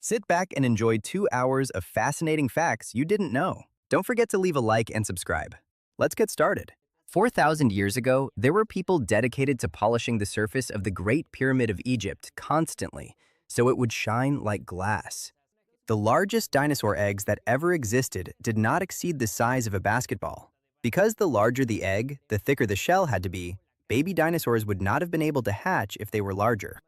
Sit back and enjoy 2 hours of fascinating facts you didn't know. Don't forget to leave a like and subscribe. Let's get started. 4,000 years ago, there were people dedicated to polishing the surface of the Great Pyramid of Egypt constantly, so it would shine like glass. The largest dinosaur eggs that ever existed did not exceed the size of a basketball. Because the larger the egg, the thicker the shell had to be, baby dinosaurs would not have been able to hatch if they were larger.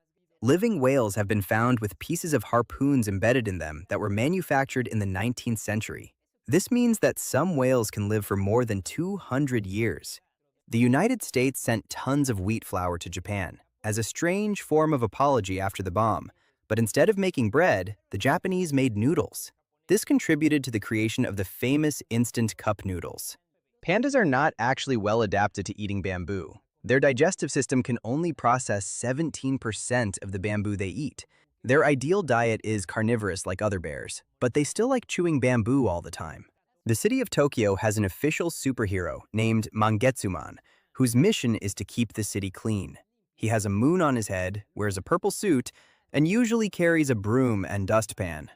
Living whales have been found with pieces of harpoons embedded in them that were manufactured in the 19th century. This means that some whales can live for more than 200 years. The United States sent tons of wheat flour to Japan as a strange form of apology after the bomb, but instead of making bread, the Japanese made noodles. This contributed to the creation of the famous instant cup noodles. Pandas are not actually well adapted to eating bamboo. Their digestive system can only process 17% of the bamboo they eat. Their ideal diet is carnivorous like other bears, but they still like chewing bamboo all the time. The city of Tokyo has an official superhero named Mangetsuman, whose mission is to keep the city clean. He has a moon on his head, wears a purple suit, and usually carries a broom and dustpan.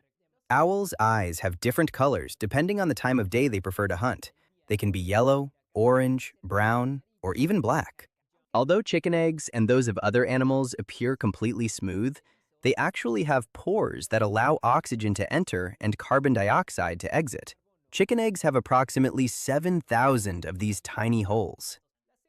Owls' eyes have different colors depending on the time of day they prefer to hunt. They can be yellow, orange, brown, or even black. Although chicken eggs and those of other animals appear completely smooth, they actually have pores that allow oxygen to enter and carbon dioxide to exit. Chicken eggs have approximately 7,000 of these tiny holes.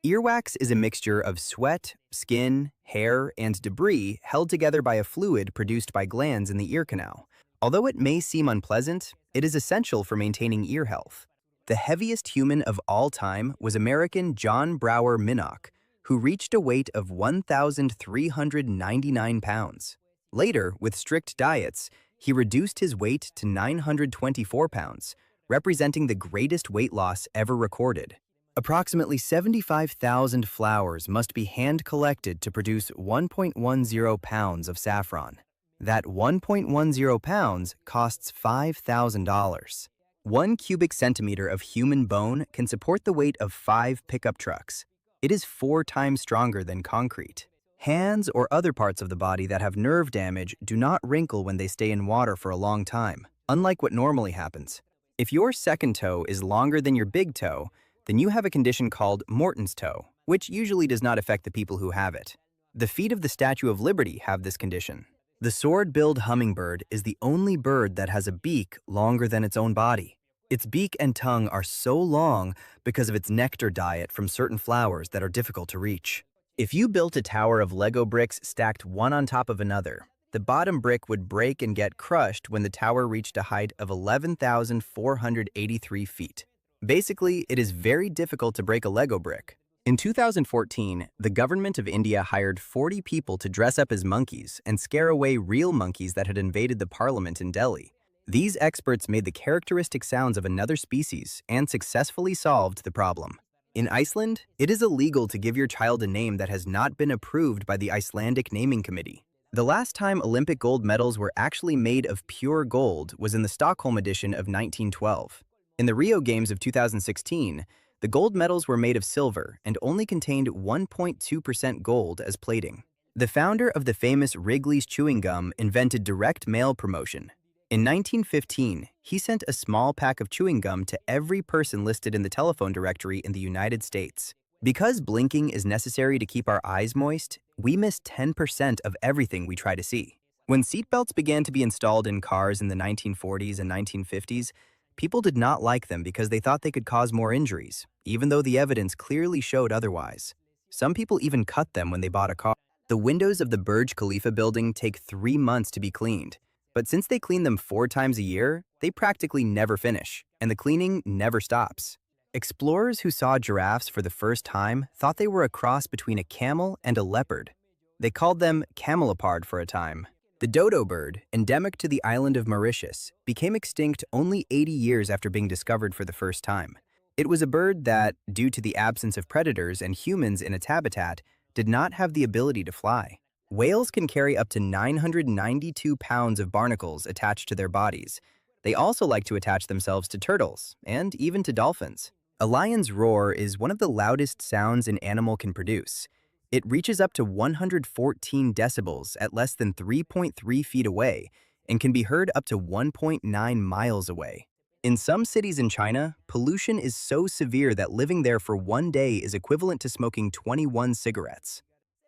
Earwax is a mixture of sweat, skin, hair, and debris held together by a fluid produced by glands in the ear canal. Although it may seem unpleasant, it is essential for maintaining ear health. The heaviest human of all time was American John Brower Minnock, who reached a weight of 1,399 pounds. Later, with strict diets, he reduced his weight to 924 pounds, representing the greatest weight loss ever recorded. Approximately 75,000 flowers must be hand-collected to produce 1.10 pounds of saffron. That 1.10 pounds costs $5,000. 1 cubic centimeter of human bone can support the weight of 5 pickup trucks. It is 4 times stronger than concrete. Hands or other parts of the body that have nerve damage do not wrinkle when they stay in water for a long time, unlike what normally happens. If your second toe is longer than your big toe, then you have a condition called Morton's toe, which usually does not affect the people who have it. The feet of the Statue of Liberty have this condition. The sword-billed hummingbird is the only bird that has a beak longer than its own body. Its beak and tongue are so long because of its nectar diet from certain flowers that are difficult to reach. If you built a tower of Lego bricks stacked one on top of another, the bottom brick would break and get crushed when the tower reached a height of 11,483 feet. Basically, it is very difficult to break a Lego brick. In 2014, the government of India hired 40 people to dress up as monkeys and scare away real monkeys that had invaded the parliament in Delhi. These experts made the characteristic sounds of another species and successfully solved the problem. In Iceland, it is illegal to give your child a name that has not been approved by the Icelandic Naming Committee. The last time Olympic gold medals were actually made of pure gold was in the Stockholm edition of 1912. In the Rio Games of 2016, the gold medals were made of silver and only contained 1.2% gold as plating. The founder of the famous Wrigley's chewing gum invented direct mail promotion. In 1915, he sent a small pack of chewing gum to every person listed in the telephone directory in the United States. Because blinking is necessary to keep our eyes moist, we miss 10% of everything we try to see. When seatbelts began to be installed in cars in the 1940s and 1950s, people did not like them because they thought they could cause more injuries, even though the evidence clearly showed otherwise. Some people even cut them when they bought a car. The windows of the Burj Khalifa building take 3 months to be cleaned. But since they clean them 4 times a year, they practically never finish, and the cleaning never stops. Explorers who saw giraffes for the first time thought they were a cross between a camel and a leopard. They called them camelopard for a time. The dodo bird, endemic to the island of Mauritius, became extinct only 80 years after being discovered for the first time. It was a bird that, due to the absence of predators and humans in its habitat, did not have the ability to fly. Whales can carry up to 992 pounds of barnacles attached to their bodies. They also like to attach themselves to turtles and even to dolphins. A lion's roar is one of the loudest sounds an animal can produce. It reaches up to 114 decibels at less than 3.3 feet away and can be heard up to 1.9 miles away. In some cities in China, pollution is so severe that living there for one day is equivalent to smoking 21 cigarettes.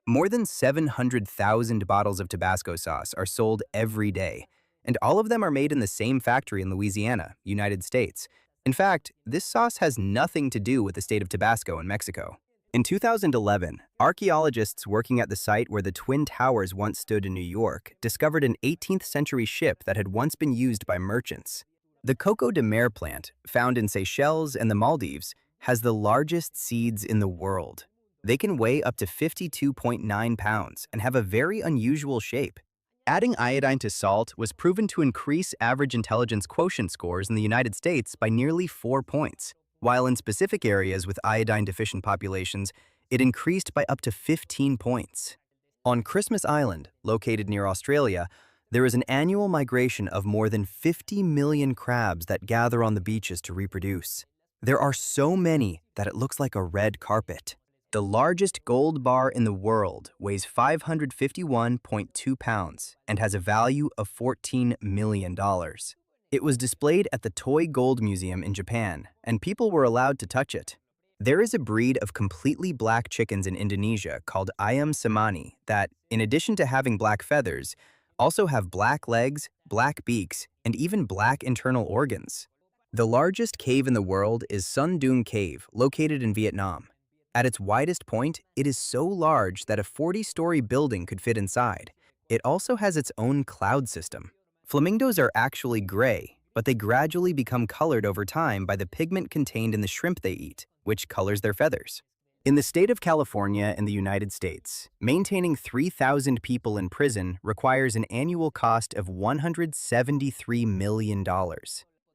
More than 700,000 bottles of Tabasco sauce are sold every day, and all of them are made in the same factory in Louisiana, United States. In fact, this sauce has nothing to do with the state of Tabasco in Mexico. In 2011, archaeologists working at the site where the Twin Towers once stood in New York discovered an 18th century ship that had once been used by merchants. The Coco de Mer plant, found in Seychelles and the Maldives, has the largest seeds in the world. They can weigh up to 52.9 pounds and have a very unusual shape. Adding iodine to salt was proven to increase average intelligence quotient scores in the United States by nearly 4 points, while in specific areas with iodine-deficient populations, it increased by up to 15 points. On Christmas Island, located near Australia, there is an annual migration of more than 50 million crabs that gather on the beaches to reproduce. There are so many that it looks like a red carpet. The largest gold bar in the world weighs 551.2 pounds and has a value of $14 million. It was displayed at the Toy Gold Museum in Japan, and people were allowed to touch it. There is a breed of completely black chickens in Indonesia called ayam cemani that, in addition to having black feathers, also have black legs, black beaks, and even black internal organs. The largest cave in the world is Sun Dung Cave, located in Vietnam. At its widest point, it is so large that a 40-story building could fit inside. It also has its own cloud system. Flamingos are actually gray, but they gradually become colored over time by the pigment contained in the shrimp they eat, which colors their feathers. In the state of California in the United States, maintaining 3,000 people in prison requires an annual cost of $173 million.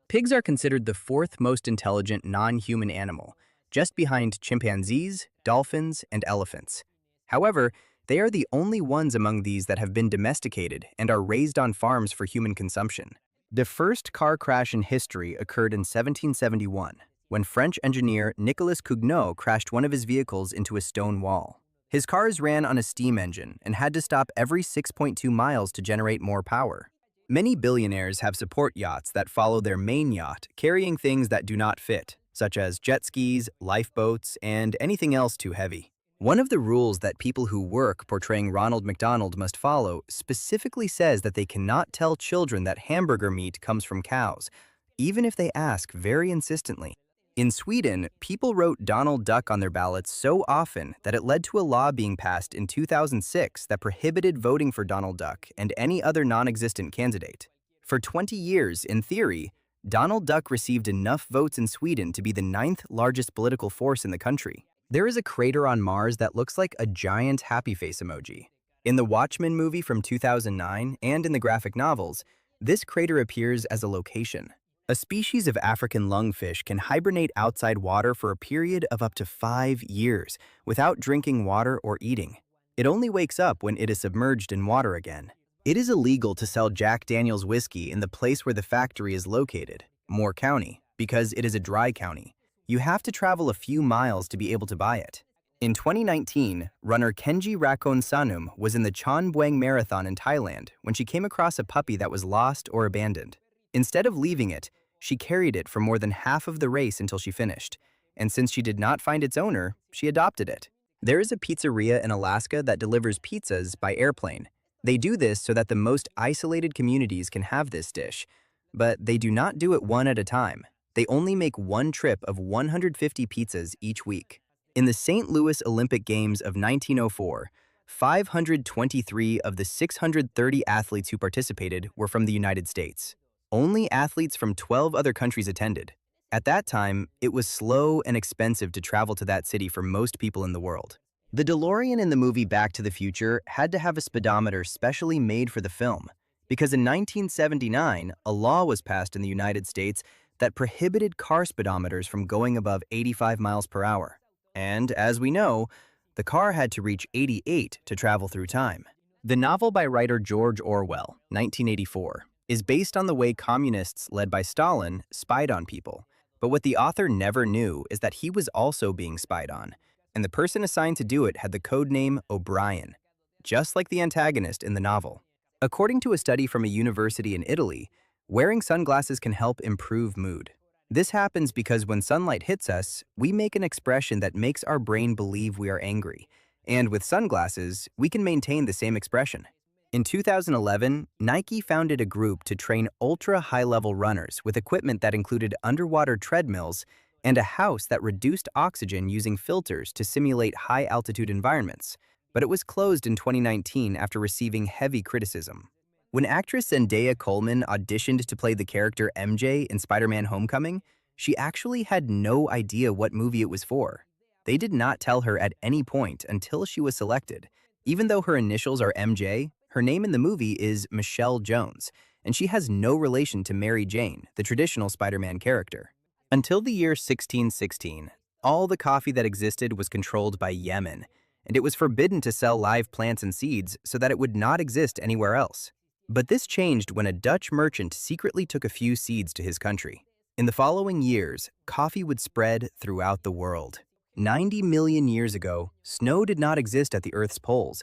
Pigs are considered the fourth most intelligent non-human animal, just behind chimpanzees, dolphins, and elephants. However, they are the only ones among these that have been domesticated and are raised on farms for human consumption. The first car crash in history occurred in 1771, when French engineer Nicolas Cugnot crashed one of his vehicles into a stone wall. His cars ran on a steam engine and had to stop every 6.2 miles to generate more power. Many billionaires have support yachts that follow their main yacht, carrying things that do not fit, such as jet skis, lifeboats, and anything else too heavy. One of the rules that people who work portraying Ronald McDonald must follow specifically says that they cannot tell children that hamburger meat comes from cows, even if they ask very insistently. In Sweden, people wrote Donald Duck on their ballots so often that it led to a law being passed in 2006 that prohibited voting for Donald Duck and any other non-existent candidate. For 20 years, in theory, Donald Duck received enough votes in Sweden to be the 9th largest political force in the country. There is a crater on Mars that looks like a giant happy face emoji. In the Watchmen movie from 2009 and in the graphic novels, this crater appears as a location. A species of African lungfish can hibernate outside water for a period of up to 5 years without drinking water or eating. It only wakes up when it is submerged in water again. It is illegal to sell Jack Daniel's whiskey in the place where the factory is located, Moore County, because it is a dry county. You have to travel a few miles to be able to buy it. In 2019, runner Kenji Sanum was in the Chon Bueng Marathon in Thailand when she came across a puppy that was lost or abandoned. Instead of leaving it, she carried it for more than half of the race until she finished, and since she did not find its owner, she adopted it. There is a pizzeria in Alaska that delivers pizzas by airplane. They do this so that the most isolated communities can have this dish, but they do not do it one at a time. They only make one trip of 150 pizzas each week. In the St. Louis Olympic Games of 1904, 523 of the 630 athletes who participated were from the United States. Only athletes from 12 other countries attended. At that time, it was slow and expensive to travel to that city for most people in the world. The DeLorean in the movie Back to the Future had to have a speedometer specially made for the film, because in 1979, a law was passed in the United States that prohibited car speedometers from going above 85 miles per hour. And, as we know, the car had to reach 88 to travel through time. The novel by writer George Orwell, 1984, is based on the way communists led by Stalin spied on people. But what the author never knew is that he was also being spied on, and the person assigned to do it had the code name O'Brien, just like the antagonist in the novel. According to a study from a university in Italy, wearing sunglasses can help improve mood. This happens because when sunlight hits us, we make an expression that makes our brain believe we are angry. And with sunglasses, we can maintain the same expression. In 2011, Nike founded a group to train ultra-high-level runners with equipment that included underwater treadmills and a house that reduced oxygen using filters to simulate high-altitude environments. But it was closed in 2019 after receiving heavy criticism. When actress Zendaya Coleman auditioned to play the character MJ in Spider-Man: Homecoming, she actually had no idea what movie it was for. They did not tell her at any point until she was selected. Even though her initials are MJ, her name in the movie is Michelle Jones, and she has no relation to Mary Jane, the traditional Spider-Man character. Until the year 1616, all the coffee that existed was controlled by Yemen, and it was forbidden to sell live plants and seeds so that it would not exist anywhere else. But this changed when a Dutch merchant secretly took a few seeds to his country. In the following years, coffee would spread throughout the world. 90 million years ago, snow did not exist at the Earth's poles,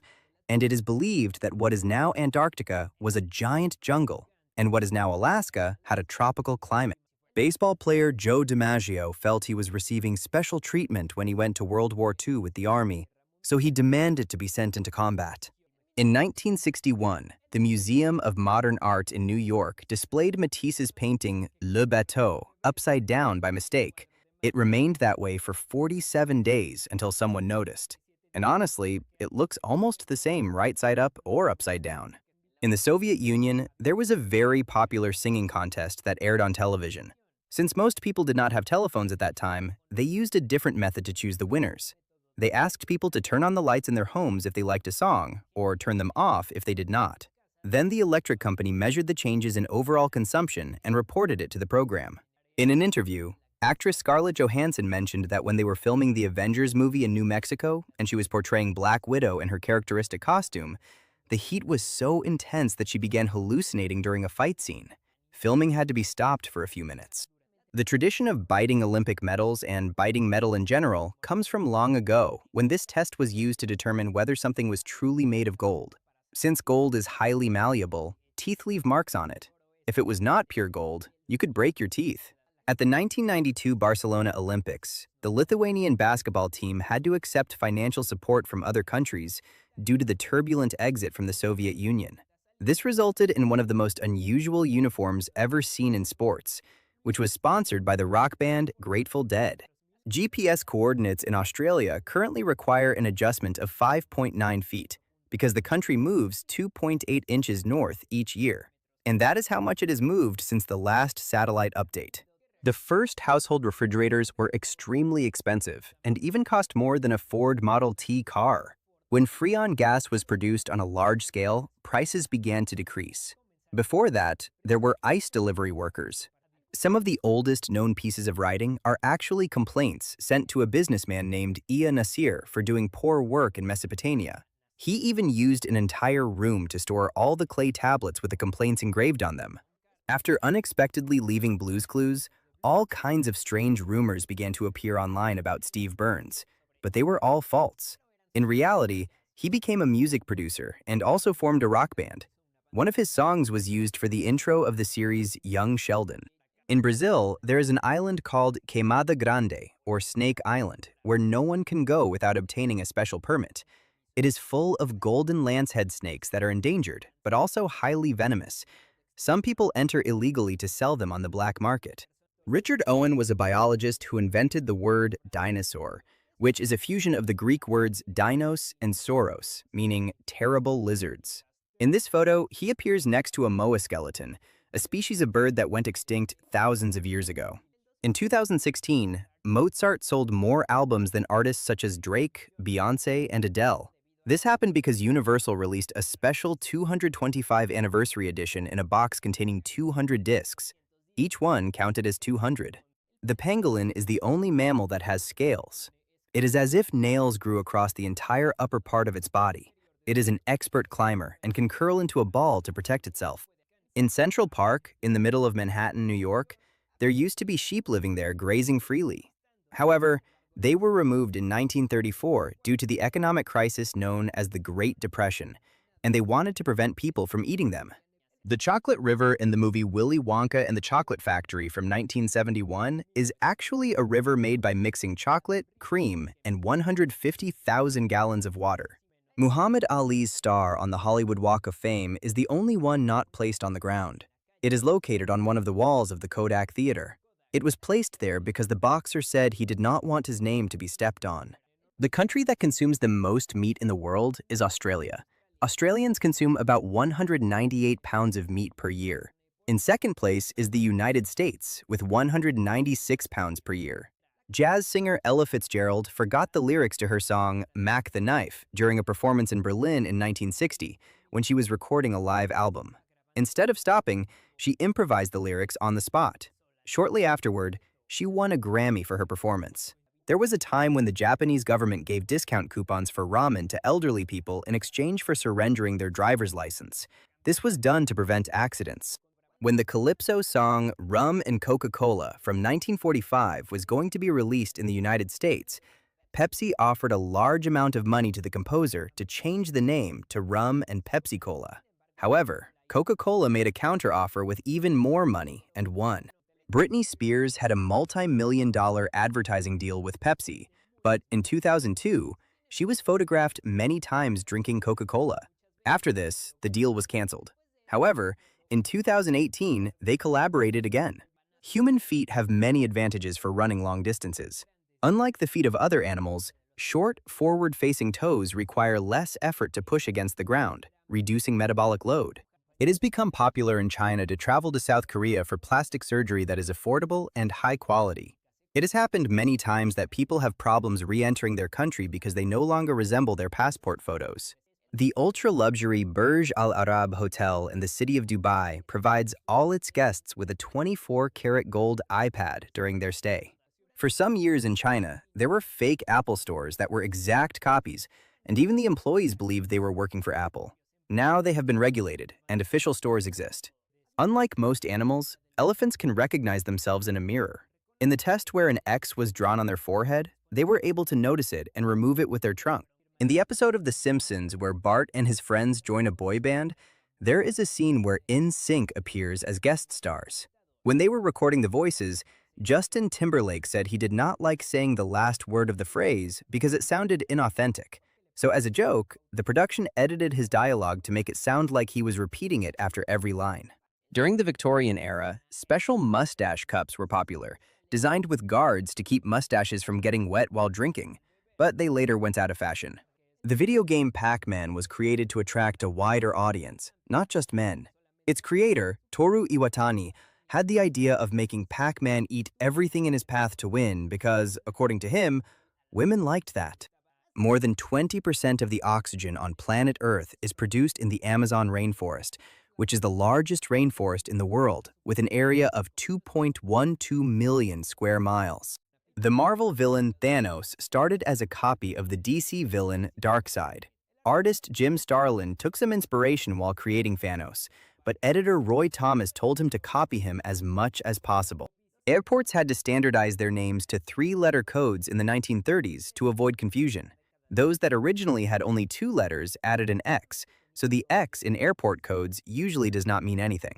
and it is believed that what is now Antarctica was a giant jungle, and what is now Alaska had a tropical climate. Baseball player Joe DiMaggio felt he was receiving special treatment when he went to World War II with the Army, so he demanded to be sent into combat. In 1961, the Museum of Modern Art in New York displayed Matisse's painting Le Bateau upside down by mistake. It remained that way for 47 days until someone noticed. And honestly, it looks almost the same right side up or upside down. In the Soviet Union, there was a very popular singing contest that aired on television. Since most people did not have telephones at that time, they used a different method to choose the winners. They asked people to turn on the lights in their homes if they liked a song, or turn them off if they did not. Then the electric company measured the changes in overall consumption and reported it to the program. In an interview, actress Scarlett Johansson mentioned that when they were filming the Avengers movie in New Mexico and she was portraying Black Widow in her characteristic costume, the heat was so intense that she began hallucinating during a fight scene. Filming had to be stopped for a few minutes. The tradition of biting Olympic medals and biting metal in general comes from long ago, when this test was used to determine whether something was truly made of gold. Since gold is highly malleable, teeth leave marks on it. If it was not pure gold, you could break your teeth. At the 1992 Barcelona Olympics, the Lithuanian basketball team had to accept financial support from other countries due to the turbulent exit from the Soviet Union. This resulted in one of the most unusual uniforms ever seen in sports, which was sponsored by the rock band Grateful Dead. GPS coordinates in Australia currently require an adjustment of 5.9 feet because the country moves 2.8 inches north each year. And that is how much it has moved since the last satellite update. The first household refrigerators were extremely expensive and even cost more than a Ford Model T car. When Freon gas was produced on a large scale, prices began to decrease. Before that, there were ice delivery workers. Some of the oldest known pieces of writing are actually complaints sent to a businessman named Ea Nasir for doing poor work in Mesopotamia. He even used an entire room to store all the clay tablets with the complaints engraved on them. After unexpectedly leaving Blue's Clues, all kinds of strange rumors began to appear online about Steve Burns, but they were all false. In reality, he became a music producer and also formed a rock band. One of his songs was used for the intro of the series Young Sheldon. In Brazil, there is an island called Queimada Grande, or Snake Island, where no one can go without obtaining a special permit. It is full of golden lancehead snakes that are endangered, but also highly venomous. Some people enter illegally to sell them on the black market. Richard Owen was a biologist who invented the word dinosaur, which is a fusion of the Greek words dinos and sauros, meaning terrible lizards. In this photo, he appears next to a moa skeleton, a species of bird that went extinct thousands of years ago. In 2016, Mozart sold more albums than artists such as Drake, Beyoncé, and Adele. This happened because Universal released a special 225 anniversary edition in a box containing 200 discs. Each one counted as 200. The pangolin is the only mammal that has scales. It is as if nails grew across the entire upper part of its body. It is an expert climber and can curl into a ball to protect itself. In Central Park, in the middle of Manhattan, New York, there used to be sheep living there grazing freely. However, they were removed in 1934 due to the economic crisis known as the Great Depression, and they wanted to prevent people from eating them. The chocolate river in the movie Willy Wonka and the Chocolate Factory from 1971 is actually a river made by mixing chocolate, cream, and 150,000 gallons of water. Muhammad Ali's star on the Hollywood Walk of Fame is the only one not placed on the ground. It is located on one of the walls of the Kodak Theater. It was placed there because the boxer said he did not want his name to be stepped on. The country that consumes the most meat in the world is Australia. Australians consume about 198 pounds of meat per year. In second place is the United States, with 196 pounds per year. Jazz singer Ella Fitzgerald forgot the lyrics to her song Mac the Knife during a performance in Berlin in 1960 when she was recording a live album. Instead of stopping, she improvised the lyrics on the spot. Shortly afterward, she won a Grammy for her performance. There was a time when the Japanese government gave discount coupons for ramen to elderly people in exchange for surrendering their driver's license. This was done to prevent accidents. When the Calypso song Rum and Coca-Cola from 1945 was going to be released in the United States, Pepsi offered a large amount of money to the composer to change the name to Rum and Pepsi-Cola. However, Coca-Cola made a counteroffer with even more money and won. Britney Spears had a multi-million-dollar advertising deal with Pepsi, but in 2002, she was photographed many times drinking Coca-Cola. After this, the deal was canceled. However, in 2018, they collaborated again. Human feet have many advantages for running long distances. Unlike the feet of other animals, short, forward-facing toes require less effort to push against the ground, reducing metabolic load. It has become popular in China to travel to South Korea for plastic surgery that is affordable and high quality. It has happened many times that people have problems re-entering their country because they no longer resemble their passport photos. The ultra-luxury Burj Al Arab Hotel in the city of Dubai provides all its guests with a 24-karat gold iPad during their stay. For some years in China, there were fake Apple stores that were exact copies, and even the employees believed they were working for Apple. Now they have been regulated, and official stores exist. Unlike most animals, elephants can recognize themselves in a mirror. In the test where an X was drawn on their forehead, they were able to notice it and remove it with their trunk. In the episode of The Simpsons where Bart and his friends join a boy band, there is a scene where NSYNC appears as guest stars. When they were recording the voices, Justin Timberlake said he did not like saying the last word of the phrase because it sounded inauthentic. So as a joke, the production edited his dialogue to make it sound like he was repeating it after every line. During the Victorian era, special mustache cups were popular, designed with guards to keep mustaches from getting wet while drinking, but they later went out of fashion. The video game Pac-Man was created to attract a wider audience, not just men. Its creator, Toru Iwatani, had the idea of making Pac-Man eat everything in his path to win because, according to him, women liked that. More than 20% of the oxygen on planet Earth is produced in the Amazon rainforest, which is the largest rainforest in the world, with an area of 2.12 million square miles. The Marvel villain Thanos started as a copy of the DC villain Darkseid. Artist Jim Starlin took some inspiration while creating Thanos, but editor Roy Thomas told him to copy him as much as possible. Airports had to standardize their names to 3-letter codes in the 1930s to avoid confusion. Those that originally had only 2 letters added an X, so the X in airport codes usually does not mean anything.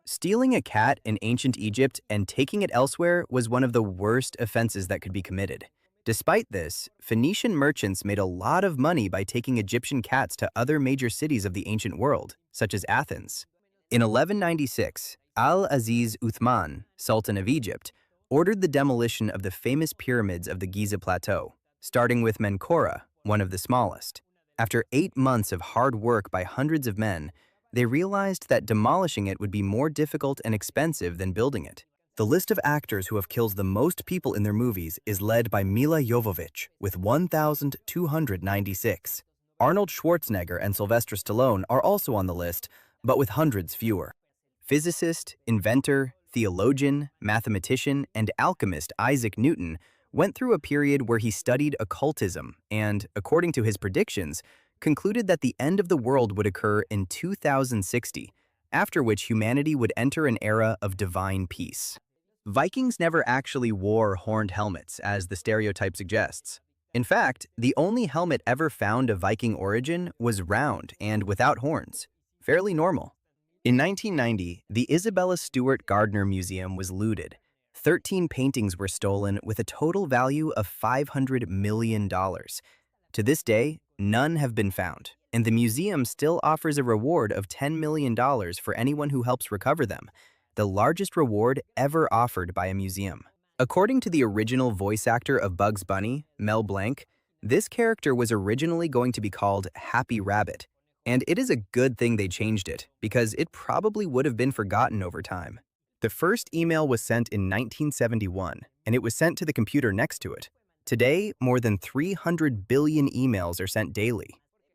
Stealing a cat in ancient Egypt and taking it elsewhere was one of the worst offenses that could be committed. Despite this, Phoenician merchants made a lot of money by taking Egyptian cats to other major cities of the ancient world, such as Athens. In 1196, Al-Aziz Uthman, Sultan of Egypt, ordered the demolition of the famous pyramids of the Giza Plateau, starting with Menkaure, one of the smallest. After 8 months of hard work by hundreds of men, they realized that demolishing it would be more difficult and expensive than building it. The list of actors who have killed the most people in their movies is led by Mila Jovovich with 1,296. Arnold Schwarzenegger and Sylvester Stallone are also on the list, but with hundreds fewer. Physicist, inventor, theologian, mathematician, and alchemist Isaac Newton went through a period where he studied occultism and, according to his predictions, concluded that the end of the world would occur in 2060, after which humanity would enter an era of divine peace. Vikings never actually wore horned helmets, as the stereotype suggests. In fact, the only helmet ever found of Viking origin was round and without horns, fairly normal. In 1990, the Isabella Stewart Gardner Museum was looted. 13 paintings were stolen with a total value of $500 million. To this day, none have been found, and the museum still offers a reward of $10 million for anyone who helps recover them, the largest reward ever offered by a museum. According to the original voice actor of Bugs Bunny, Mel Blanc, this character was originally going to be called Happy Rabbit, and it is a good thing they changed it, because it probably would have been forgotten over time. The first email was sent in 1971, and it was sent to the computer next to it. Today, more than 300 billion emails are sent daily.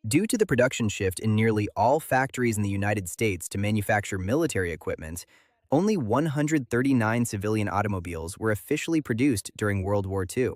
Due to the production shift in nearly all factories in the United States to manufacture military equipment, only 139 civilian automobiles were officially produced during World War II.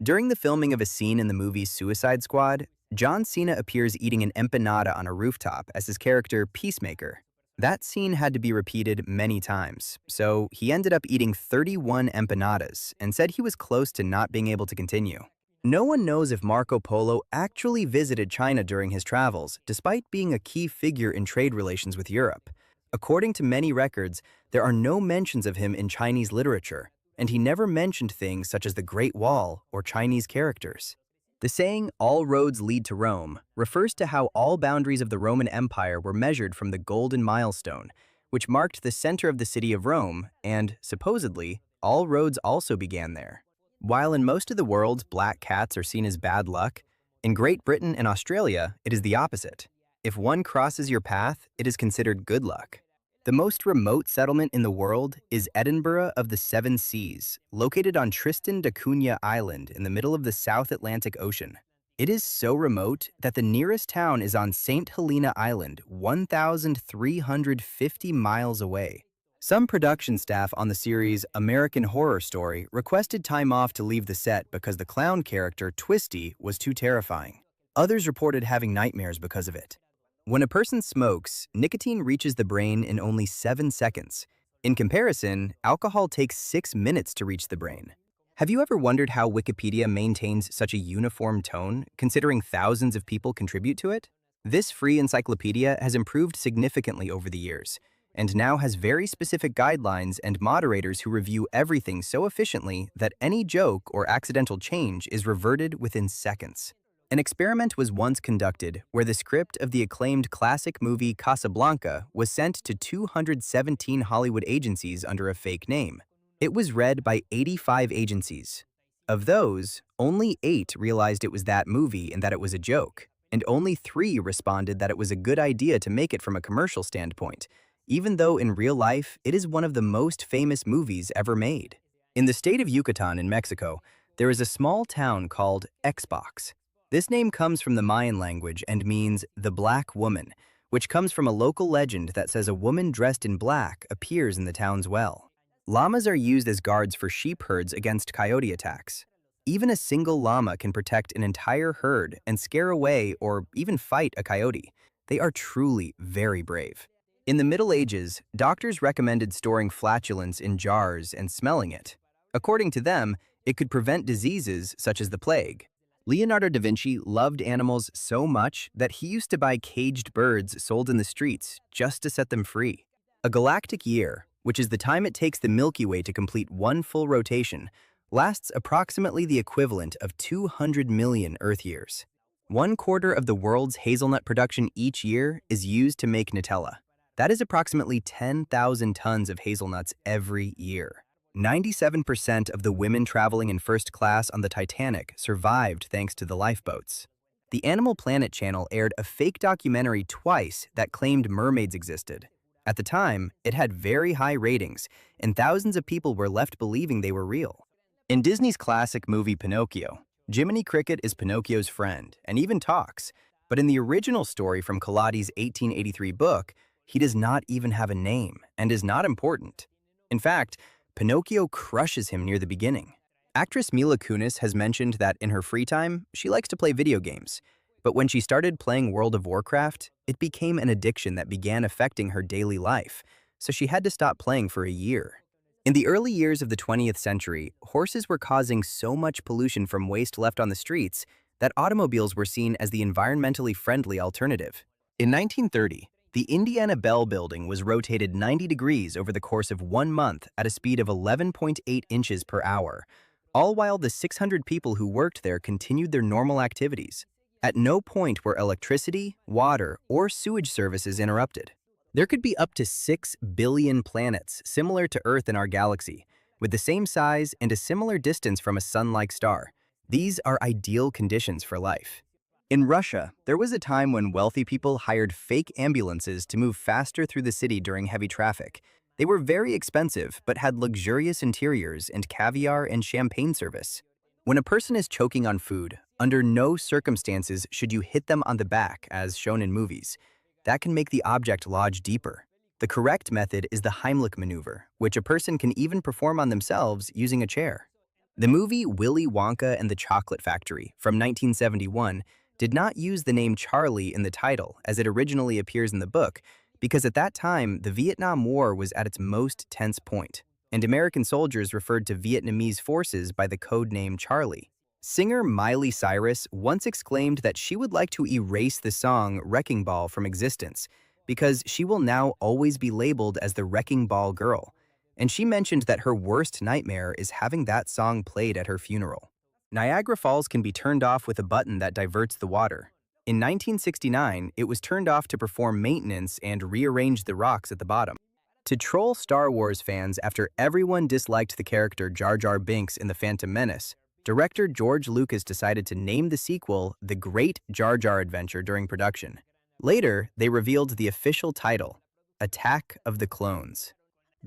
During the filming of a scene in the movie Suicide Squad, John Cena appears eating an empanada on a rooftop as his character Peacemaker. That scene had to be repeated many times, so he ended up eating 31 empanadas and said he was close to not being able to continue. No one knows if Marco Polo actually visited China during his travels, despite being a key figure in trade relations with Europe. According to many records, there are no mentions of him in Chinese literature, and he never mentioned things such as the Great Wall or Chinese characters. The saying, "all roads lead to Rome," refers to how all boundaries of the Roman Empire were measured from the Golden Milestone, which marked the center of the city of Rome, and, supposedly, all roads also began there. While in most of the world black cats are seen as bad luck, in Great Britain and Australia, it is the opposite. If one crosses your path, it is considered good luck. The most remote settlement in the world is Edinburgh of the Seven Seas, located on Tristan da Cunha Island in the middle of the South Atlantic Ocean. It is so remote that the nearest town is on St. Helena Island, 1,350 miles away. Some production staff on the series American Horror Story requested time off to leave the set because the clown character Twisty was too terrifying. Others reported having nightmares because of it. When a person smokes, nicotine reaches the brain in only 7 seconds. In comparison, alcohol takes 6 minutes to reach the brain. Have you ever wondered how Wikipedia maintains such a uniform tone, considering thousands of people contribute to it? This free encyclopedia has improved significantly over the years, and now has very specific guidelines and moderators who review everything so efficiently that any joke or accidental change is reverted within seconds. An experiment was once conducted where the script of the acclaimed classic movie Casablanca was sent to 217 Hollywood agencies under a fake name. It was read by 85 agencies. Of those, only 8 realized it was that movie and that it was a joke, and only 3 responded that it was a good idea to make it from a commercial standpoint, even though in real life it is one of the most famous movies ever made. In the state of Yucatan in Mexico, there is a small town called Xbox. This name comes from the Mayan language and means the black woman, which comes from a local legend that says a woman dressed in black appears in the town's well. Llamas are used as guards for sheep herds against coyote attacks. Even a single llama can protect an entire herd and scare away or even fight a coyote. They are truly very brave. In the Middle Ages, doctors recommended storing flatulence in jars and smelling it. According to them, it could prevent diseases such as the plague. Leonardo da Vinci loved animals so much that he used to buy caged birds sold in the streets just to set them free. A galactic year, which is the time it takes the Milky Way to complete one full rotation, lasts approximately the equivalent of 200 million Earth years. 1/4 of the world's hazelnut production each year is used to make Nutella. That is approximately 10,000 tons of hazelnuts every year. 97% of the women traveling in first class on the Titanic survived thanks to the lifeboats. The Animal Planet channel aired a fake documentary twice that claimed mermaids existed. At the time, it had very high ratings, and thousands of people were left believing they were real. In Disney's classic movie Pinocchio, Jiminy Cricket is Pinocchio's friend and even talks, but in the original story from Collodi's 1883 book, he does not even have a name and is not important. In fact, Pinocchio crushes him near the beginning. Actress Mila Kunis has mentioned that in her free time, she likes to play video games. But when she started playing World of Warcraft, it became an addiction that began affecting her daily life, so she had to stop playing for a year. In the early years of the 20th century, horses were causing so much pollution from waste left on the streets that automobiles were seen as the environmentally friendly alternative. In 1930, the Indiana Bell Building was rotated 90 degrees over the course of 1 month at a speed of 11.8 inches per hour, all while the 600 people who worked there continued their normal activities. At no point were electricity, water, or sewage services interrupted. There could be up to 6 billion planets similar to Earth in our galaxy, with the same size and a similar distance from a sun-like star. These are ideal conditions for life. In Russia, there was a time when wealthy people hired fake ambulances to move faster through the city during heavy traffic. They were very expensive, but had luxurious interiors and caviar and champagne service. When a person is choking on food, under no circumstances should you hit them on the back, as shown in movies. That can make the object lodge deeper. The correct method is the Heimlich maneuver, which a person can even perform on themselves using a chair. The movie Willy Wonka and the Chocolate Factory from 1971 did not use the name Charlie in the title as it originally appears in the book because at that time the Vietnam War was at its most tense point, and American soldiers referred to Vietnamese forces by the code name Charlie. Singer Miley Cyrus once exclaimed that she would like to erase the song Wrecking Ball from existence because she will now always be labeled as the Wrecking Ball Girl. And she mentioned that her worst nightmare is having that song played at her funeral. Niagara Falls can be turned off with a button that diverts the water. In 1969, it was turned off to perform maintenance and rearrange the rocks at the bottom. To troll Star Wars fans after everyone disliked the character Jar Jar Binks in The Phantom Menace, director George Lucas decided to name the sequel The Great Jar Jar Adventure during production. Later, they revealed the official title, Attack of the Clones.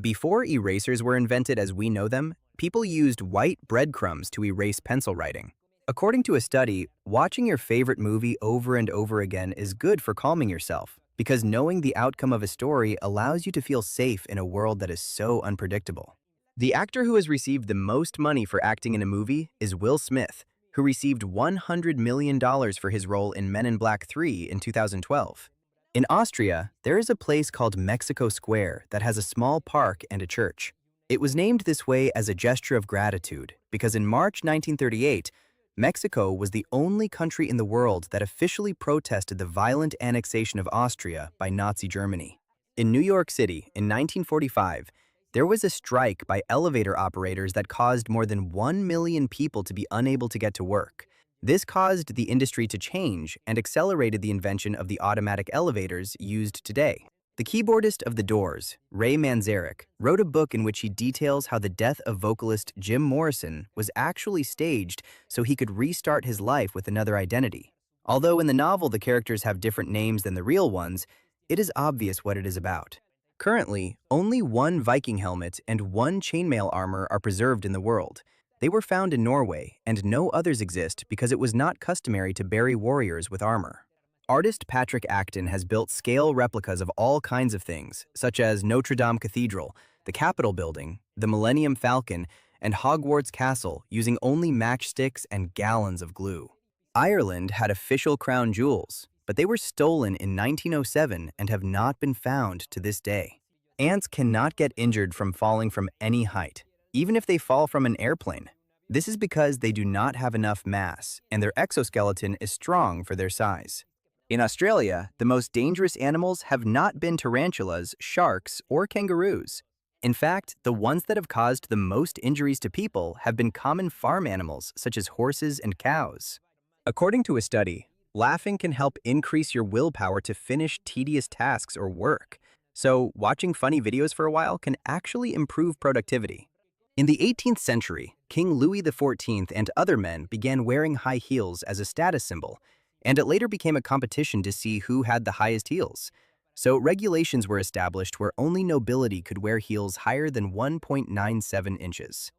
Before erasers were invented as we know them, people used white breadcrumbs to erase pencil writing. According to a study, watching your favorite movie over and over again is good for calming yourself, because knowing the outcome of a story allows you to feel safe in a world that is so unpredictable. The actor who has received the most money for acting in a movie is Will Smith, who received $100 million for his role in Men in Black 3 in 2012. In Austria, there is a place called Mexico Square that has a small park and a church. It was named this way as a gesture of gratitude because in March 1938, Mexico was the only country in the world that officially protested the violent annexation of Austria by Nazi Germany. In New York City, in 1945, there was a strike by elevator operators that caused more than 1 million people to be unable to get to work. This caused the industry to change and accelerated the invention of the automatic elevators used today. The keyboardist of The Doors, Ray Manzarek, wrote a book in which he details how the death of vocalist Jim Morrison was actually staged so he could restart his life with another identity. Although in the novel the characters have different names than the real ones, it is obvious what it is about. Currently, only one Viking helmet and one chainmail armor are preserved in the world. They were found in Norway, and no others exist because it was not customary to bury warriors with armor. Artist Patrick Acton has built scale replicas of all kinds of things, such as Notre Dame Cathedral, the Capitol Building, the Millennium Falcon, and Hogwarts Castle using only matchsticks and gallons of glue. Ireland had official crown jewels, but they were stolen in 1907 and have not been found to this day. Ants cannot get injured from falling from any height, even if they fall from an airplane. This is because they do not have enough mass, and their exoskeleton is strong for their size. In Australia, the most dangerous animals have not been tarantulas, sharks, or kangaroos. In fact, the ones that have caused the most injuries to people have been common farm animals such as horses and cows. According to a study, laughing can help increase your willpower to finish tedious tasks or work. So, watching funny videos for a while can actually improve productivity. In the 18th century, King Louis XIV and other men began wearing high heels as a status symbol, and it later became a competition to see who had the highest heels. So regulations were established where only nobility could wear heels higher than 1.97 inches.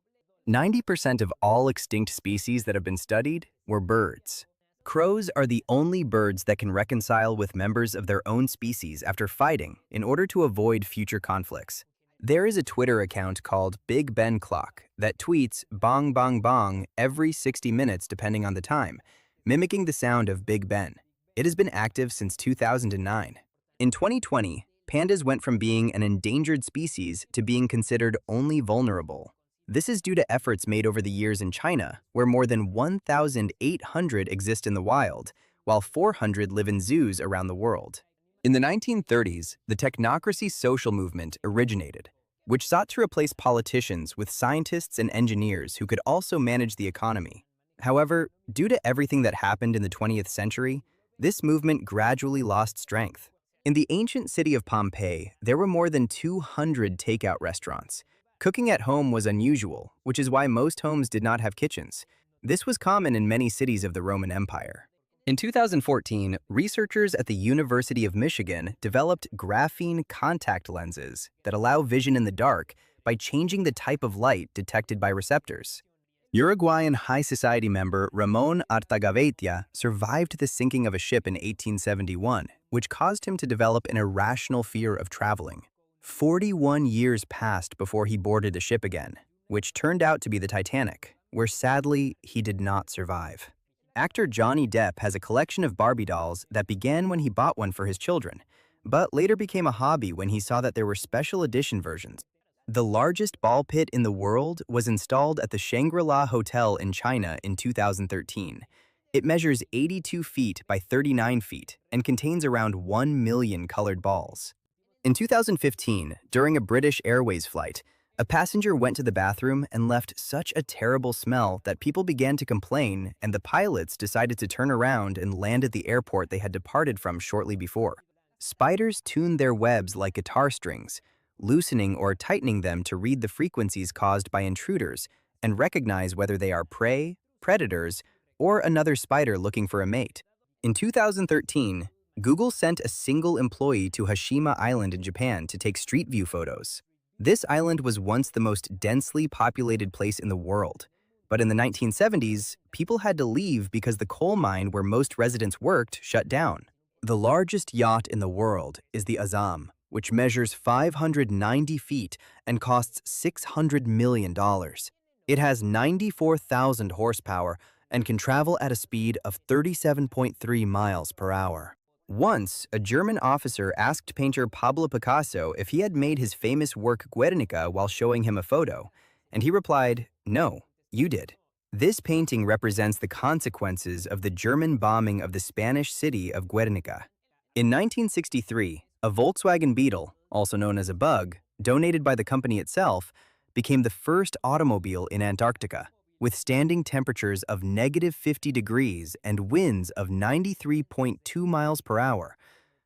90% of all extinct species that have been studied were birds. Crows are the only birds that can reconcile with members of their own species after fighting in order to avoid future conflicts. There is a Twitter account called Big Ben Clock that tweets bong bong bong every 60 minutes depending on the time, mimicking the sound of Big Ben. It has been active since 2009. In 2020, pandas went from being an endangered species to being considered only vulnerable. This is due to efforts made over the years in China, where more than 1,800 exist in the wild, while 400 live in zoos around the world. In the 1930s, the technocracy social movement originated, which sought to replace politicians with scientists and engineers who could also manage the economy. However, due to everything that happened in the 20th century, this movement gradually lost strength. In the ancient city of Pompeii, there were more than 200 takeout restaurants. Cooking at home was unusual, which is why most homes did not have kitchens. This was common in many cities of the Roman Empire. In 2014, researchers at the University of Michigan developed graphene contact lenses that allow vision in the dark by changing the type of light detected by receptors. Uruguayan high society member Ramon Artagaveitia survived the sinking of a ship in 1871, which caused him to develop an irrational fear of traveling. 41 years passed before he boarded a ship again, which turned out to be the Titanic, where sadly he did not survive. Actor Johnny Depp has a collection of Barbie dolls that began when he bought one for his children, but later became a hobby when he saw that there were special edition versions. The largest ball pit in the world was installed at the Shangri-La Hotel in China in 2013. It measures 82 feet by 39 feet and contains around 1 million colored balls. In 2015, during a British Airways flight, a passenger went to the bathroom and left such a terrible smell that people began to complain, and the pilots decided to turn around and land at the airport they had departed from shortly before. Spiders tune their webs like guitar strings, loosening or tightening them to read the frequencies caused by intruders and recognize whether they are prey, predators, or another spider looking for a mate. In 2013, Google sent a single employee to Hashima Island in Japan to take street view photos. This island was once the most densely populated place in the world, but in the 1970s, people had to leave because the coal mine where most residents worked shut down. The largest yacht in the world is the Azam, which measures 590 feet and costs $600 million. It has 94,000 horsepower and can travel at a speed of 37.3 miles per hour. Once, a German officer asked painter Pablo Picasso if he had made his famous work Guernica while showing him a photo, and he replied, "No, you did." This painting represents the consequences of the German bombing of the Spanish city of Guernica. In 1963, a Volkswagen Beetle, also known as a bug, donated by the company itself, became the first automobile in Antarctica, withstanding temperatures of -50 degrees and winds of 93.2 miles per hour,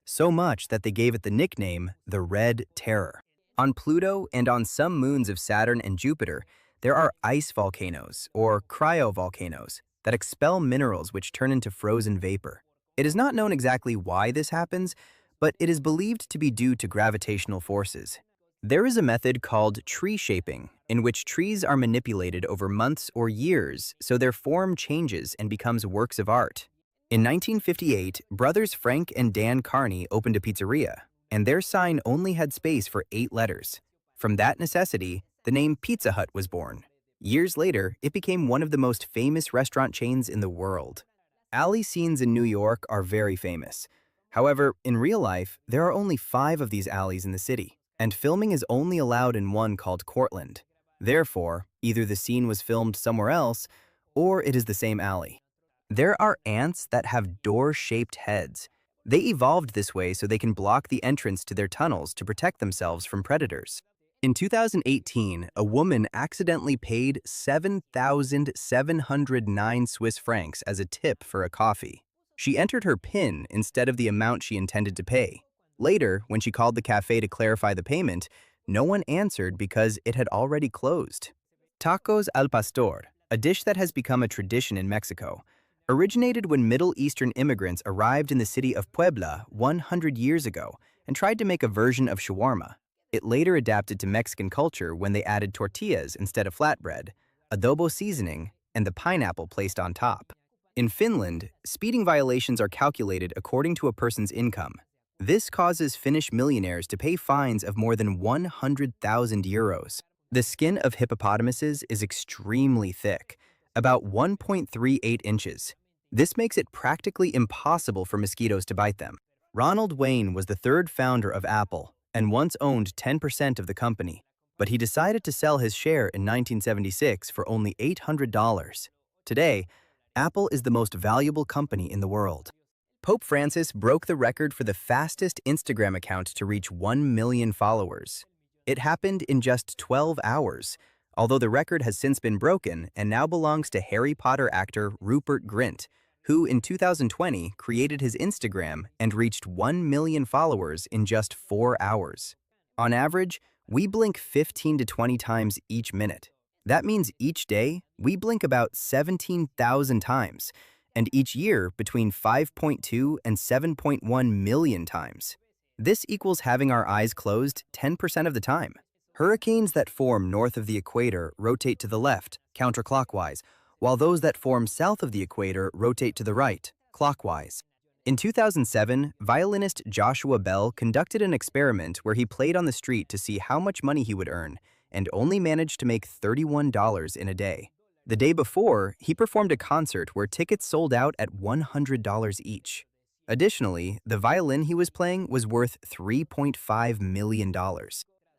so much that they gave it the nickname the Red Terror. On Pluto and on some moons of Saturn and Jupiter, there are ice volcanoes, or cryovolcanoes, that expel minerals which turn into frozen vapor. It is not known exactly why this happens, but it is believed to be due to gravitational forces. There is a method called tree shaping, in which trees are manipulated over months or years so their form changes and becomes works of art. In 1958, brothers Frank and Dan Carney opened a pizzeria, and their sign only had space for 8 letters. From that necessity, the name Pizza Hut was born. Years later, it became one of the most famous restaurant chains in the world. Alley scenes in New York are very famous. However, in real life, there are only 5 of these alleys in the city, and filming is only allowed in one called Cortlandt. Therefore, either the scene was filmed somewhere else, or it is the same alley. There are ants that have door-shaped heads. They evolved this way so they can block the entrance to their tunnels to protect themselves from predators. In 2018, a woman accidentally paid 7,709 Swiss francs as a tip for a coffee. She entered her PIN instead of the amount she intended to pay. Later, when she called the cafe to clarify the payment, no one answered because it had already closed. Tacos al pastor, a dish that has become a tradition in Mexico, originated when Middle Eastern immigrants arrived in the city of Puebla 100 years ago and tried to make a version of shawarma. It later adapted to Mexican culture when they added tortillas instead of flatbread, adobo seasoning, and the pineapple placed on top. In Finland, speeding violations are calculated according to a person's income. This causes Finnish millionaires to pay fines of more than 100,000 euros. The skin of hippopotamuses is extremely thick, about 1.38 inches. This makes it practically impossible for mosquitoes to bite them. Ronald Wayne was the 3rd founder of Apple, and once owned 10% of the company, but he decided to sell his share in 1976 for only $800. Today, Apple is the most valuable company in the world. Pope Francis broke the record for the fastest Instagram account to reach 1 million followers. It happened in just 12 hours, although the record has since been broken and now belongs to Harry Potter actor Rupert Grint, who in 2020 created his Instagram and reached 1 million followers in just 4 hours. On average, we blink 15 to 20 times each minute. That means each day, we blink about 17,000 times, and each year between 5.2 and 7.1 million times. This equals having our eyes closed 10% of the time. Hurricanes that form north of the equator rotate to the left, counterclockwise, while those that form south of the equator rotate to the right, clockwise. In 2007, violinist Joshua Bell conducted an experiment where he played on the street to see how much money he would earn, and only managed to make $31 in a day. The day before, he performed a concert where tickets sold out at $100 each. Additionally, the violin he was playing was worth $3.5 million.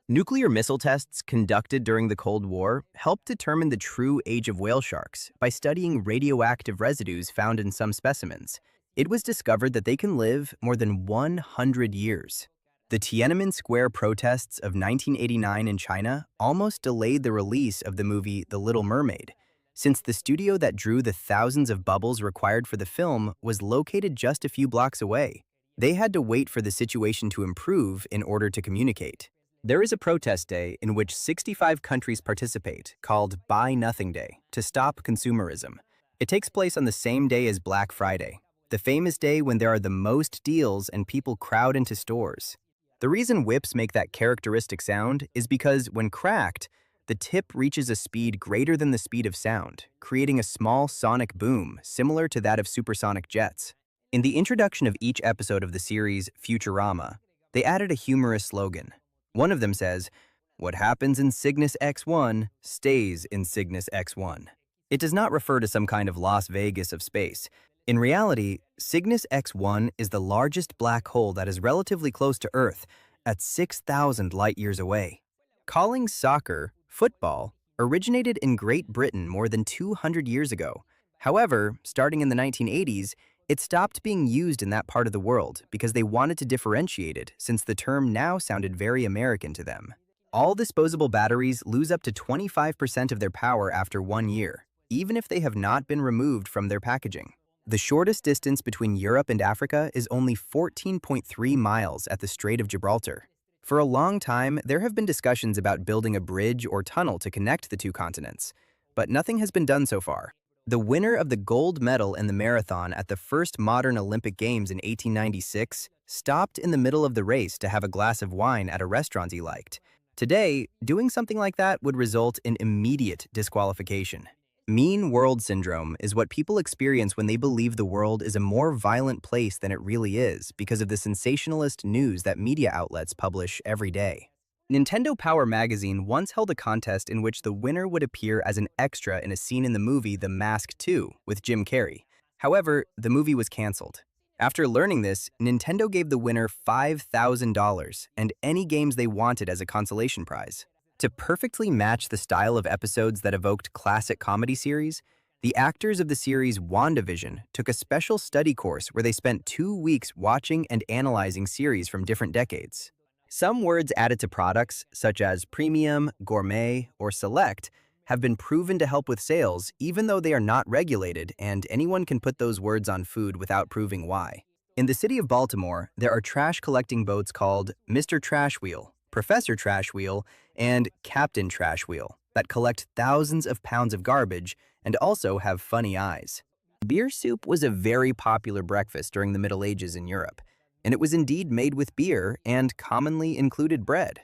Nuclear missile tests conducted during the Cold War helped determine the true age of whale sharks by studying radioactive residues found in some specimens. It was discovered that they can live more than 100 years. The Tiananmen Square protests of 1989 in China almost delayed the release of the movie The Little Mermaid, since the studio that drew the thousands of bubbles required for the film was located just a few blocks away. They had to wait for the situation to improve in order to communicate. There is a protest day in which 65 countries participate, called Buy Nothing Day, to stop consumerism. It takes place on the same day as Black Friday, the famous day when there are the most deals and people crowd into stores. The reason whips make that characteristic sound is because, when cracked, the tip reaches a speed greater than the speed of sound, creating a small sonic boom similar to that of supersonic jets. In the introduction of each episode of the series Futurama, they added a humorous slogan. One of them says, "What happens in Cygnus X1 stays in Cygnus X1." It does not refer to some kind of Las Vegas of space. In reality, Cygnus X1 is the largest black hole that is relatively close to Earth, at 6,000 light-years away. Calling soccer football originated in Great Britain more than 200 years ago. However, starting in the 1980s, it stopped being used in that part of the world because they wanted to differentiate it, since the term now sounded very American to them. All disposable batteries lose up to 25% of their power after 1 year, even if they have not been removed from their packaging. The shortest distance between Europe and Africa is only 14.3 miles at the Strait of Gibraltar. For a long time, there have been discussions about building a bridge or tunnel to connect the two continents, but nothing has been done so far. The winner of the gold medal in the marathon at the first modern Olympic Games in 1896 stopped in the middle of the race to have a glass of wine at a restaurant he liked. Today, doing something like that would result in immediate disqualification. Mean world syndrome is what people experience when they believe the world is a more violent place than it really is because of the sensationalist news that media outlets publish every day. Nintendo Power Magazine once held a contest in which the winner would appear as an extra in a scene in the movie The Mask 2 with Jim Carrey. However, the movie was canceled. After learning this, Nintendo gave the winner $5,000 and any games they wanted as a consolation prize. To perfectly match the style of episodes that evoked classic comedy series, the actors of the series WandaVision took a special study course where they spent 2 weeks watching and analyzing series from different decades. Some words added to products, such as premium, gourmet, or select, have been proven to help with sales even though they are not regulated, and anyone can put those words on food without proving why. In the city of Baltimore, there are trash collecting boats called Mr. Trash Wheel, Professor Trash Wheel, and Captain Trash Wheel that collect thousands of pounds of garbage and also have funny eyes. Beer soup was a very popular breakfast during the Middle Ages in Europe, and it was indeed made with beer and commonly included bread.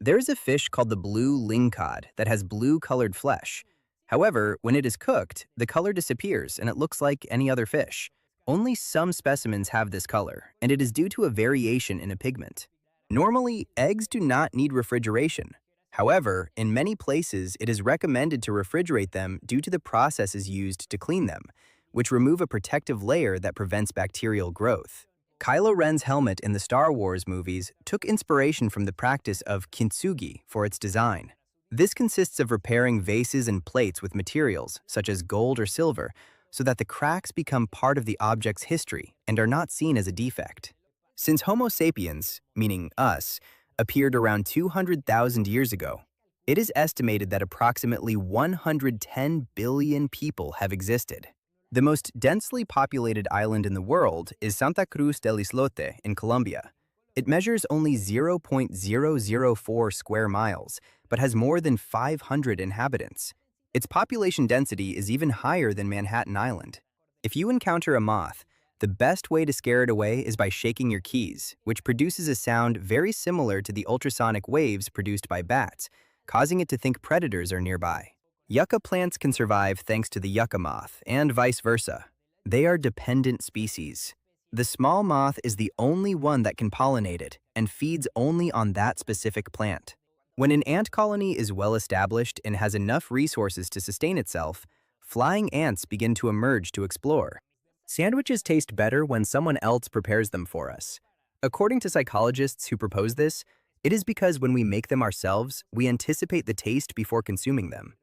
There's a fish called the blue lingcod that has blue-colored flesh. However, when it is cooked, the color disappears and it looks like any other fish. Only some specimens have this color, and it is due to a variation in a pigment. Normally, eggs do not need refrigeration. However, in many places, it is recommended to refrigerate them due to the processes used to clean them, which remove a protective layer that prevents bacterial growth. Kylo Ren's helmet in the Star Wars movies took inspiration from the practice of kintsugi for its design. This consists of repairing vases and plates with materials, such as gold or silver, so that the cracks become part of the object's history and are not seen as a defect. Since Homo sapiens, meaning us, appeared around 200,000 years ago, it is estimated that approximately 110 billion people have existed. The most densely populated island in the world is Santa Cruz del Islote in Colombia. It measures only 0.004 square miles, but has more than 500 inhabitants. Its population density is even higher than Manhattan Island. If you encounter a moth, the best way to scare it away is by shaking your keys, which produces a sound very similar to the ultrasonic waves produced by bats, causing it to think predators are nearby. Yucca plants can survive thanks to the yucca moth, and vice versa. They are dependent species. The small moth is the only one that can pollinate it and feeds only on that specific plant. When an ant colony is well established and has enough resources to sustain itself, flying ants begin to emerge to explore. Sandwiches taste better when someone else prepares them for us. According to psychologists who propose this, it is because when we make them ourselves, we anticipate the taste before consuming them.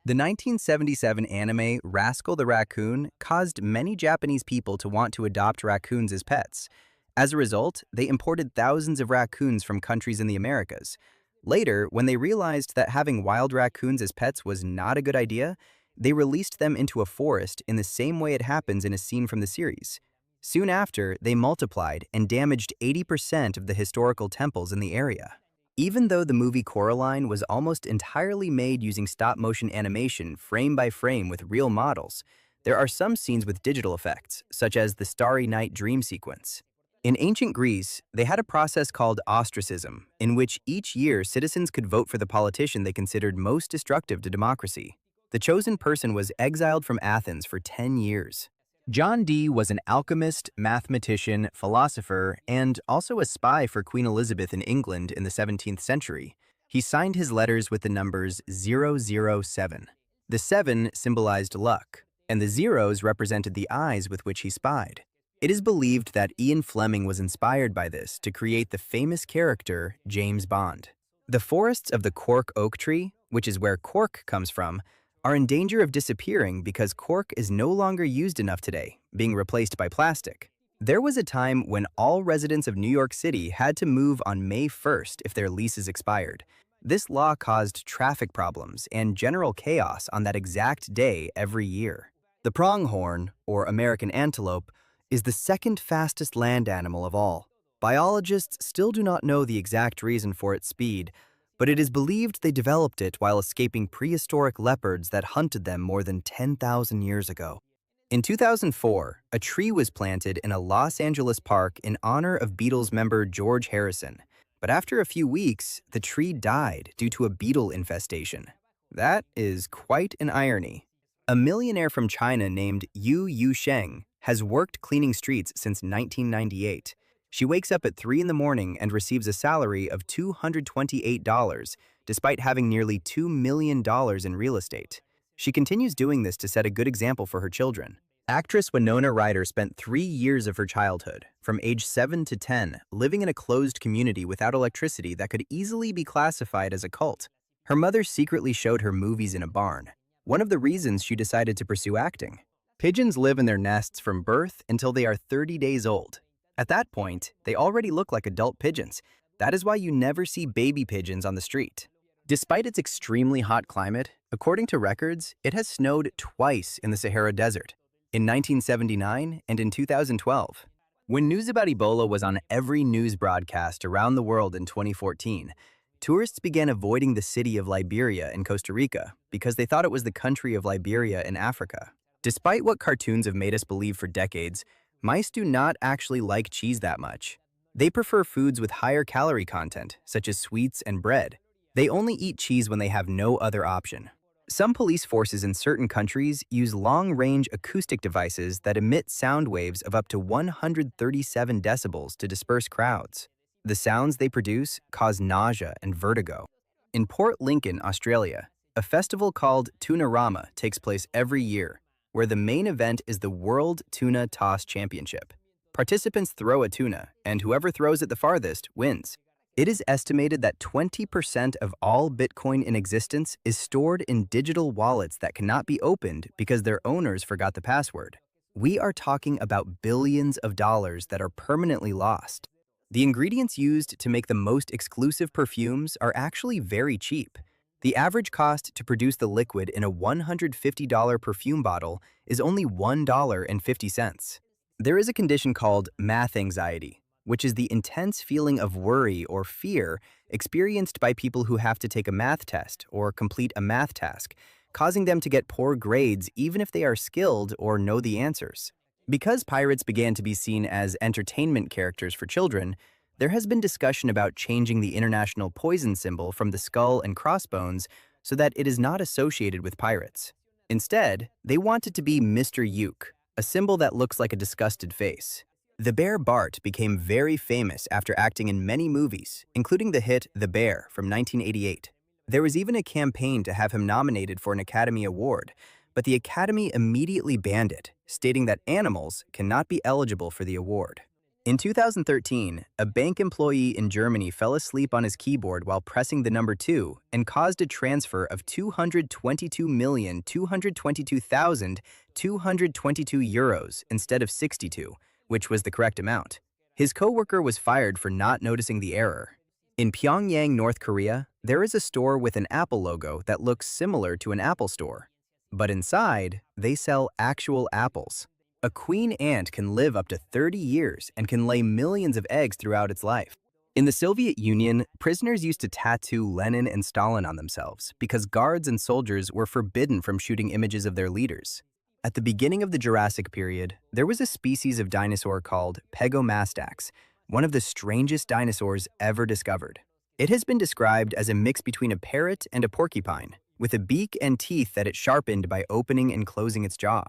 The 1977 anime Rascal the Raccoon caused many Japanese people to want to adopt raccoons as pets. As a result, they imported thousands of raccoons from countries in the Americas. Later, when they realized that having wild raccoons as pets was not a good idea, they released them into a forest in the same way it happens in a scene from the series. Soon after, they multiplied and damaged 80% of the historical temples in the area. Even though the movie Coraline was almost entirely made using stop-motion animation frame by frame with real models, there are some scenes with digital effects, such as the Starry Night dream sequence. In ancient Greece, they had a process called ostracism, in which each year citizens could vote for the politician they considered most destructive to democracy. The chosen person was exiled from Athens for 10 years. John Dee was an alchemist, mathematician, philosopher, and also a spy for Queen Elizabeth in England in the 17th century. He signed his letters with the numbers 007. The 7 symbolized luck, and the zeros represented the eyes with which he spied. It is believed that Ian Fleming was inspired by this to create the famous character James Bond. The forests of the cork oak tree, which is where cork comes from, are in danger of disappearing because cork is no longer used enough today, being replaced by plastic. There was a time when all residents of New York City had to move on May 1st if their leases expired. This law caused traffic problems and general chaos on that exact day every year. The pronghorn, or American antelope, is the second fastest land animal of all. Biologists still do not know the exact reason for its speed, but it is believed they developed it while escaping prehistoric leopards that hunted them more than 10,000 years ago. In 2004, a tree was planted in a Los Angeles park in honor of Beatles member George Harrison. But after a few weeks, the tree died due to a beetle infestation. That is quite an irony. A millionaire from China named Yu Yusheng has worked cleaning streets since 1998. She wakes up at 3 in the morning and receives a salary of $228, despite having nearly $2 million in real estate. She continues doing this to set a good example for her children. Actress Winona Ryder spent 3 years of her childhood, from age 7 to 10, living in a closed community without electricity that could easily be classified as a cult. Her mother secretly showed her movies in a barn, one of the reasons she decided to pursue acting. Pigeons live in their nests from birth until they are 30 days old. At that point, they already look like adult pigeons. That is why you never see baby pigeons on the street. Despite its extremely hot climate, according to records, it has snowed twice in the Sahara Desert, in 1979 and in 2012. When news about Ebola was on every news broadcast around the world in 2014, tourists began avoiding the city of Liberia in Costa Rica because they thought it was the country of Liberia in Africa. Despite what cartoons have made us believe for decades, mice do not actually like cheese that much. They prefer foods with higher calorie content, such as sweets and bread. They only eat cheese when they have no other option. Some police forces in certain countries use long-range acoustic devices that emit sound waves of up to 137 decibels to disperse crowds. The sounds they produce cause nausea and vertigo. In Port Lincoln, Australia, a festival called Tunarama takes place every year, where the main event is the World Tuna Toss Championship. Participants throw a tuna, and whoever throws it the farthest wins. It is estimated that 20% of all Bitcoin in existence is stored in digital wallets that cannot be opened because their owners forgot the password. We are talking about billions of dollars that are permanently lost. The ingredients used to make the most exclusive perfumes are actually very cheap. The average cost to produce the liquid in a $150 perfume bottle is only $1.50. There is a condition called math anxiety, which is the intense feeling of worry or fear experienced by people who have to take a math test or complete a math task, causing them to get poor grades even if they are skilled or know the answers. Because pirates began to be seen as entertainment characters for children, there has been discussion about changing the international poison symbol from the skull and crossbones so that it is not associated with pirates. Instead, they want it to be Mr. Uke, a symbol that looks like a disgusted face. The bear Bart became very famous after acting in many movies, including the hit The Bear from 1988. There was even a campaign to have him nominated for an Academy Award, but the Academy immediately banned it, stating that animals cannot be eligible for the award. In 2013, a bank employee in Germany fell asleep on his keyboard while pressing the number 2 and caused a transfer of 222,222,222 euros instead of 62, which was the correct amount. His coworker was fired for not noticing the error. In Pyongyang, North Korea, there is a store with an Apple logo that looks similar to an Apple store. But inside, they sell actual apples. A queen ant can live up to 30 years and can lay millions of eggs throughout its life. In the Soviet Union, prisoners used to tattoo Lenin and Stalin on themselves because guards and soldiers were forbidden from shooting images of their leaders. At the beginning of the Jurassic period, there was a species of dinosaur called Pegomastax, one of the strangest dinosaurs ever discovered. It has been described as a mix between a parrot and a porcupine, with a beak and teeth that it sharpened by opening and closing its jaw.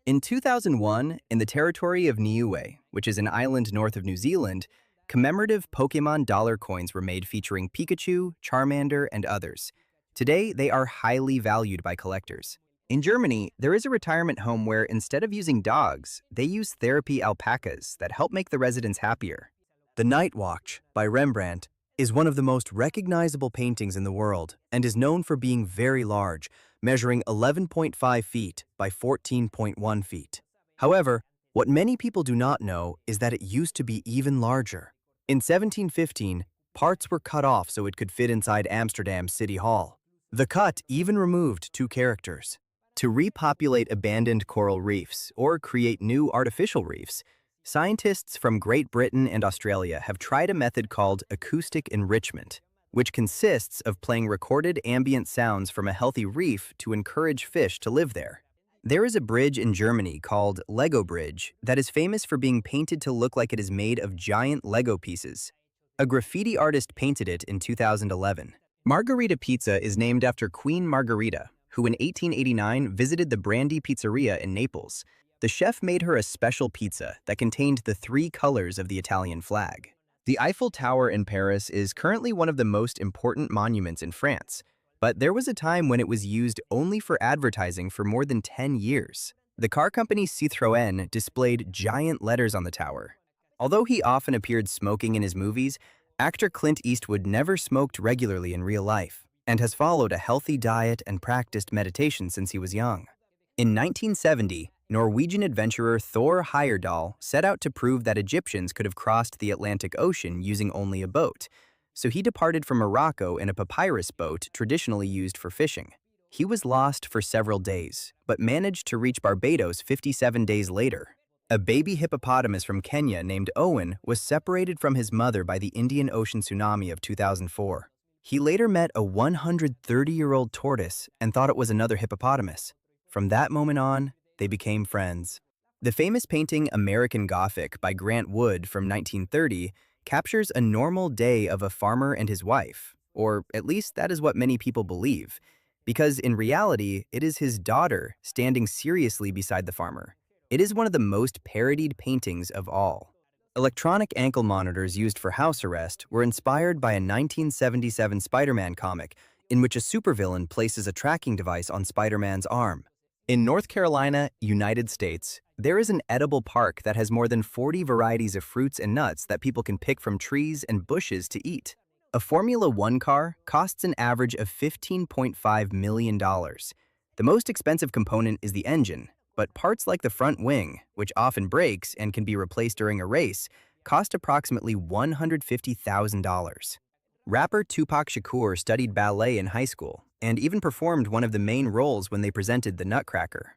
In 2001, in the territory of Niue, which is an island north of New Zealand, commemorative Pokémon dollar coins were made featuring Pikachu, Charmander, and others. Today, they are highly valued by collectors. In Germany, there is a retirement home where instead of using dogs, they use therapy alpacas that help make the residents happier. The Night Watch by Rembrandt is one of the most recognizable paintings in the world and is known for being very large, measuring 11.5 feet by 14.1 feet. However, what many people do not know is that it used to be even larger. In 1715, parts were cut off so it could fit inside Amsterdam's City Hall. The cut even removed 2 characters. To repopulate abandoned coral reefs or create new artificial reefs, scientists from Great Britain and Australia have tried a method called acoustic enrichment, which consists of playing recorded ambient sounds from a healthy reef to encourage fish to live there. There is a bridge in Germany called Lego Bridge that is famous for being painted to look like it is made of giant Lego pieces. A graffiti artist painted it in 2011. Margarita Pizza is named after Queen Margherita, who in 1889 visited the Brandy Pizzeria in Naples. The chef made her a special pizza that contained the 3 colors of the Italian flag. The Eiffel Tower in Paris is currently one of the most important monuments in France, but there was a time when it was used only for advertising for more than 10 years. The car company Citroën displayed giant letters on the tower. Although he often appeared smoking in his movies, actor Clint Eastwood never smoked regularly in real life and has followed a healthy diet and practiced meditation since he was young. In 1970, Norwegian adventurer Thor Heyerdahl set out to prove that Egyptians could have crossed the Atlantic Ocean using only a boat, so he departed from Morocco in a papyrus boat traditionally used for fishing. He was lost for several days, but managed to reach Barbados 57 days later. A baby hippopotamus from Kenya named Owen was separated from his mother by the Indian Ocean tsunami of 2004. He later met a 130-year-old tortoise and thought it was another hippopotamus. From that moment on, they became friends. The famous painting American Gothic by Grant Wood from 1930 captures a normal day of a farmer and his wife, or at least that is what many people believe, because in reality, it is his daughter standing seriously beside the farmer. It is one of the most parodied paintings of all. Electronic ankle monitors used for house arrest were inspired by a 1977 Spider-Man comic in which a supervillain places a tracking device on Spider-Man's arm. In North Carolina, United States, There is an edible park that has more than 40 varieties of fruits and nuts that people can pick from trees and bushes to eat. A Formula One car costs an average of $15.5 million. The most expensive component is the engine, but parts like the front wing, which often breaks and can be replaced during a race, cost approximately $150,000. Rapper Tupac Shakur studied ballet in high school and even performed one of the main roles when they presented the Nutcracker.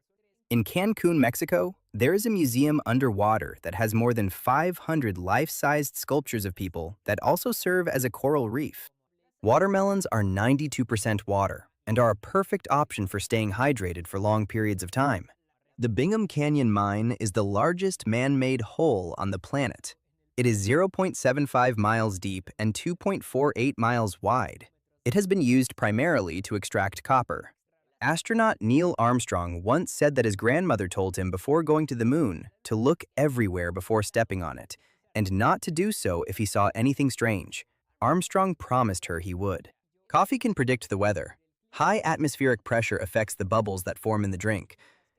In Cancun, Mexico, there is a museum underwater that has more than 500 life-sized sculptures of people that also serve as a coral reef. Watermelons are 92% water and are a perfect option for staying hydrated for long periods of time. The Bingham Canyon Mine is the largest man-made hole on the planet. It is 0.75 miles deep and 2.48 miles wide. It has been used primarily to extract copper. Astronaut Neil Armstrong once said that his grandmother told him before going to the moon to look everywhere before stepping on it, and not to do so if he saw anything strange. Armstrong promised her he would. Coffee can predict the weather. High atmospheric pressure affects the bubbles that form in the drink.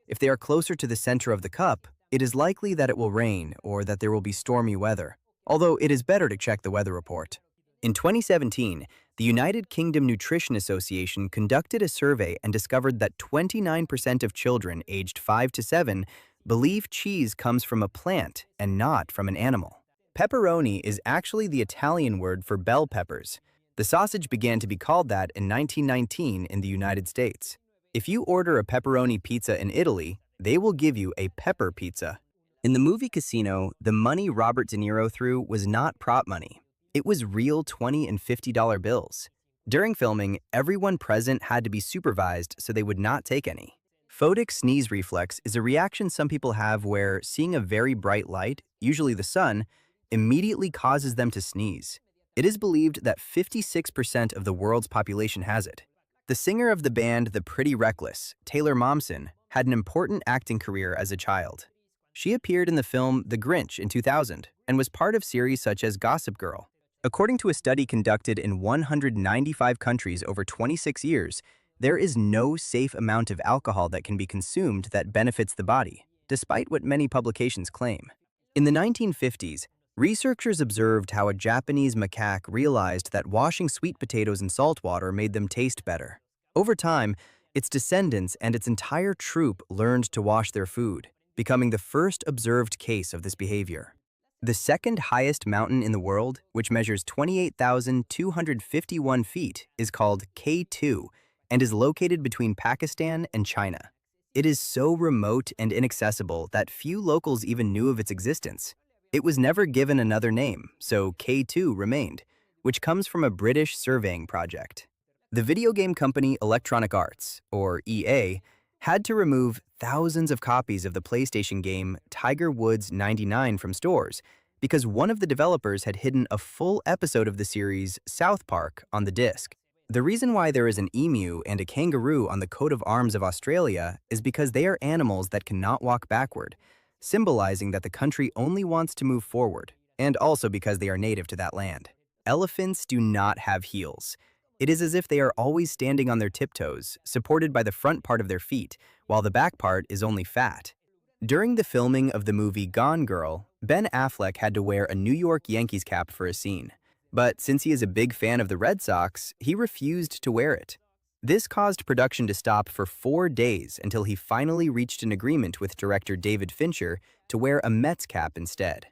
If they are closer to the center of the cup, it is likely that it will rain or that there will be stormy weather, although it is better to check the weather report. In 2017, the United Kingdom Nutrition Association conducted a survey and discovered that 29% of children aged 5 to 7 believe cheese comes from a plant and not from an animal. Pepperoni is actually the Italian word for bell peppers. The sausage began to be called that in 1919 in the United States. If you order a pepperoni pizza in Italy, they will give you a pepper pizza. In the movie Casino, the money Robert De Niro threw was not prop money. It was real $20 and $50 bills. During filming, everyone present had to be supervised so they would not take any. Photic sneeze reflex is a reaction some people have where seeing a very bright light, usually the sun, immediately causes them to sneeze. It is believed that 56% of the world's population has it. The singer of the band The Pretty Reckless, Taylor Momsen, had an important acting career as a child. She appeared in the film The Grinch in 2000 and was part of series such as Gossip Girl. According to a study conducted in 195 countries over 26 years, there is no safe amount of alcohol that can be consumed that benefits the body, despite what many publications claim. In the 1950s, researchers observed how a Japanese macaque realized that washing sweet potatoes in salt water made them taste better. Over time, its descendants and its entire troop learned to wash their food, becoming the first observed case of this behavior. The second highest mountain in the world, which measures 28,251 feet, is called K2 and is located between Pakistan and China. It is so remote and inaccessible that few locals even knew of its existence. It was never given another name, so K2 remained, which comes from a British surveying project. The video game company Electronic Arts, or EA, had to remove thousands of copies of the PlayStation game Tiger Woods 99 from stores because one of the developers had hidden a full episode of the series South Park on the disc. The reason why there is an emu and a kangaroo on the coat of arms of Australia is because they are animals that cannot walk backward, symbolizing that the country only wants to move forward, and also because they are native to that land. Elephants do not have heels. It is as if they are always standing on their tiptoes, supported by the front part of their feet, while the back part is only fat. During the filming of the movie Gone Girl, Ben Affleck had to wear a New York Yankees cap for a scene. But since he is a big fan of the Red Sox, he refused to wear it. This caused production to stop for 4 days until he finally reached an agreement with director David Fincher to wear a Mets cap instead.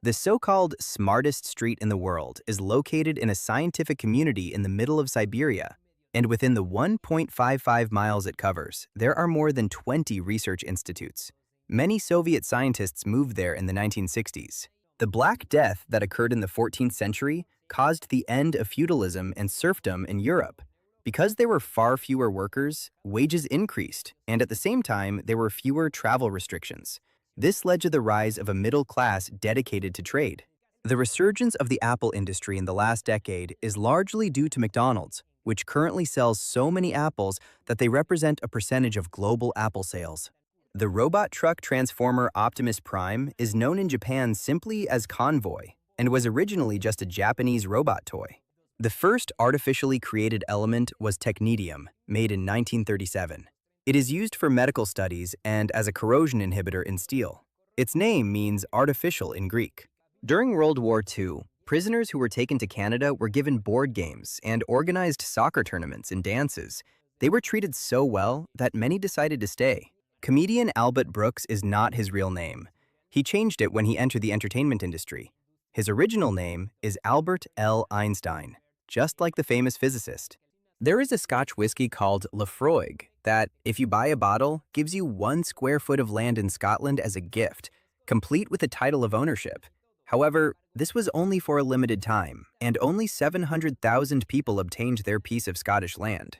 The so-called smartest street in the world is located in a scientific community in the middle of Siberia, and within the 1.55 miles it covers, there are more than 20 research institutes. Many Soviet scientists moved there in the 1960s. The Black Death that occurred in the 14th century caused the end of feudalism and serfdom in Europe. Because there were far fewer workers, wages increased, and at the same time, there were fewer travel restrictions. This led to the rise of a middle class dedicated to trade. The resurgence of the Apple industry in the last decade is largely due to McDonald's, which currently sells so many apples that they represent a percentage of global Apple sales. The robot truck transformer Optimus Prime is known in Japan simply as Convoy and was originally just a Japanese robot toy. The first artificially created element was technetium, made in 1937. It is used for medical studies and as a corrosion inhibitor in steel. Its name means artificial in Greek. During World War II, prisoners who were taken to Canada were given board games and organized soccer tournaments and dances. They were treated so well that many decided to stay. Comedian Albert Brooks is not his real name. He changed it when he entered the entertainment industry. His original name is Albert L. Einstein, just like the famous physicist. There is a Scotch whiskey called Lafroig that, if you buy a bottle, gives you 1 square foot of land in Scotland as a gift, complete with a title of ownership. However, this was only for a limited time, and only 700,000 people obtained their piece of Scottish land.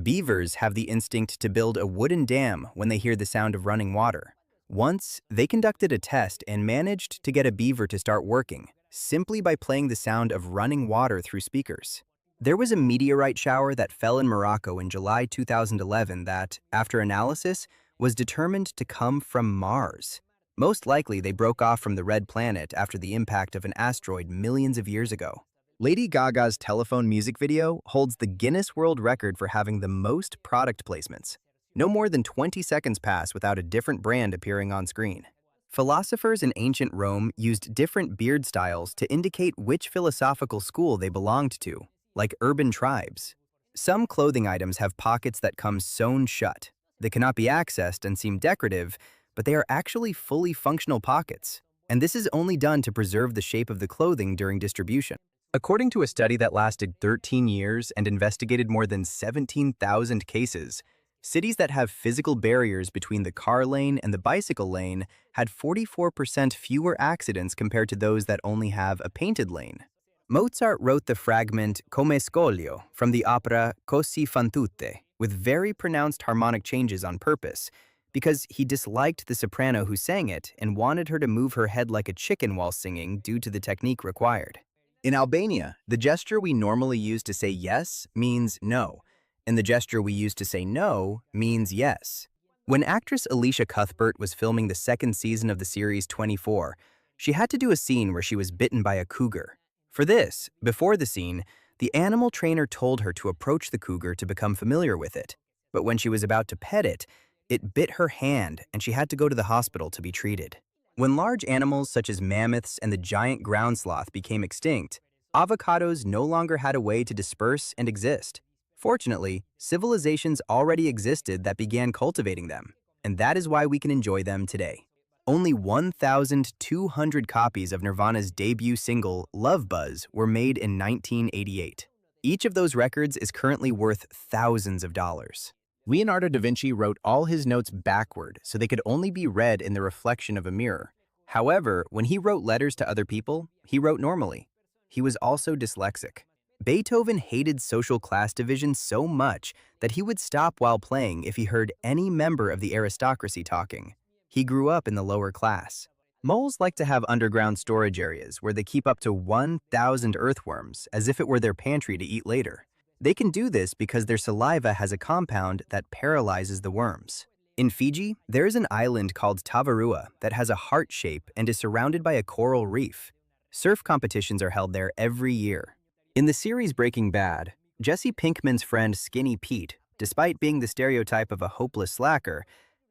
Beavers have the instinct to build a wooden dam when they hear the sound of running water. Once, they conducted a test and managed to get a beaver to start working, simply by playing the sound of running water through speakers. There was a meteorite shower that fell in Morocco in July 2011 that, after analysis, was determined to come from Mars. Most likely, they broke off from the red planet after the impact of an asteroid millions of years ago. Lady Gaga's telephone music video holds the Guinness World Record for having the most product placements. No more than 20 seconds pass without a different brand appearing on screen. Philosophers in ancient Rome used different beard styles to indicate which philosophical school they belonged to, like urban tribes. Some clothing items have pockets that come sewn shut. They cannot be accessed and seem decorative, but they are actually fully functional pockets, and this is only done to preserve the shape of the clothing during distribution. According to a study that lasted 13 years and investigated more than 17,000 cases, cities that have physical barriers between the car lane and the bicycle lane had 44% fewer accidents compared to those that only have a painted lane. Mozart wrote the fragment Come Scoglio from the opera Così fan tutte with very pronounced harmonic changes on purpose, because he disliked the soprano who sang it and wanted her to move her head like a chicken while singing due to the technique required. In Albania, the gesture we normally use to say yes means no, and the gesture we use to say no means yes. When actress Alicia Cuthbert was filming the second season of the series 24, she had to do a scene where she was bitten by a cougar. For this, before the scene, the animal trainer told her to approach the cougar to become familiar with it. But when she was about to pet it, it bit her hand and she had to go to the hospital to be treated. When large animals such as mammoths and the giant ground sloth became extinct, avocados no longer had a way to disperse and exist. Fortunately, civilizations already existed that began cultivating them, and that is why we can enjoy them today. Only 1,200 copies of Nirvana's debut single, Love Buzz, were made in 1988. Each of those records is currently worth thousands of dollars. Leonardo da Vinci wrote all his notes backward so they could only be read in the reflection of a mirror. However, when he wrote letters to other people, he wrote normally. He was also dyslexic. Beethoven hated social class division so much that he would stop while playing if he heard any member of the aristocracy talking. He grew up in the lower class. Moles like to have underground storage areas where they keep up to 1,000 earthworms as if it were their pantry to eat later. They can do this because their saliva has a compound that paralyzes the worms. In Fiji, there is an island called Tavarua that has a heart shape and is surrounded by a coral reef. Surf competitions are held there every year. In the series Breaking Bad, Jesse Pinkman's friend Skinny Pete, despite being the stereotype of a hopeless slacker,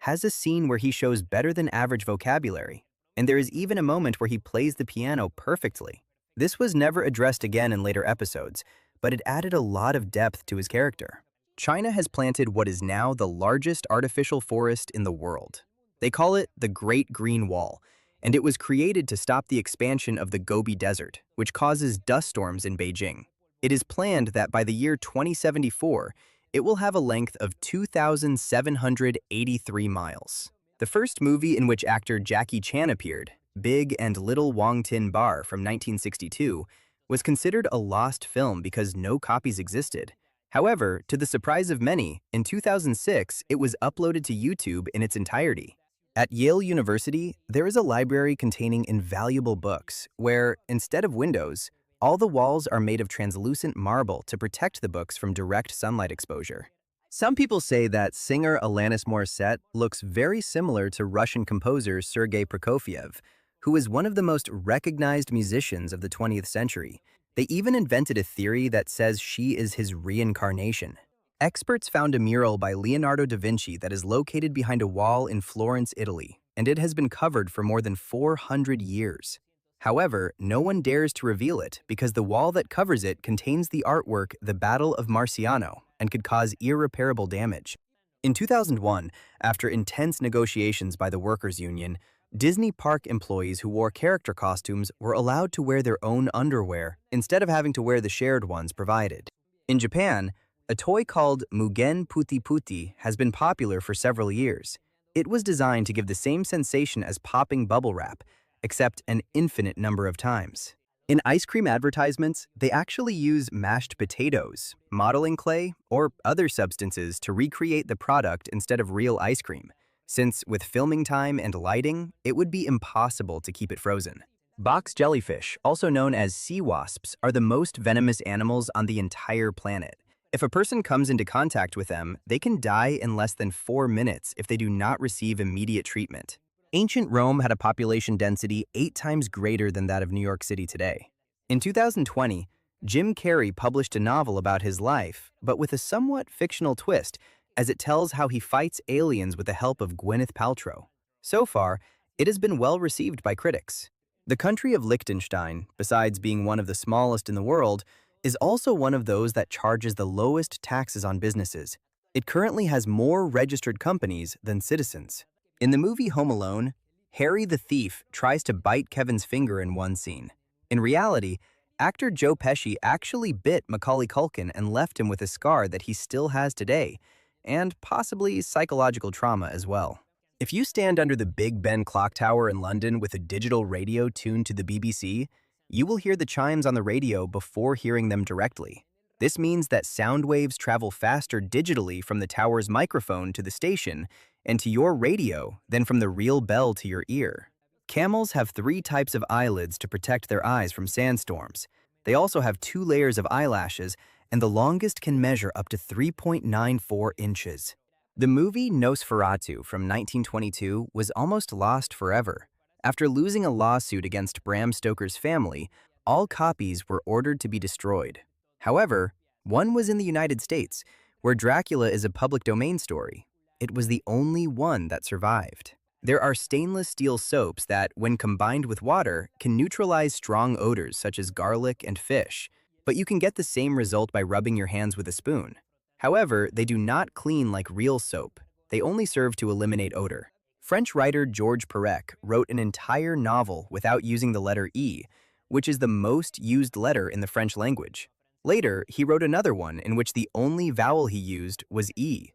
has a scene where he shows better than average vocabulary, and there is even a moment where he plays the piano perfectly. This was never addressed again in later episodes, but it added a lot of depth to his character. China has planted what is now the largest artificial forest in the world. They call it the Great Green Wall, and it was created to stop the expansion of the Gobi Desert, which causes dust storms in Beijing. It is planned that by the year 2074, it will have a length of 2,783 miles. The first movie in which actor Jackie Chan appeared, Big and Little Wong Tin Bar from 1962, was considered a lost film because no copies existed. However, to the surprise of many, in 2006, it was uploaded to YouTube in its entirety. At Yale University, there is a library containing invaluable books where, instead of windows, all the walls are made of translucent marble to protect the books from direct sunlight exposure. Some people say that singer Alanis Morissette looks very similar to Russian composer Sergei Prokofiev, who is one of the most recognized musicians of the 20th century. They even invented a theory that says she is his reincarnation. Experts found a mural by Leonardo da Vinci that is located behind a wall in Florence, Italy, and it has been covered for more than 400 years. However, no one dares to reveal it because the wall that covers it contains the artwork The Battle of Marciano and could cause irreparable damage. In 2001, after intense negotiations by the workers' union, Disney park employees who wore character costumes were allowed to wear their own underwear instead of having to wear the shared ones provided. In Japan, a toy called Mugen Puti Puti has been popular for several years. It was designed to give the same sensation as popping bubble wrap, except an infinite number of times. In ice cream advertisements, they actually use mashed potatoes, modeling clay, or other substances to recreate the product instead of real ice cream, since with filming time and lighting, it would be impossible to keep it frozen. Box jellyfish, also known as sea wasps, are the most venomous animals on the entire planet. If a person comes into contact with them, they can die in less than 4 minutes if they do not receive immediate treatment. Ancient Rome had a population density 8 times greater than that of New York City today. In 2020, Jim Carrey published a novel about his life, but with a somewhat fictional twist, as it tells how he fights aliens with the help of Gwyneth Paltrow. So far, it has been well received by critics. The country of Liechtenstein, besides being one of the smallest in the world, is also one of those that charges the lowest taxes on businesses. It currently has more registered companies than citizens. In the movie Home Alone, Harry the thief tries to bite Kevin's finger in one scene. In reality, actor Joe Pesci actually bit Macaulay Culkin and left him with a scar that he still has today, and possibly psychological trauma as well. If you stand under the Big Ben clock tower in London with a digital radio tuned to the BBC, you will hear the chimes on the radio before hearing them directly. This means that sound waves travel faster digitally from the tower's microphone to the station and to your radio than from the real bell to your ear. Camels have 3 types of eyelids to protect their eyes from sandstorms. They also have 2 layers of eyelashes, and the longest can measure up to 3.94 inches. The movie Nosferatu from 1922 was almost lost forever. After losing a lawsuit against Bram Stoker's family, all copies were ordered to be destroyed. However, one was in the United States, where Dracula is a public domain story. It was the only one that survived. There are stainless steel soaps that, when combined with water, can neutralize strong odors such as garlic and fish, but you can get the same result by rubbing your hands with a spoon. However, they do not clean like real soap. They only serve to eliminate odor. French writer Georges Perec wrote an entire novel without using the letter E, which is the most used letter in the French language. Later, he wrote another one in which the only vowel he used was E.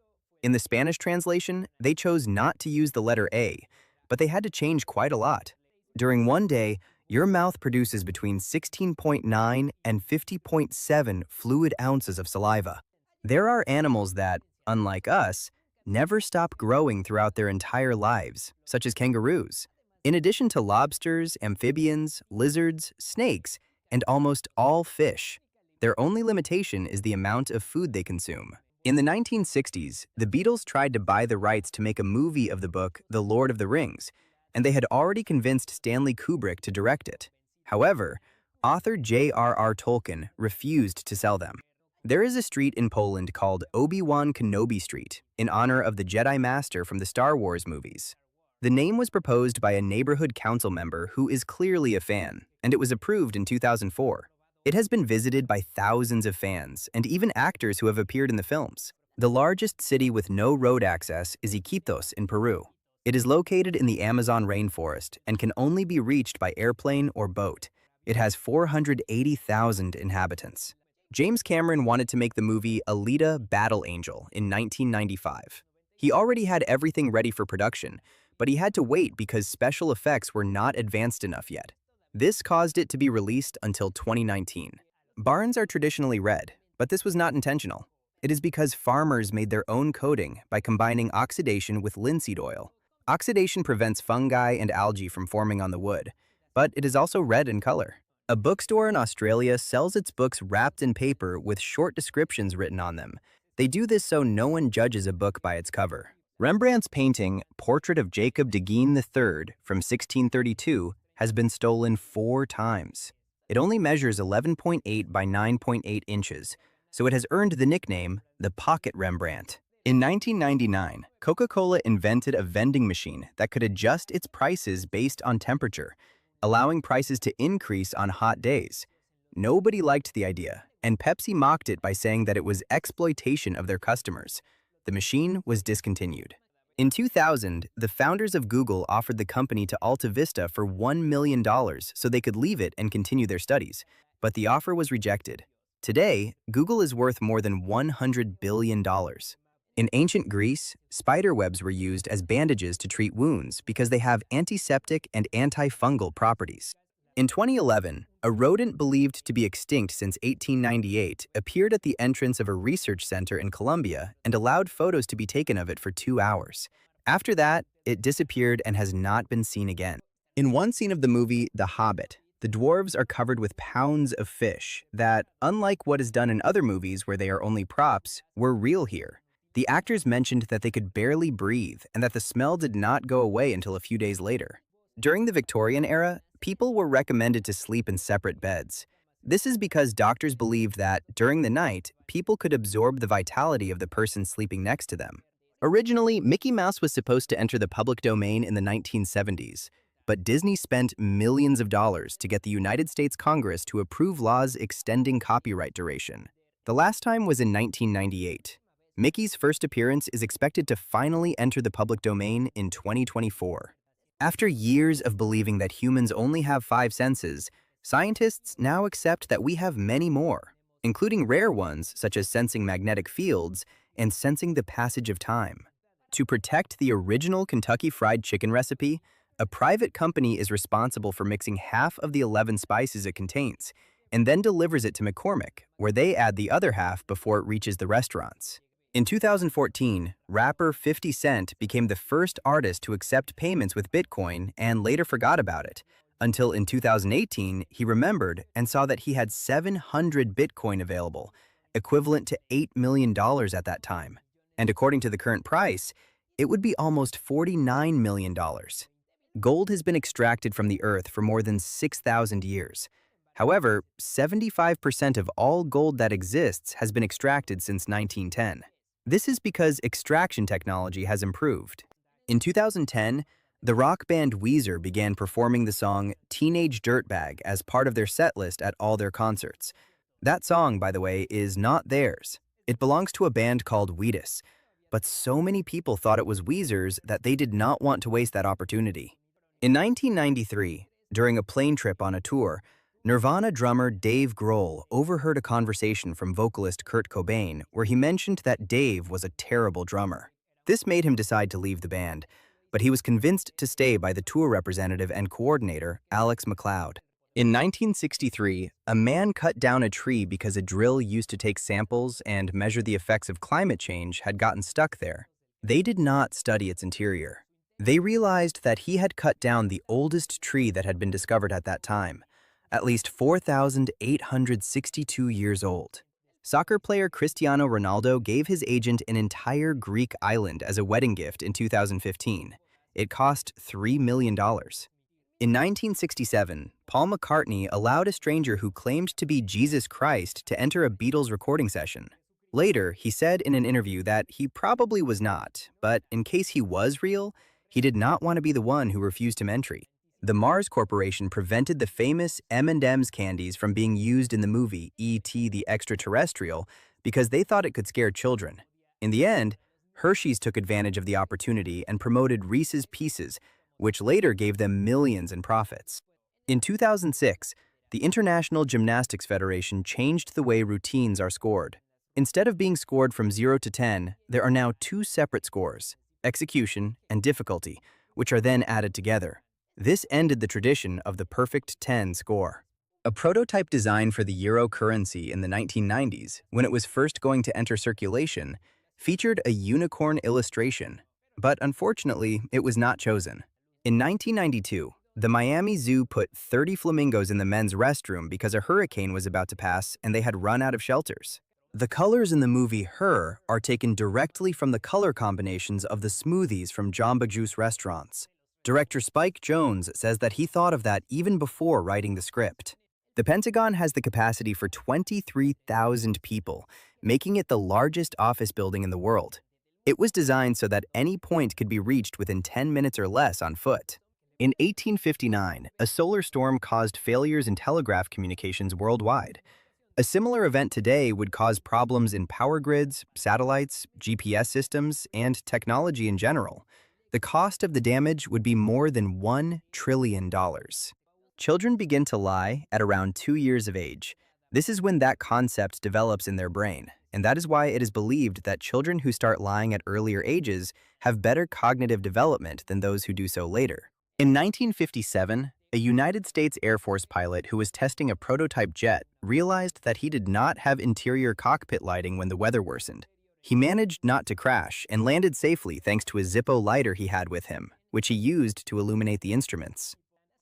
In the Spanish translation, they chose not to use the letter A, but they had to change quite a lot. During one day, your mouth produces between 16.9 and 50.7 fluid ounces of saliva. There are animals that, unlike us, never stop growing throughout their entire lives, such as kangaroos. In addition to lobsters, amphibians, lizards, snakes, and almost all fish, their only limitation is the amount of food they consume. In the 1960s, the Beatles tried to buy the rights to make a movie of the book The Lord of the Rings, and they had already convinced Stanley Kubrick to direct it. However, author J.R.R. Tolkien refused to sell them. There is a street in Poland called Obi-Wan Kenobi Street, in honor of the Jedi Master from the Star Wars movies. The name was proposed by a neighborhood council member who is clearly a fan, and it was approved in 2004. It has been visited by thousands of fans and even actors who have appeared in the films. The largest city with no road access is Iquitos in Peru. It is located in the Amazon rainforest and can only be reached by airplane or boat. It has 480,000 inhabitants. James Cameron wanted to make the movie Alita: Battle Angel in 1995. He already had everything ready for production, but he had to wait because special effects were not advanced enough yet. This caused it to be released until 2019. Barns are traditionally red, but this was not intentional. It is because farmers made their own coating by combining oxidation with linseed oil. Oxidation prevents fungi and algae from forming on the wood, but it is also red in color. A bookstore in Australia sells its books wrapped in paper with short descriptions written on them. They do this so no one judges a book by its cover. Rembrandt's painting, Portrait of Jacob de Guignes III from 1632, has been stolen 4 times. It only measures 11.8 by 9.8 inches, so it has earned the nickname The pocket Rembrandt. In 1999, Coca-Cola invented a vending machine that could adjust its prices based on temperature, allowing prices to increase on hot days. Nobody liked the idea, and Pepsi mocked it by saying that it was exploitation of their customers. The machine was discontinued. In 2000, the founders of Google offered the company to Alta Vista for $1 million so they could leave it and continue their studies, but the offer was rejected. Today, Google is worth more than $100 billion. In ancient Greece, spider webs were used as bandages to treat wounds because they have antiseptic and antifungal properties. In 2011, a rodent believed to be extinct since 1898 appeared at the entrance of a research center in Colombia and allowed photos to be taken of it for 2 hours. After that, it disappeared and has not been seen again. In one scene of the movie The Hobbit, the dwarves are covered with pounds of fish that, unlike what is done in other movies where they are only props, were real here. The actors mentioned that they could barely breathe and that the smell did not go away until a few days later. During the Victorian era, people were recommended to sleep in separate beds. This is because doctors believed that, during the night, people could absorb the vitality of the person sleeping next to them. Originally, Mickey Mouse was supposed to enter the public domain in the 1970s, but Disney spent millions of dollars to get the United States Congress to approve laws extending copyright duration. The last time was in 1998. Mickey's first appearance is expected to finally enter the public domain in 2024. After years of believing that humans only have 5 senses, scientists now accept that we have many more, including rare ones such as sensing magnetic fields and sensing the passage of time. To protect the original Kentucky Fried Chicken recipe, a private company is responsible for mixing half of the 11 spices it contains, and then delivers it to McCormick, where they add the other half before it reaches the restaurants. In 2014, rapper 50 Cent became the first artist to accept payments with Bitcoin and later forgot about it, until in 2018 he remembered and saw that he had 700 Bitcoin available, equivalent to $8 million at that time. And according to the current price, it would be almost $49 million. Gold has been extracted from the earth for more than 6,000 years. However, 75% of all gold that exists has been extracted since 1910. This is because extraction technology has improved. In 2010, the rock band Weezer began performing the song Teenage Dirtbag as part of their setlist at all their concerts. That song, by the way, is not theirs. It belongs to a band called Wheatus, but so many people thought it was Weezer's that they did not want to waste that opportunity. In 1993, during a plane trip on a tour, Nirvana drummer Dave Grohl overheard a conversation from vocalist Kurt Cobain where he mentioned that Dave was a terrible drummer. This made him decide to leave the band, but he was convinced to stay by the tour representative and coordinator, Alex McLeod. In 1963, a man cut down a tree because a drill used to take samples and measure the effects of climate change had gotten stuck there. They did not study its interior. They realized that he had cut down the oldest tree that had been discovered at that time, at least 4,862 years old. Soccer player Cristiano Ronaldo gave his agent an entire Greek island as a wedding gift in 2015. It cost $3 million. In 1967, Paul McCartney allowed a stranger who claimed to be Jesus Christ to enter a Beatles recording session. Later, he said in an interview that he probably was not, but in case he was real, he did not want to be the one who refused him entry. The Mars Corporation prevented the famous M&M's candies from being used in the movie E.T. the Extraterrestrial because they thought it could scare children. In the end, Hershey's took advantage of the opportunity and promoted Reese's Pieces, which later gave them millions in profits. In 2006, the International Gymnastics Federation changed the way routines are scored. Instead of being scored from 0 to 10, there are now 2 separate scores, execution and difficulty, which are then added together. This ended the tradition of the perfect 10 score. A prototype design for the euro currency in the 1990s, when it was first going to enter circulation, featured a unicorn illustration, but unfortunately, it was not chosen. In 1992, the Miami Zoo put 30 flamingos in the men's restroom because a hurricane was about to pass and they had run out of shelters. The colors in the movie Her are taken directly from the color combinations of the smoothies from Jamba Juice restaurants. Director Spike Jonze says that he thought of that even before writing the script. The Pentagon has the capacity for 23,000 people, making it the largest office building in the world. It was designed so that any point could be reached within 10 minutes or less on foot. In 1859, a solar storm caused failures in telegraph communications worldwide. A similar event today would cause problems in power grids, satellites, GPS systems, and technology in general. The cost of the damage would be more than $1 trillion. Children begin to lie at around 2 years of age. This is when that concept develops in their brain, and that is why it is believed that children who start lying at earlier ages have better cognitive development than those who do so later. In 1957, a United States Air Force pilot who was testing a prototype jet realized that he did not have interior cockpit lighting when the weather worsened. He managed not to crash and landed safely thanks to a Zippo lighter he had with him, which he used to illuminate the instruments.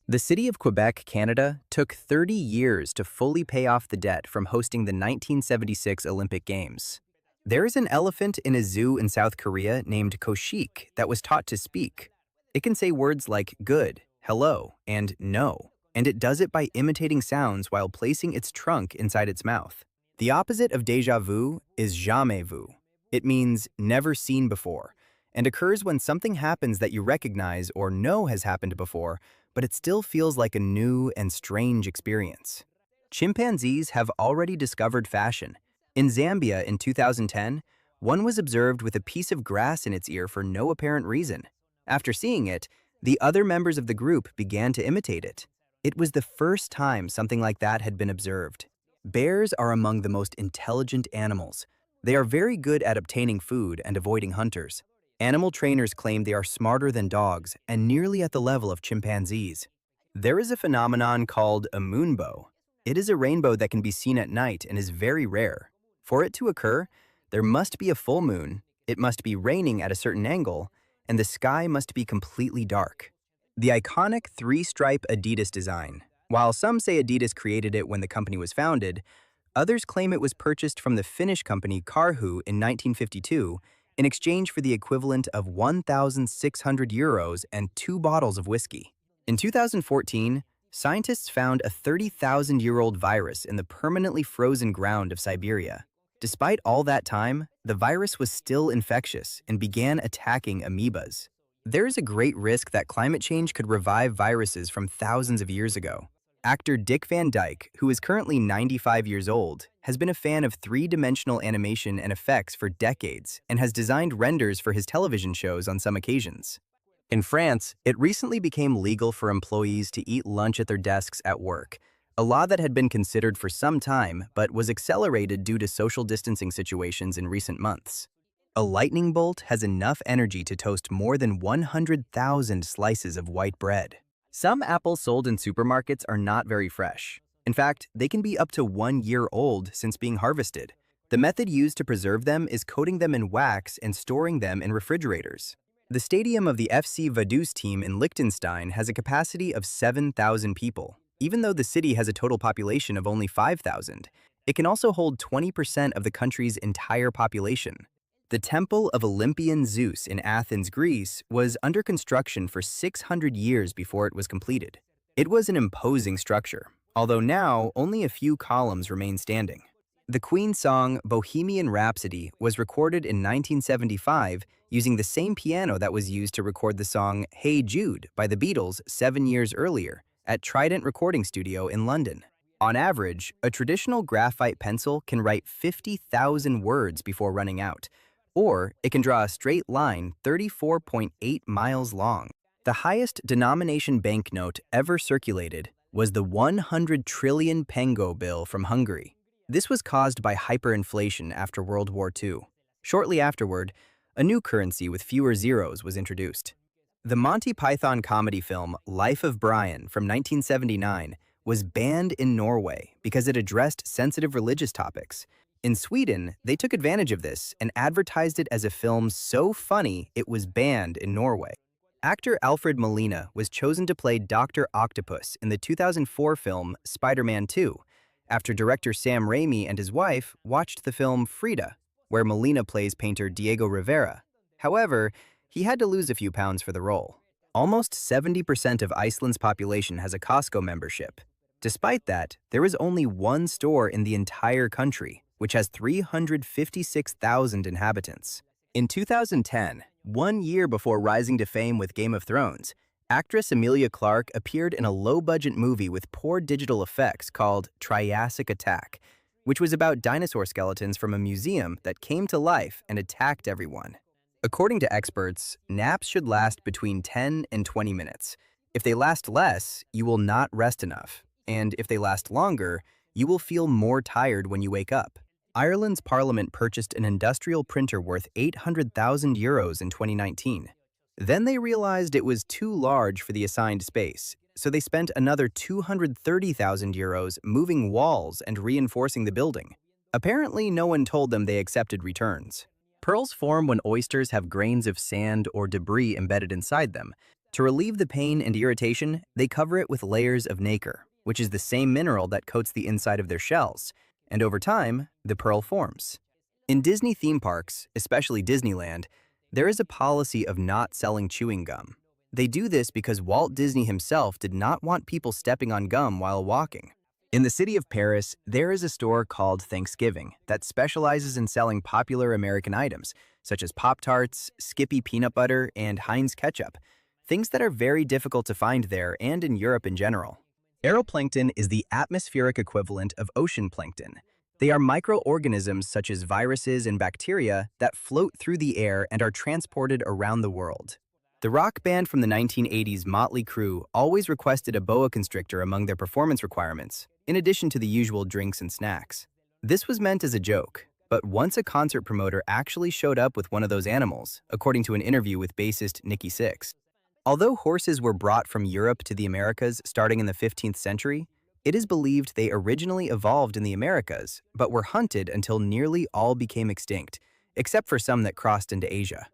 The city of Quebec, Canada, took 30 years to fully pay off the debt from hosting the 1976 Olympic Games. There is an elephant in a zoo in South Korea named Koshik that was taught to speak. It can say words like good, hello, and no, and it does it by imitating sounds while placing its trunk inside its mouth. The opposite of déjà vu is jamais vu. It means never seen before, and occurs when something happens that you recognize or know has happened before, but it still feels like a new and strange experience. Chimpanzees have already discovered fashion. In Zambia in 2010, one was observed with a piece of grass in its ear for no apparent reason. After seeing it, the other members of the group began to imitate it. It was the first time something like that had been observed. Bears are among the most intelligent animals. They are very good at obtaining food and avoiding hunters. Animal trainers claim they are smarter than dogs and nearly at the level of chimpanzees. There is a phenomenon called a moonbow. It is a rainbow that can be seen at night and is very rare. For it to occur, there must be a full moon, it must be raining at a certain angle, and the sky must be completely dark. The iconic three-stripe Adidas design. While some say Adidas created it when the company was founded, others claim it was purchased from the Finnish company Karhu in 1952 in exchange for the equivalent of 1,600 euros and 2 bottles of whiskey. In 2014, scientists found a 30,000-year-old virus in the permanently frozen ground of Siberia. Despite all that time, the virus was still infectious and began attacking amoebas. There is a great risk that climate change could revive viruses from thousands of years ago. Actor Dick Van Dyke, who is currently 95 years old, has been a fan of three-dimensional animation and effects for decades and has designed renders for his television shows on some occasions. In France, it recently became legal for employees to eat lunch at their desks at work, a law that had been considered for some time but was accelerated due to social distancing situations in recent months. A lightning bolt has enough energy to toast more than 100,000 slices of white bread. Some apples sold in supermarkets are not very fresh. In fact, they can be up to 1 year old since being harvested. The method used to preserve them is coating them in wax and storing them in refrigerators. The stadium of the FC Vaduz team in Liechtenstein has a capacity of 7,000 people. Even though the city has a total population of only 5,000, it can also hold 20% of the country's entire population. The Temple of Olympian Zeus in Athens, Greece, was under construction for 600 years before it was completed. It was an imposing structure, although now only a few columns remain standing. The Queen song Bohemian Rhapsody was recorded in 1975 using the same piano that was used to record the song Hey Jude by the Beatles 7 years earlier at Trident Recording Studio in London. On average, a traditional graphite pencil can write 50,000 words before running out, or it can draw a straight line 34.8 miles long. The highest denomination banknote ever circulated was the 100 trillion pengo bill from Hungary. This was caused by hyperinflation after World War II. Shortly afterward, a new currency with fewer zeros was introduced. The Monty Python comedy film Life of Brian from 1979 was banned in Norway because it addressed sensitive religious topics. In Sweden, they took advantage of this and advertised it as a film so funny it was banned in Norway. Actor Alfred Molina was chosen to play Dr. Octopus in the 2004 film Spider-Man 2, after director Sam Raimi and his wife watched the film Frida, where Molina plays painter Diego Rivera. However, he had to lose a few pounds for the role. Almost 70% of Iceland's population has a Costco membership. Despite that, there is only one store in the entire country, which has 356,000 inhabitants. In 2010, 1 year before rising to fame with Game of Thrones, actress Emilia Clarke appeared in a low-budget movie with poor digital effects called Triassic Attack, which was about dinosaur skeletons from a museum that came to life and attacked everyone. According to experts, naps should last between 10 and 20 minutes. If they last less, you will not rest enough. And if they last longer, you will feel more tired when you wake up. Ireland's parliament purchased an industrial printer worth €800,000 in 2019. Then they realized it was too large for the assigned space, so they spent another €230,000 moving walls and reinforcing the building. Apparently, no one told them they accepted returns. Pearls form when oysters have grains of sand or debris embedded inside them. To relieve the pain and irritation, they cover it with layers of nacre, which is the same mineral that coats the inside of their shells, and over time, the pearl forms. In Disney theme parks, especially Disneyland, there is a policy of not selling chewing gum. They do this because Walt Disney himself did not want people stepping on gum while walking. In the city of Paris, there is a store called Thanksgiving that specializes in selling popular American items, such as Pop-Tarts, Skippy peanut butter, and Heinz ketchup, things that are very difficult to find there and in Europe in general. Aeroplankton is the atmospheric equivalent of ocean plankton. They are microorganisms such as viruses and bacteria that float through the air and are transported around the world. The rock band from the 1980s Motley Crue always requested a boa constrictor among their performance requirements, in addition to the usual drinks and snacks. This was meant as a joke, but once a concert promoter actually showed up with one of those animals, according to an interview with bassist Nikki Sixx. Although horses were brought from Europe to the Americas starting in the 15th century, it is believed they originally evolved in the Americas, but were hunted until nearly all became extinct, except for some that crossed into Asia.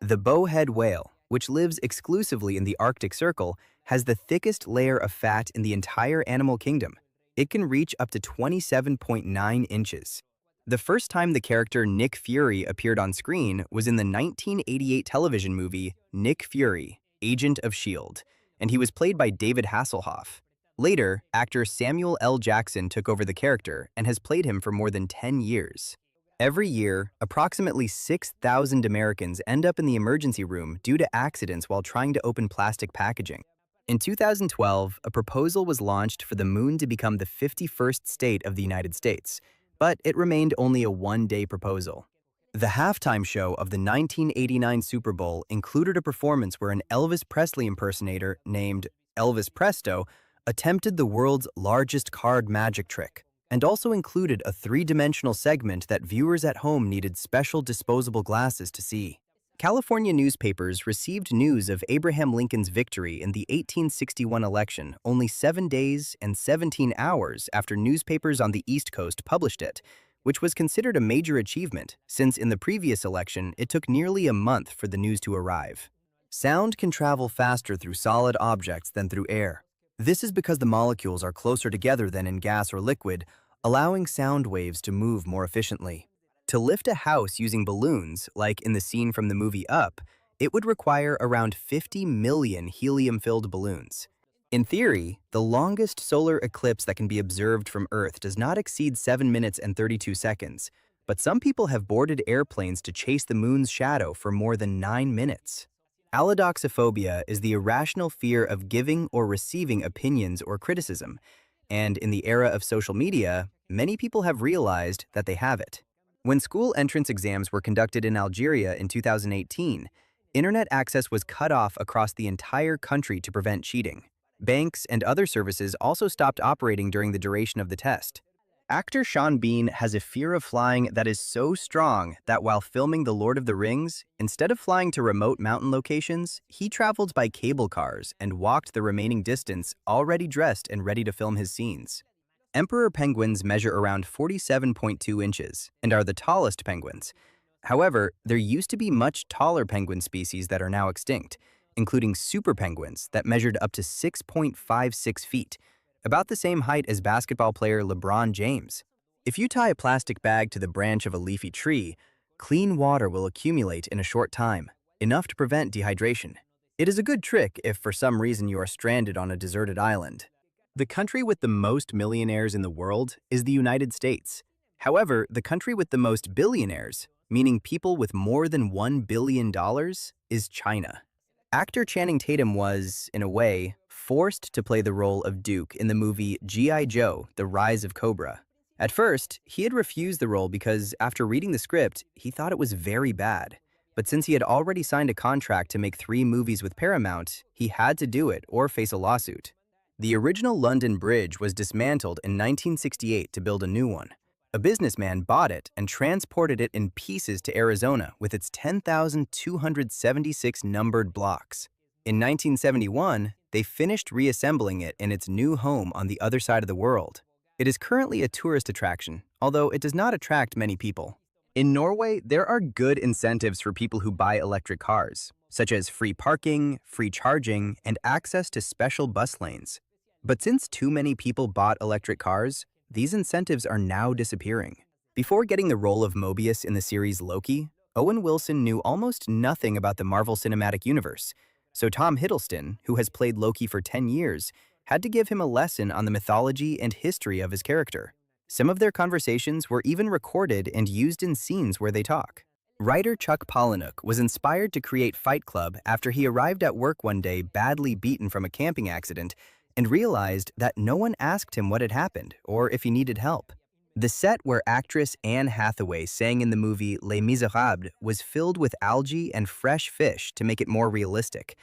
The bowhead whale, which lives exclusively in the Arctic Circle, has the thickest layer of fat in the entire animal kingdom. It can reach up to 27.9 inches. The first time the character Nick Fury appeared on screen was in the 1988 television movie Nick Fury, Agent of S.H.I.E.L.D., and he was played by David Hasselhoff. Later, actor Samuel L. Jackson took over the character and has played him for more than 10 years. Every year, approximately 6,000 Americans end up in the emergency room due to accidents while trying to open plastic packaging. In 2012, a proposal was launched for the moon to become the 51st state of the United States, but it remained only a one-day proposal. The halftime show of the 1989 Super Bowl included a performance where an Elvis Presley impersonator named Elvis Presto attempted the world's largest card magic trick, and also included a three-dimensional segment that viewers at home needed special disposable glasses to see. California newspapers received news of Abraham Lincoln's victory in the 1861 election only 7 days and 17 hours after newspapers on the East Coast published it, which was considered a major achievement, since in the previous election it took nearly a month for the news to arrive. Sound can travel faster through solid objects than through air. This is because the molecules are closer together than in gas or liquid, allowing sound waves to move more efficiently. To lift a house using balloons, like in the scene from the movie Up, it would require around 50 million helium-filled balloons. In theory, the longest solar eclipse that can be observed from Earth does not exceed 7 minutes and 32 seconds, but some people have boarded airplanes to chase the moon's shadow for more than 9 minutes. Allodoxophobia is the irrational fear of giving or receiving opinions or criticism, and in the era of social media, many people have realized that they have it. When school entrance exams were conducted in Algeria in 2018, internet access was cut off across the entire country to prevent cheating. Banks and other services also stopped operating during the duration of the test. Actor Sean Bean has a fear of flying that is so strong that while filming The Lord of the Rings, instead of flying to remote mountain locations, he traveled by cable cars and walked the remaining distance already dressed and ready to film his scenes. Emperor penguins measure around 47.2 inches and are the tallest penguins. However, there used to be much taller penguin species that are now extinct, including super penguins that measured up to 6.56 feet, about the same height as basketball player LeBron James. If you tie a plastic bag to the branch of a leafy tree, clean water will accumulate in a short time, enough to prevent dehydration. It is a good trick if for some reason you are stranded on a deserted island. The country with the most millionaires in the world is the United States. However, the country with the most billionaires, meaning people with more than $1 billion, is China. Actor Channing Tatum was, in a way, forced to play the role of Duke in the movie G.I. Joe: The Rise of Cobra. At first, he had refused the role because, after reading the script, he thought it was very bad. But since he had already signed a contract to make 3 movies with Paramount, he had to do it or face a lawsuit. The original London Bridge was dismantled in 1968 to build a new one. A businessman bought it and transported it in pieces to Arizona with its 10,276 numbered blocks. In 1971, they finished reassembling it in its new home on the other side of the world. It is currently a tourist attraction, although it does not attract many people. In Norway, there are good incentives for people who buy electric cars, such as free parking, free charging, and access to special bus lanes. But since too many people bought electric cars, these incentives are now disappearing. Before getting the role of Mobius in the series Loki, Owen Wilson knew almost nothing about the Marvel Cinematic Universe, so Tom Hiddleston, who has played Loki for 10 years, had to give him a lesson on the mythology and history of his character. Some of their conversations were even recorded and used in scenes where they talk. Writer Chuck Palahniuk was inspired to create Fight Club after he arrived at work one day badly beaten from a camping accident and realized that no one asked him what had happened or if he needed help. The set where actress Anne Hathaway sang in the movie Les Misérables was filled with algae and fresh fish to make it more realistic.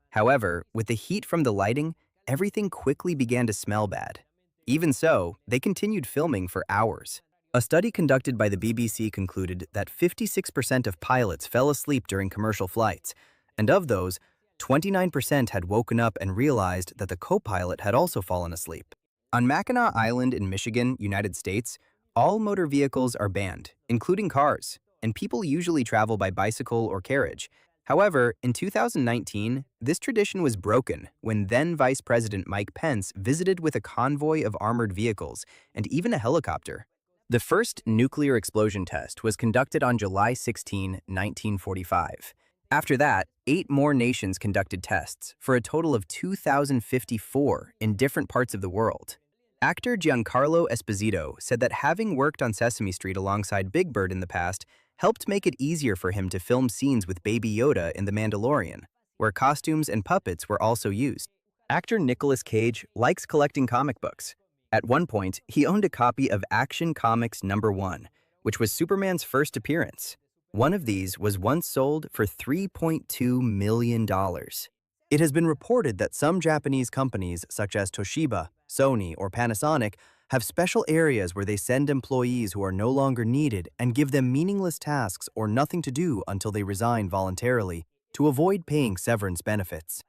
However, with the heat from the lighting, everything quickly began to smell bad. Even so, they continued filming for hours. A study conducted by the BBC concluded that 56% of pilots fell asleep during commercial flights, and of those, 29% had woken up and realized that the co-pilot had also fallen asleep. On Mackinac Island in Michigan, United States, all motor vehicles are banned, including cars, and people usually travel by bicycle or carriage. However, in 2019, this tradition was broken when then Vice President Mike Pence visited with a convoy of armored vehicles and even a helicopter. The first nuclear explosion test was conducted on July 16, 1945. After that, 8 more nations conducted tests, for a total of 2,054 in different parts of the world. Actor Giancarlo Esposito said that having worked on Sesame Street alongside Big Bird in the past helped make it easier for him to film scenes with Baby Yoda in The Mandalorian, where costumes and puppets were also used. Actor Nicolas Cage likes collecting comic books. At one point, he owned a copy of Action Comics #1, which was Superman's first appearance. One of these was once sold for $3.2 million. It has been reported that some Japanese companies such as Toshiba, Sony, or Panasonic have special areas where they send employees who are no longer needed and give them meaningless tasks or nothing to do until they resign voluntarily to avoid paying severance benefits.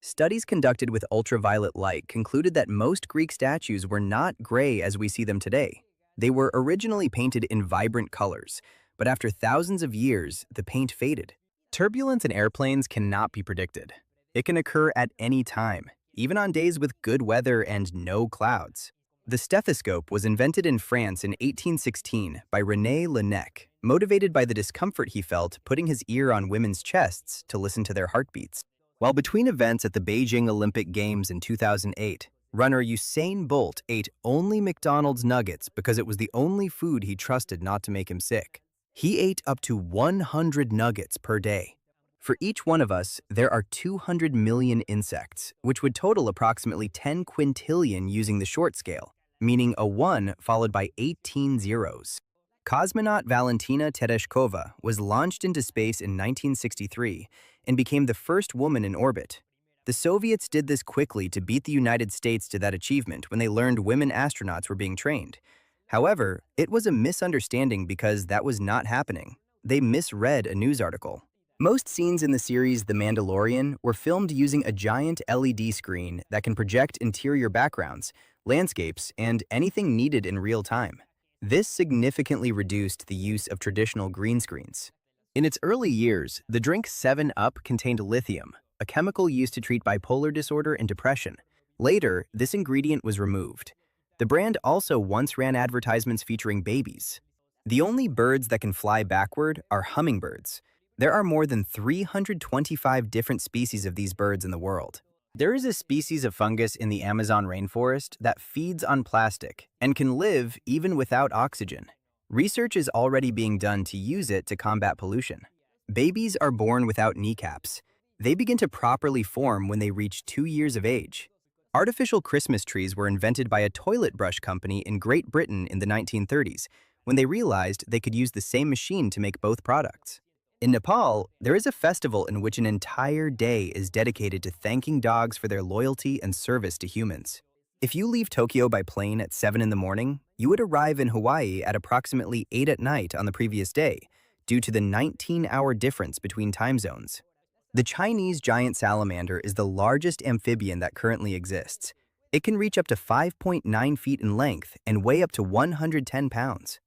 Studies conducted with ultraviolet light concluded that most Greek statues were not gray as we see them today. They were originally painted in vibrant colors, but after thousands of years, the paint faded. Turbulence in airplanes cannot be predicted. It can occur at any time, even on days with good weather and no clouds. The stethoscope was invented in France in 1816 by René Laennec, motivated by the discomfort he felt putting his ear on women's chests to listen to their heartbeats. While between events at the Beijing Olympic Games in 2008, runner Usain Bolt ate only McDonald's nuggets because it was the only food he trusted not to make him sick. He ate up to 100 nuggets per day. For each one of us, there are 200 million insects, which would total approximately 10 quintillion using the short scale, meaning a 1 followed by 18 zeros. Cosmonaut Valentina Tereshkova was launched into space in 1963 and became the first woman in orbit. The Soviets did this quickly to beat the United States to that achievement when they learned women astronauts were being trained. However, it was a misunderstanding because that was not happening. They misread a news article. Most scenes in the series The Mandalorian were filmed using a giant LED screen that can project interior backgrounds, landscapes, and anything needed in real time. This significantly reduced the use of traditional green screens. In its early years, the drink 7-Up contained lithium, a chemical used to treat bipolar disorder and depression. Later, this ingredient was removed. The brand also once ran advertisements featuring babies. The only birds that can fly backward are hummingbirds. There are more than 325 different species of these birds in the world. There is a species of fungus in the Amazon rainforest that feeds on plastic and can live even without oxygen. Research is already being done to use it to combat pollution. Babies are born without kneecaps. They begin to properly form when they reach 2 years of age. Artificial Christmas trees were invented by a toilet brush company in Great Britain in the 1930s, when they realized they could use the same machine to make both products. In Nepal, there is a festival in which an entire day is dedicated to thanking dogs for their loyalty and service to humans. If you leave Tokyo by plane at 7 in the morning, you would arrive in Hawaii at approximately 8 at night on the previous day, due to the 19-hour difference between time zones. The Chinese giant salamander is the largest amphibian that currently exists. It can reach up to 5.9 feet in length and weigh up to 110 pounds.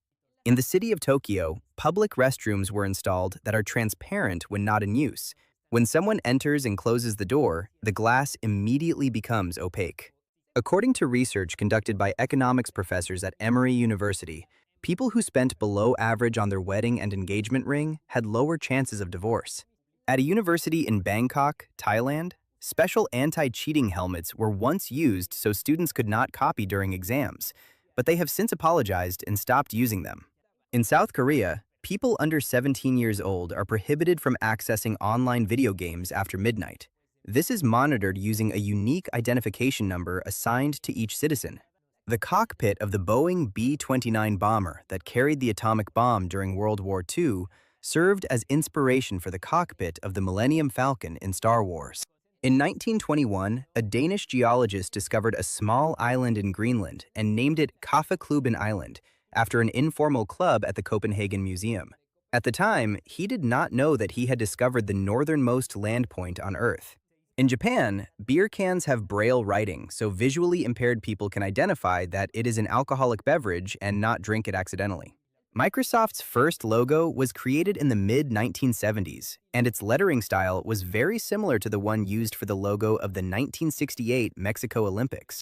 In the city of Tokyo, public restrooms were installed that are transparent when not in use. When someone enters and closes the door, the glass immediately becomes opaque. According to research conducted by economics professors at Emory University, people who spent below average on their wedding and engagement ring had lower chances of divorce. At a university in Bangkok, Thailand, special anti-cheating helmets were once used so students could not copy during exams, but they have since apologized and stopped using them. In South Korea, people under 17 years old are prohibited from accessing online video games after midnight. This is monitored using a unique identification number assigned to each citizen. The cockpit of the Boeing B-29 bomber that carried the atomic bomb during World War II served as inspiration for the cockpit of the Millennium Falcon in Star Wars. In 1921, a Danish geologist discovered a small island in Greenland and named it Kaffeklubben Island, after an informal club at the Copenhagen Museum. At the time, he did not know that he had discovered the northernmost land point on Earth. In Japan, beer cans have Braille writing, so visually impaired people can identify that it is an alcoholic beverage and not drink it accidentally. Microsoft's first logo was created in the mid-1970s, and its lettering style was very similar to the one used for the logo of the 1968 Mexico Olympics.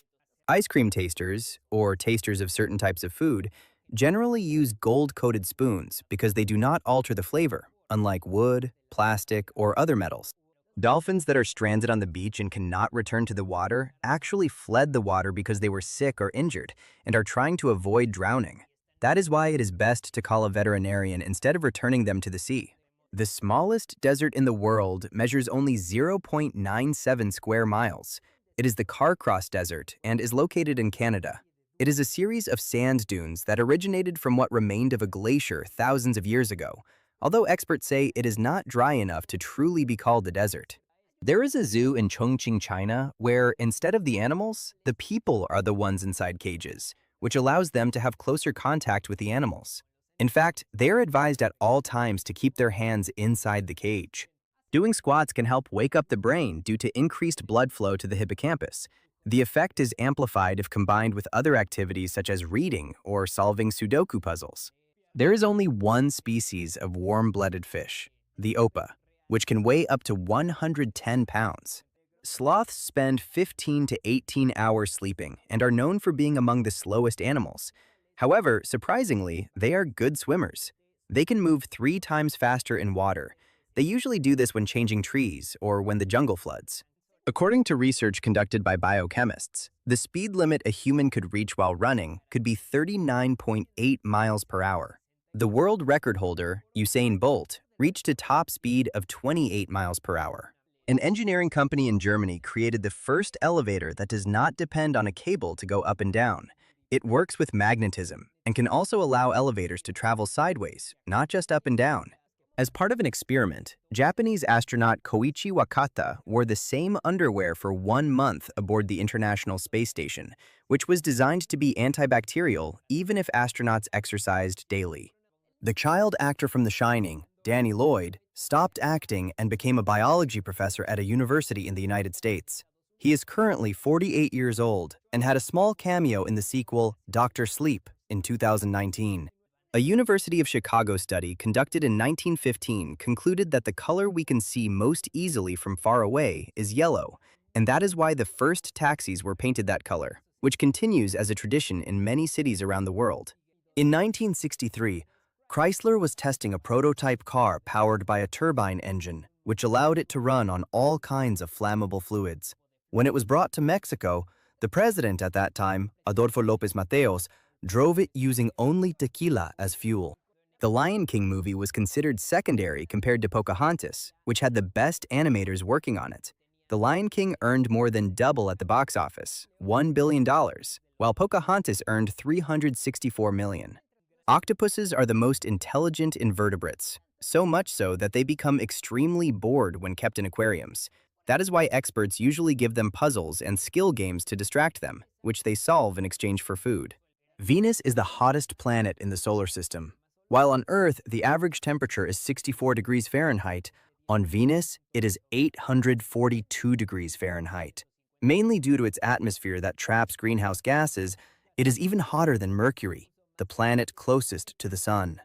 Ice cream tasters, or tasters of certain types of food, generally use gold-coated spoons because they do not alter the flavor, unlike wood, plastic, or other metals. Dolphins that are stranded on the beach and cannot return to the water actually fled the water because they were sick or injured and are trying to avoid drowning. That is why it is best to call a veterinarian instead of returning them to the sea. The smallest desert in the world measures only 0.97 square miles. It is the Carcross Desert and is located in Canada. It is a series of sand dunes that originated from what remained of a glacier thousands of years ago, although experts say it is not dry enough to truly be called a desert. There is a zoo in Chongqing, China, where instead of the animals, the people are the ones inside cages, which allows them to have closer contact with the animals. In fact, they are advised at all times to keep their hands inside the cage. Doing squats can help wake up the brain due to increased blood flow to the hippocampus. The effect is amplified if combined with other activities such as reading or solving Sudoku puzzles. There is only one species of warm-blooded fish, the opah, which can weigh up to 110 pounds. Sloths spend 15 to 18 hours sleeping and are known for being among the slowest animals. However, surprisingly, they are good swimmers. They can move 3 times faster in water. They usually do this when changing trees or when the jungle floods. According to research conducted by biochemists, the speed limit a human could reach while running could be 39.8 miles per hour. The world record holder, Usain Bolt, reached a top speed of 28 miles per hour. An engineering company in Germany created the first elevator that does not depend on a cable to go up and down. It works with magnetism and can also allow elevators to travel sideways, not just up and down. As part of an experiment, Japanese astronaut Koichi Wakata wore the same underwear for 1 month aboard the International Space Station, which was designed to be antibacterial even if astronauts exercised daily. The child actor from The Shining, Danny Lloyd, stopped acting and became a biology professor at a university in the United States. He is currently 48 years old and had a small cameo in the sequel Dr. Sleep in 2019. A University of Chicago study conducted in 1915 concluded that the color we can see most easily from far away is yellow, and that is why the first taxis were painted that color, which continues as a tradition in many cities around the world. In 1963, Chrysler was testing a prototype car powered by a turbine engine, which allowed it to run on all kinds of flammable fluids. When it was brought to Mexico, the president at that time, Adolfo López Mateos, drove it using only tequila as fuel. The Lion King movie was considered secondary compared to Pocahontas, which had the best animators working on it. The Lion King earned more than double at the box office, $1 billion, while Pocahontas earned $364 million. Octopuses are the most intelligent invertebrates, so much so that they become extremely bored when kept in aquariums. That is why experts usually give them puzzles and skill games to distract them, which they solve in exchange for food. Venus is the hottest planet in the solar system. While on Earth, the average temperature is 64 degrees Fahrenheit, on Venus, it is 842 degrees Fahrenheit. Mainly due to its atmosphere that traps greenhouse gases, it is even hotter than Mercury, the planet closest to the Sun.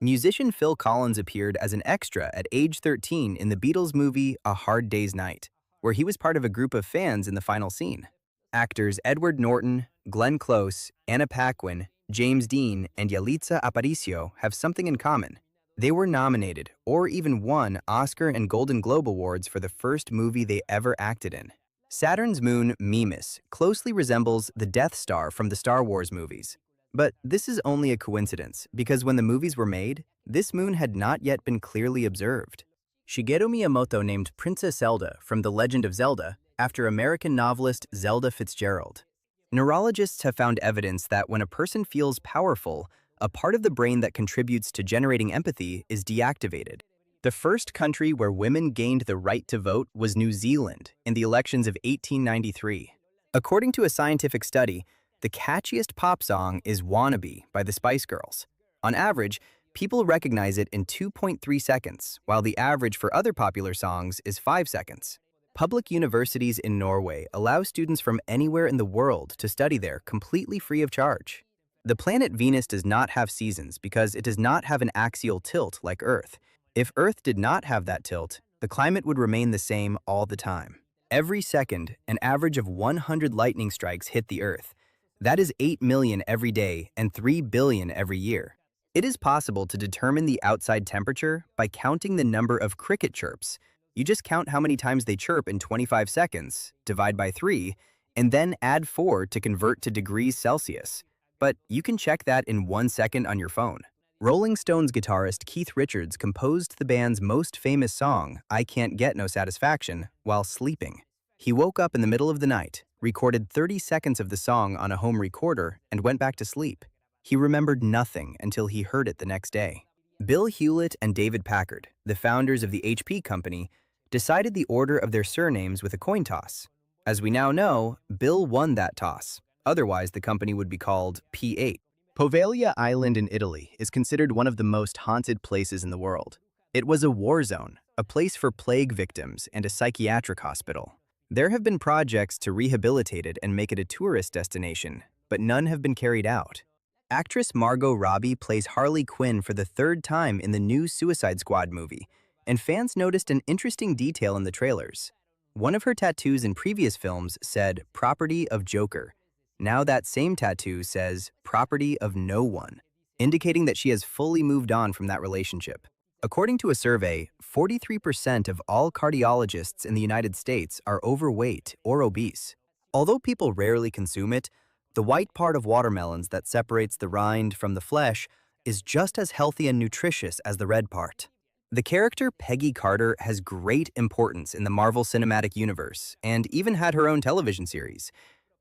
Musician Phil Collins appeared as an extra at age 13 in the Beatles movie A Hard Day's Night, where he was part of a group of fans in the final scene. Actors Edward Norton, Glenn Close, Anna Paquin, James Dean, and Yalitza Aparicio have something in common. They were nominated, or even won, Oscar and Golden Globe Awards for the first movie they ever acted in. Saturn's moon, Mimas, closely resembles the Death Star from the Star Wars movies. But this is only a coincidence, because when the movies were made, this moon had not yet been clearly observed. Shigeru Miyamoto named Princess Zelda from The Legend of Zelda after American novelist Zelda Fitzgerald. Neurologists have found evidence that when a person feels powerful, a part of the brain that contributes to generating empathy is deactivated. The first country where women gained the right to vote was New Zealand in the elections of 1893. According to a scientific study, the catchiest pop song is Wannabe by the Spice Girls. On average, people recognize it in 2.3 seconds, while the average for other popular songs is 5 seconds. Public universities in Norway allow students from anywhere in the world to study there completely free of charge. The planet Venus does not have seasons because it does not have an axial tilt like Earth. If Earth did not have that tilt, the climate would remain the same all the time. Every second, an average of 100 lightning strikes hit the Earth. That is 8 million every day and 3 billion every year. It is possible to determine the outside temperature by counting the number of cricket chirps. You just count how many times they chirp in 25 seconds, divide by 3, and then add 4 to convert to degrees Celsius. But you can check that in 1 second on your phone. Rolling Stones guitarist Keith Richards composed the band's most famous song, I Can't Get No Satisfaction, while sleeping. He woke up in the middle of the night, recorded 30 seconds of the song on a home recorder, and went back to sleep. He remembered nothing until he heard it the next day. Bill Hewlett and David Packard, the founders of the HP company, decided the order of their surnames with a coin toss. As we now know, Bill won that toss. Otherwise, the company would be called P8. Poveglia Island in Italy is considered one of the most haunted places in the world. It was a war zone, a place for plague victims, and a psychiatric hospital. There have been projects to rehabilitate it and make it a tourist destination, but none have been carried out. Actress Margot Robbie plays Harley Quinn for the third time in the new Suicide Squad movie, and fans noticed an interesting detail in the trailers. One of her tattoos in previous films said, "Property of Joker." Now that same tattoo says, "Property of No One," indicating that she has fully moved on from that relationship. According to a survey, 43% of all cardiologists in the United States are overweight or obese. Although people rarely consume it, the white part of watermelons that separates the rind from the flesh is just as healthy and nutritious as the red part. The character Peggy Carter has great importance in the Marvel Cinematic Universe and even had her own television series.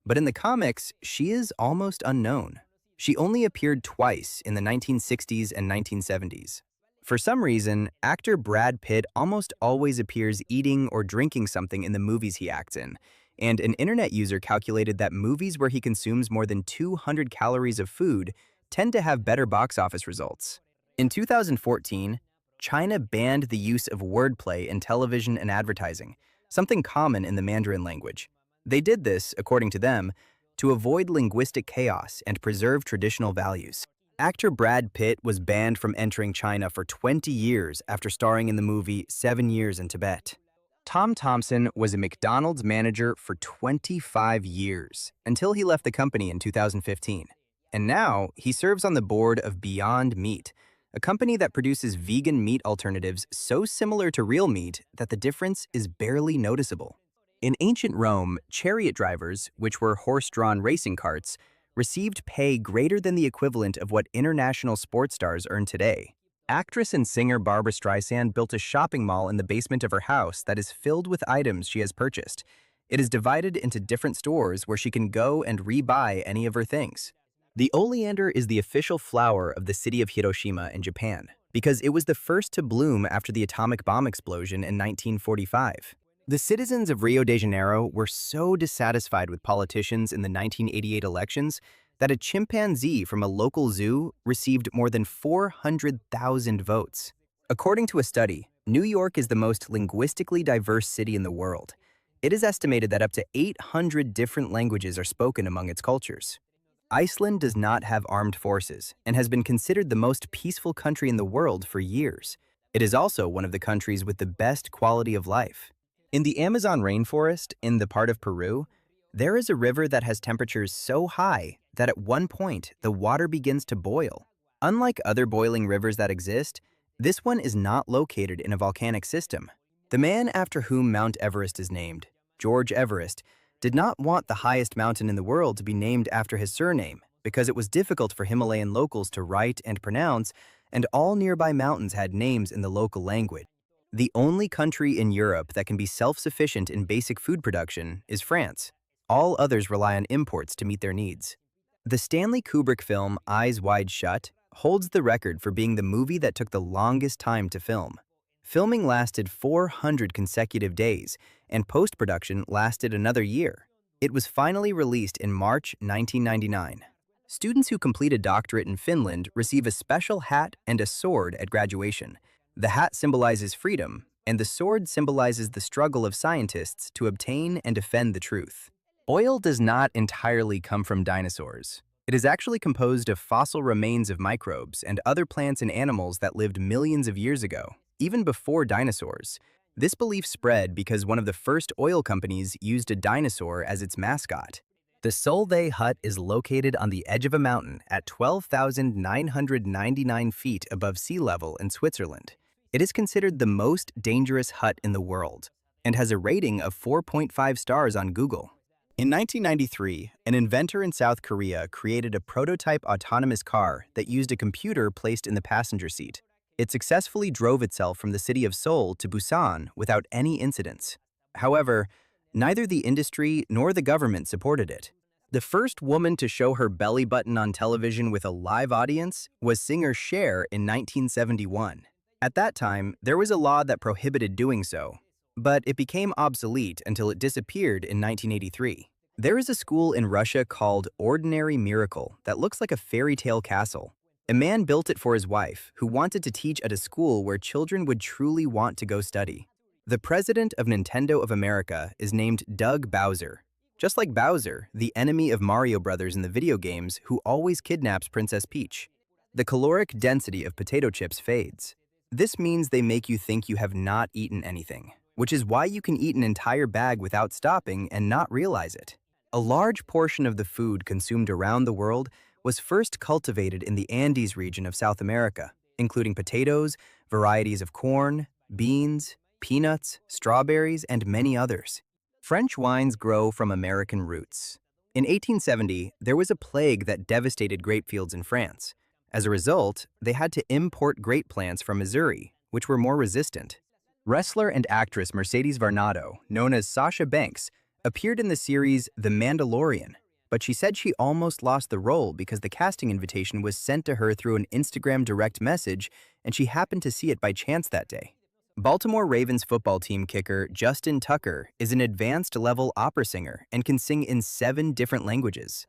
But in the comics, she is almost unknown. She only appeared twice in the 1960s and 1970s. For some reason, actor Brad Pitt almost always appears eating or drinking something in the movies he acts in, and an internet user calculated that movies where he consumes more than 200 calories of food tend to have better box office results. In 2014, China banned the use of wordplay in television and advertising, something common in the Mandarin language. They did this, according to them, to avoid linguistic chaos and preserve traditional values. Actor Brad Pitt was banned from entering China for 20 years after starring in the movie 7 Years in Tibet. Tom Thompson was a McDonald's manager for 25 years until he left the company in 2015. And now he serves on the board of Beyond Meat, a company that produces vegan meat alternatives so similar to real meat that the difference is barely noticeable. In ancient Rome, chariot drivers, which were horse-drawn racing carts, received pay greater than the equivalent of what international sports stars earn today. Actress and singer Barbra Streisand built a shopping mall in the basement of her house that is filled with items she has purchased. It is divided into different stores where she can go and rebuy any of her things. The oleander is the official flower of the city of Hiroshima in Japan because it was the first to bloom after the atomic bomb explosion in 1945. The citizens of Rio de Janeiro were so dissatisfied with politicians in the 1988 elections that a chimpanzee from a local zoo received more than 400,000 votes. According to a study, New York is the most linguistically diverse city in the world. It is estimated that up to 800 different languages are spoken among its cultures. Iceland does not have armed forces and has been considered the most peaceful country in the world for years. It is also one of the countries with the best quality of life. In the Amazon rainforest, in the part of Peru, there is a river that has temperatures so high that at one point the water begins to boil. Unlike other boiling rivers that exist, this one is not located in a volcanic system. The man after whom Mount Everest is named, George Everest, did not want the highest mountain in the world to be named after his surname because it was difficult for Himalayan locals to write and pronounce, and all nearby mountains had names in the local language. The only country in Europe that can be self-sufficient in basic food production is France. All others rely on imports to meet their needs. The Stanley Kubrick film Eyes Wide Shut holds the record for being the movie that took the longest time to film. Filming lasted 400 consecutive days, and post-production lasted another year. It was finally released in March 1999. Students who complete a doctorate in Finland receive a special hat and a sword at graduation. The hat symbolizes freedom, and the sword symbolizes the struggle of scientists to obtain and defend the truth. Oil does not entirely come from dinosaurs. It is actually composed of fossil remains of microbes and other plants and animals that lived millions of years ago, even before dinosaurs. This belief spread because one of the first oil companies used a dinosaur as its mascot. The Solvay hut is located on the edge of a mountain at 12,999 feet above sea level in Switzerland. It is considered the most dangerous hut in the world and has a rating of 4.5 stars on Google. In 1993, an inventor in South Korea created a prototype autonomous car that used a computer placed in the passenger seat. It successfully drove itself from the city of Seoul to Busan without any incidents. However, neither the industry nor the government supported it. The first woman to show her belly button on television with a live audience was singer Cher in 1971. At that time, there was a law that prohibited doing so, but it became obsolete until it disappeared in 1983. There is a school in Russia called Ordinary Miracle that looks like a fairy tale castle. A man built it for his wife, who wanted to teach at a school where children would truly want to go study. The president of Nintendo of America is named Doug Bowser. Just like Bowser, the enemy of Mario Brothers in the video games who always kidnaps Princess Peach. The caloric density of potato chips fades. This means they make you think you have not eaten anything, which is why you can eat an entire bag without stopping and not realize it. A large portion of the food consumed around the world was first cultivated in the Andes region of South America, including potatoes, varieties of corn, beans, peanuts, strawberries, and many others. French wines grow from American roots. In 1870, there was a plague that devastated grape fields in France. As a result, they had to import grape plants from Missouri, which were more resistant. Wrestler and actress Mercedes Varnado, known as Sasha Banks, appeared in the series The Mandalorian, but she said she almost lost the role because the casting invitation was sent to her through an Instagram direct message and she happened to see it by chance that day. Baltimore Ravens football team kicker Justin Tucker is an advanced-level opera singer and can sing in 7 different languages.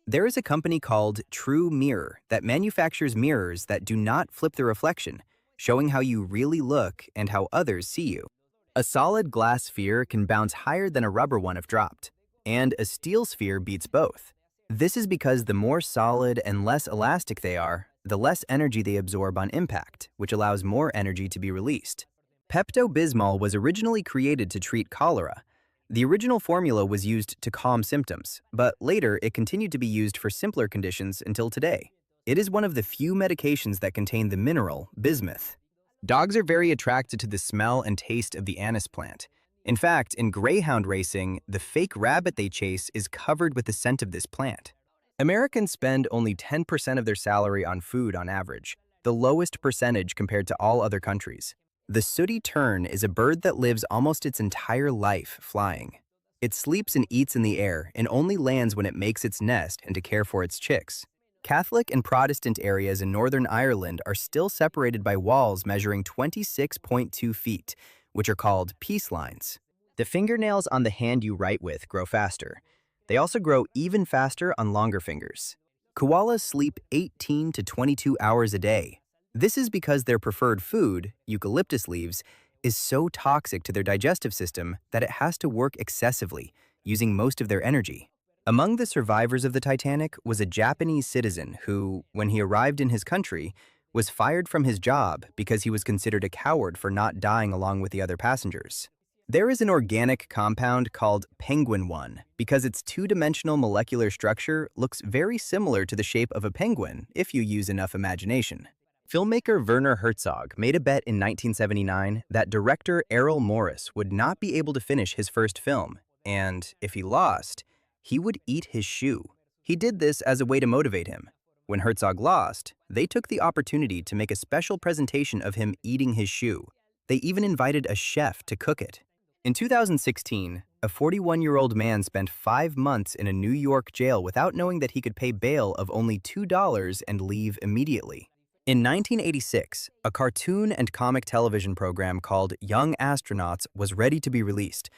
There is a company called True Mirror that manufactures mirrors that do not flip the reflection, showing how you really look and how others see you. A solid glass sphere can bounce higher than a rubber one if dropped, and a steel sphere beats both. This is because the more solid and less elastic they are, the less energy they absorb on impact, which allows more energy to be released. Pepto-Bismol was originally created to treat cholera. The original formula was used to calm symptoms, but later it continued to be used for simpler conditions until today. It is one of the few medications that contain the mineral bismuth. Dogs are very attracted to the smell and taste of the anise plant. In fact, in greyhound racing, the fake rabbit they chase is covered with the scent of this plant. Americans spend only 10% of their salary on food on average, the lowest percentage compared to all other countries. The sooty tern is a bird that lives almost its entire life flying. It sleeps and eats in the air and only lands when it makes its nest and to care for its chicks. Catholic and Protestant areas in Northern Ireland are still separated by walls measuring 26.2 feet, which are called peace lines. The fingernails on the hand you write with grow faster. They also grow even faster on longer fingers. Koalas sleep 18 to 22 hours a day. This is because their preferred food, eucalyptus leaves, is so toxic to their digestive system that it has to work excessively, using most of their energy. Among the survivors of the Titanic was a Japanese citizen who, when he arrived in his country, was fired from his job because he was considered a coward for not dying along with the other passengers. There is an organic compound called penguin 1 because its two-dimensional molecular structure looks very similar to the shape of a penguin if you use enough imagination. Filmmaker Werner Herzog made a bet in 1979 that director Errol Morris would not be able to finish his first film, and if he lost, he would eat his shoe. He did this as a way to motivate him. When Herzog lost, they took the opportunity to make a special presentation of him eating his shoe. They even invited a chef to cook it. In 2016, a 41-year-old man spent 5 months in a New York jail without knowing that he could pay bail of only $2 and leave immediately. In 1986, a cartoon and comic television program called Young Astronauts was ready to be released,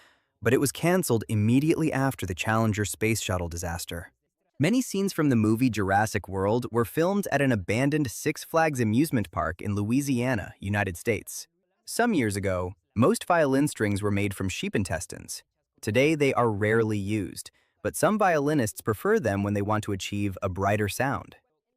but it was canceled immediately after the Challenger space shuttle disaster. Many scenes from the movie Jurassic World were filmed at an abandoned Six Flags amusement park in Louisiana, United States. Some years ago, most violin strings were made from sheep intestines. Today, they are rarely used, but some violinists prefer them when they want to achieve a brighter sound.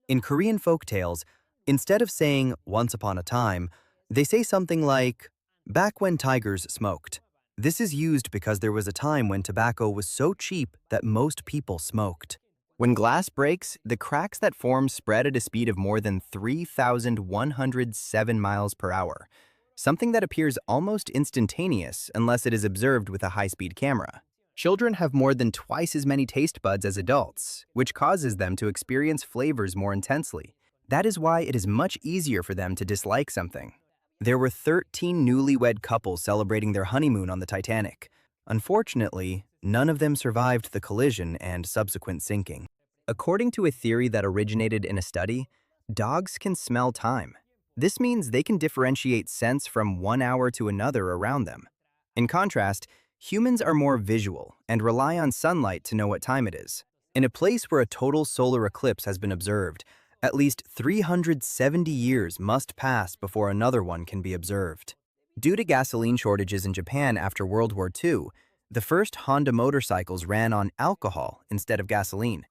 In Korean folk tales, instead of saying "once upon a time," they say something like "back when tigers smoked." This is used because there was a time when tobacco was so cheap that most people smoked. When glass breaks, the cracks that form spread at a speed of more than 3,107 miles per hour, something that appears almost instantaneous unless it is observed with a high-speed camera. Children have more than twice as many taste buds as adults, which causes them to experience flavors more intensely. That is why it is much easier for them to dislike something. There were 13 newlywed couples celebrating their honeymoon on the Titanic. Unfortunately, none of them survived the collision and subsequent sinking. According to a theory that originated in a study, dogs can smell time. This means they can differentiate scents from one hour to another around them. In contrast, humans are more visual and rely on sunlight to know what time it is. In a place where a total solar eclipse has been observed, at least 370 years must pass before another one can be observed. Due to gasoline shortages in Japan after World War II, the first Honda motorcycles ran on alcohol instead of gasoline.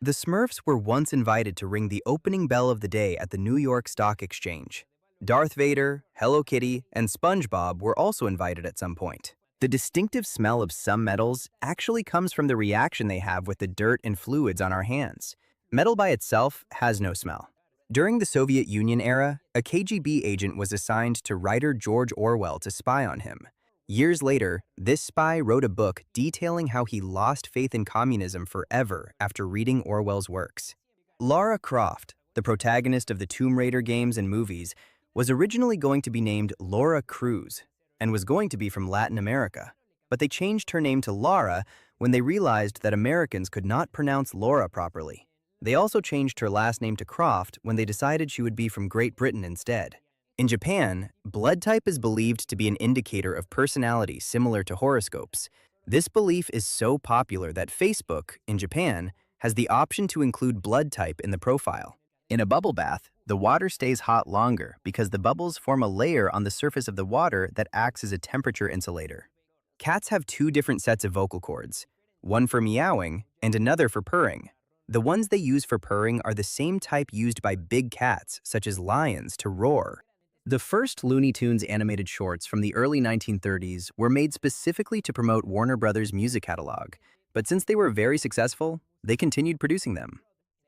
The Smurfs were once invited to ring the opening bell of the day at the New York Stock Exchange. Darth Vader, Hello Kitty, and SpongeBob were also invited at some point. The distinctive smell of some metals actually comes from the reaction they have with the dirt and fluids on our hands. Metal by itself has no smell. During the Soviet Union era, a KGB agent was assigned to writer George Orwell to spy on him. Years later, this spy wrote a book detailing how he lost faith in communism forever after reading Orwell's works. Lara Croft, the protagonist of the Tomb Raider games and movies, was originally going to be named Laura Cruz and was going to be from Latin America. But they changed her name to Lara when they realized that Americans could not pronounce Laura properly. They also changed her last name to Croft when they decided she would be from Great Britain instead. In Japan, blood type is believed to be an indicator of personality similar to horoscopes. This belief is so popular that Facebook, in Japan, has the option to include blood type in the profile. In a bubble bath, the water stays hot longer because the bubbles form a layer on the surface of the water that acts as a temperature insulator. Cats have 2 different sets of vocal cords, one for meowing and another for purring. The ones they use for purring are the same type used by big cats, such as lions, to roar. The first Looney Tunes animated shorts from the early 1930s were made specifically to promote Warner Brothers' music catalog, but since they were very successful, they continued producing them.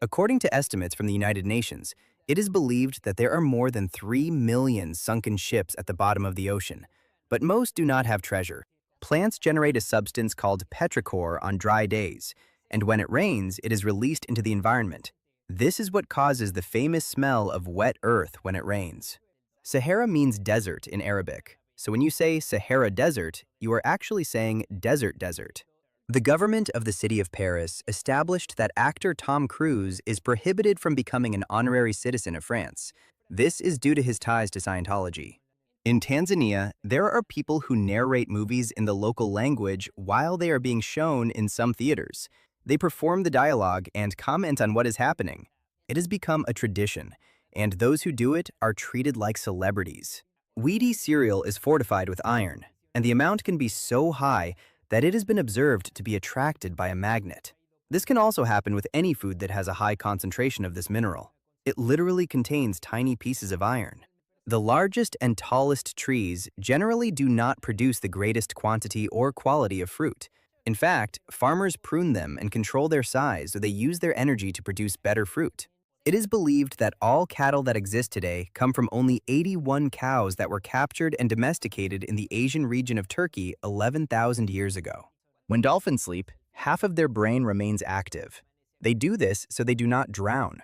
According to estimates from the United Nations, it is believed that there are more than 3 million sunken ships at the bottom of the ocean, but most do not have treasure. Plants generate a substance called petrichor on dry days, and when it rains, it is released into the environment. This is what causes the famous smell of wet earth when it rains. Sahara means desert in Arabic, so when you say Sahara Desert, you are actually saying desert desert. The government of the city of Paris established that actor Tom Cruise is prohibited from becoming an honorary citizen of France. This is due to his ties to Scientology. In Tanzania, there are people who narrate movies in the local language while they are being shown in some theaters. They perform the dialogue and comment on what is happening. It has become a tradition, and those who do it are treated like celebrities. Wheatie cereal is fortified with iron, and the amount can be so high that it has been observed to be attracted by a magnet. This can also happen with any food that has a high concentration of this mineral. It literally contains tiny pieces of iron. The largest and tallest trees generally do not produce the greatest quantity or quality of fruit. In fact, farmers prune them and control their size so they use their energy to produce better fruit. It is believed that all cattle that exist today come from only 81 cows that were captured and domesticated in the Asian region of Turkey 11,000 years ago. When dolphins sleep, half of their brain remains active. They do this so they do not drown.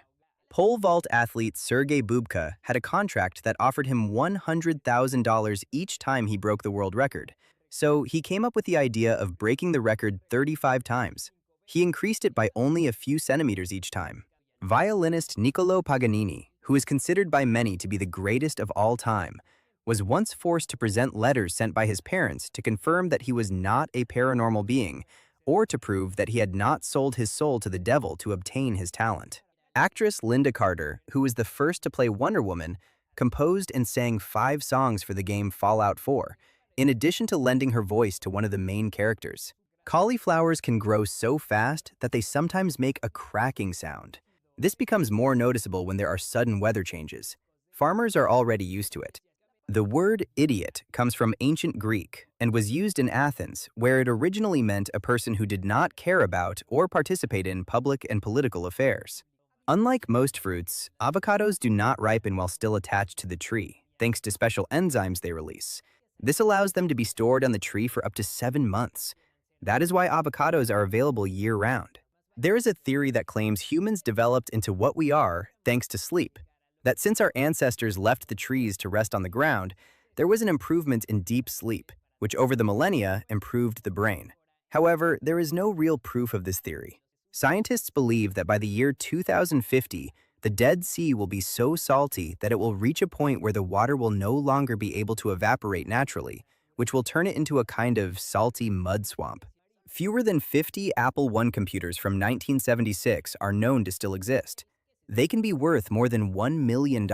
Pole vault athlete Sergei Bubka had a contract that offered him $100,000 each time he broke the world record. So he came up with the idea of breaking the record 35 times. He increased it by only a few centimeters each time. Violinist Niccolò Paganini, who is considered by many to be the greatest of all time, was once forced to present letters sent by his parents to confirm that he was not a paranormal being, or to prove that he had not sold his soul to the devil to obtain his talent. Actress Linda Carter, who was the first to play Wonder Woman, composed and sang 5 songs for the game Fallout 4, in addition to lending her voice to one of the main characters. Cauliflowers can grow so fast that they sometimes make a cracking sound. This becomes more noticeable when there are sudden weather changes. Farmers are already used to it. The word idiot comes from ancient Greek and was used in Athens, where it originally meant a person who did not care about or participate in public and political affairs. Unlike most fruits, avocados do not ripen while still attached to the tree, thanks to special enzymes they release. This allows them to be stored on the tree for up to 7 months. That is why avocados are available year-round. There is a theory that claims humans developed into what we are thanks to sleep. That since our ancestors left the trees to rest on the ground, there was an improvement in deep sleep, which over the millennia improved the brain. However, there is no real proof of this theory. Scientists believe that by the year 2050, the Dead Sea will be so salty that it will reach a point where the water will no longer be able to evaporate naturally, which will turn it into a kind of salty mud swamp. Fewer than 50 Apple I computers from 1976 are known to still exist. They can be worth more than $1 million.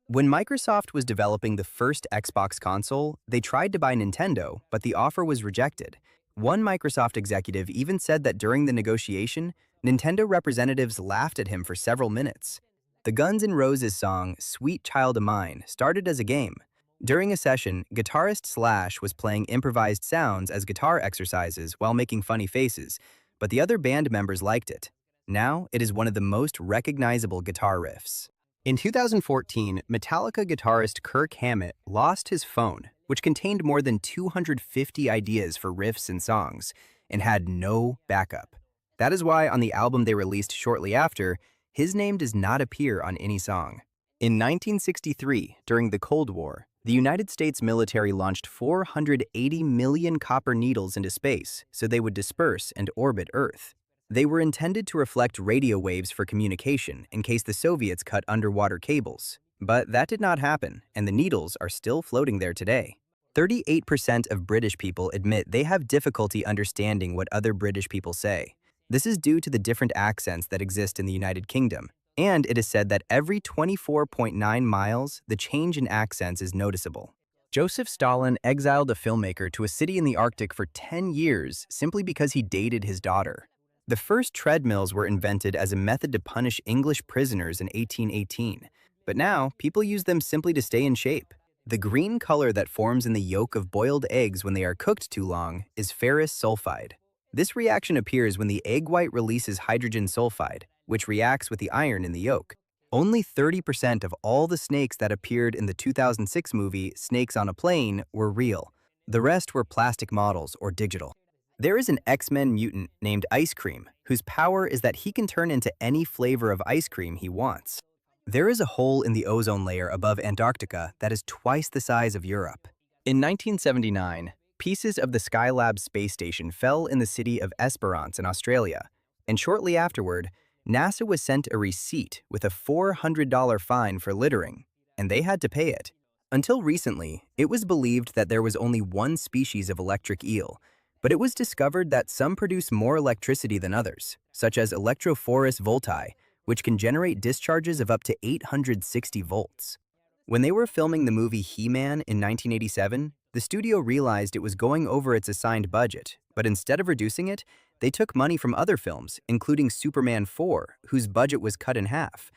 When Microsoft was developing the first Xbox console, they tried to buy Nintendo, but the offer was rejected. One Microsoft executive even said that during the negotiation, Nintendo representatives laughed at him for several minutes. The Guns N' Roses song, Sweet Child of Mine, started as a game. During a session, guitarist Slash was playing improvised sounds as guitar exercises while making funny faces, but the other band members liked it. Now, it is one of the most recognizable guitar riffs. In 2014, Metallica guitarist Kirk Hammett lost his phone, which contained more than 250 ideas for riffs and songs, and had no backup. That is why on the album they released shortly after, his name does not appear on any song. In 1963, during the Cold War, the United States military launched 480 million copper needles into space so they would disperse and orbit Earth. They were intended to reflect radio waves for communication in case the Soviets cut underwater cables. But that did not happen, and the needles are still floating there today. 38% of British people admit they have difficulty understanding what other British people say. This is due to the different accents that exist in the United Kingdom. And it is said that every 24.9 miles, the change in accents is noticeable. Joseph Stalin exiled a filmmaker to a city in the Arctic for 10 years simply because he dated his daughter. The first treadmills were invented as a method to punish English prisoners in 1818, but now people use them simply to stay in shape. The green color that forms in the yolk of boiled eggs when they are cooked too long is ferrous sulfide. This reaction appears when the egg white releases hydrogen sulfide, which reacts with the iron in the yolk. Only 30% of all the snakes that appeared in the 2006 movie Snakes on a Plane were real. The rest were plastic models or digital. There is an X-Men mutant named Ice Cream, whose power is that he can turn into any flavor of ice cream he wants. There is a hole in the ozone layer above Antarctica that is twice the size of Europe. In 1979, pieces of the Skylab space station fell in the city of Esperance in Australia, and shortly afterward, NASA was sent a receipt with a $400 fine for littering, and they had to pay it. Until recently, it was believed that there was only one species of electric eel, but it was discovered that some produce more electricity than others, such as Electrophorus voltae, which can generate discharges of up to 860 volts. When they were filming the movie He-Man in 1987, the studio realized it was going over its assigned budget, but instead of reducing it, they took money from other films, including Superman 4, whose budget was cut in half.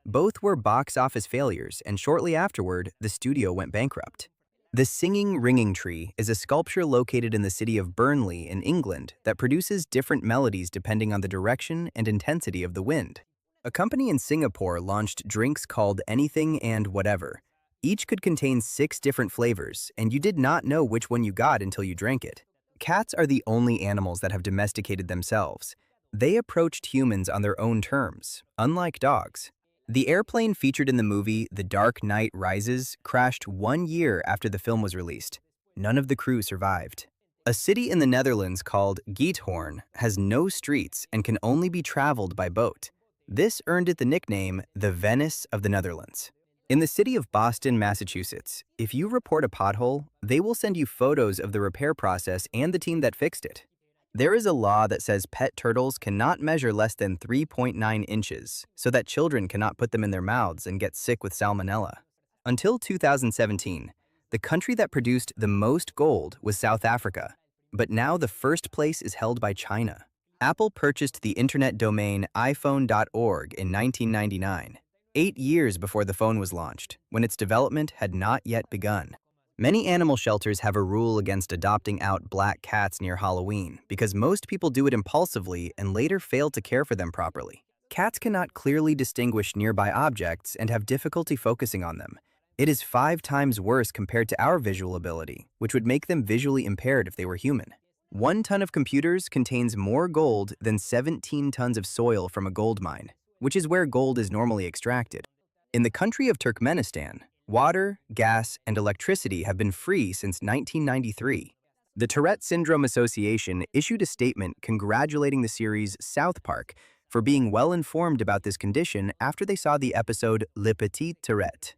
Both were box office failures, and shortly afterward, the studio went bankrupt. The Singing Ringing Tree is a sculpture located in the city of Burnley in England that produces different melodies depending on the direction and intensity of the wind. A company in Singapore launched drinks called Anything and Whatever. Each could contain 6 different flavors, and you did not know which one you got until you drank it. Cats are the only animals that have domesticated themselves. They approached humans on their own terms, unlike dogs. The airplane featured in the movie The Dark Knight Rises crashed 1 year after the film was released. None of the crew survived. A city in the Netherlands called Giethoorn has no streets and can only be traveled by boat. This earned it the nickname the Venice of the Netherlands. In the city of Boston, Massachusetts, if you report a pothole, they will send you photos of the repair process and the team that fixed it. There is a law that says pet turtles cannot measure less than 3.9 inches, so that children cannot put them in their mouths and get sick with salmonella. Until 2017, the country that produced the most gold was South Africa, but now the first place is held by China. Apple purchased the internet domain iphone.org in 1999, 8 years before the phone was launched, when its development had not yet begun. Many animal shelters have a rule against adopting out black cats near Halloween because most people do it impulsively and later fail to care for them properly. Cats cannot clearly distinguish nearby objects and have difficulty focusing on them. It is 5 times worse compared to our visual ability, which would make them visually impaired if they were human. 1 ton of computers contains more gold than 17 tons of soil from a gold mine, which is where gold is normally extracted. In the country of Turkmenistan, water, gas, and electricity have been free since 1993. The Tourette Syndrome Association issued a statement congratulating the series South Park for being well informed about this condition after they saw the episode Le Petit Tourette.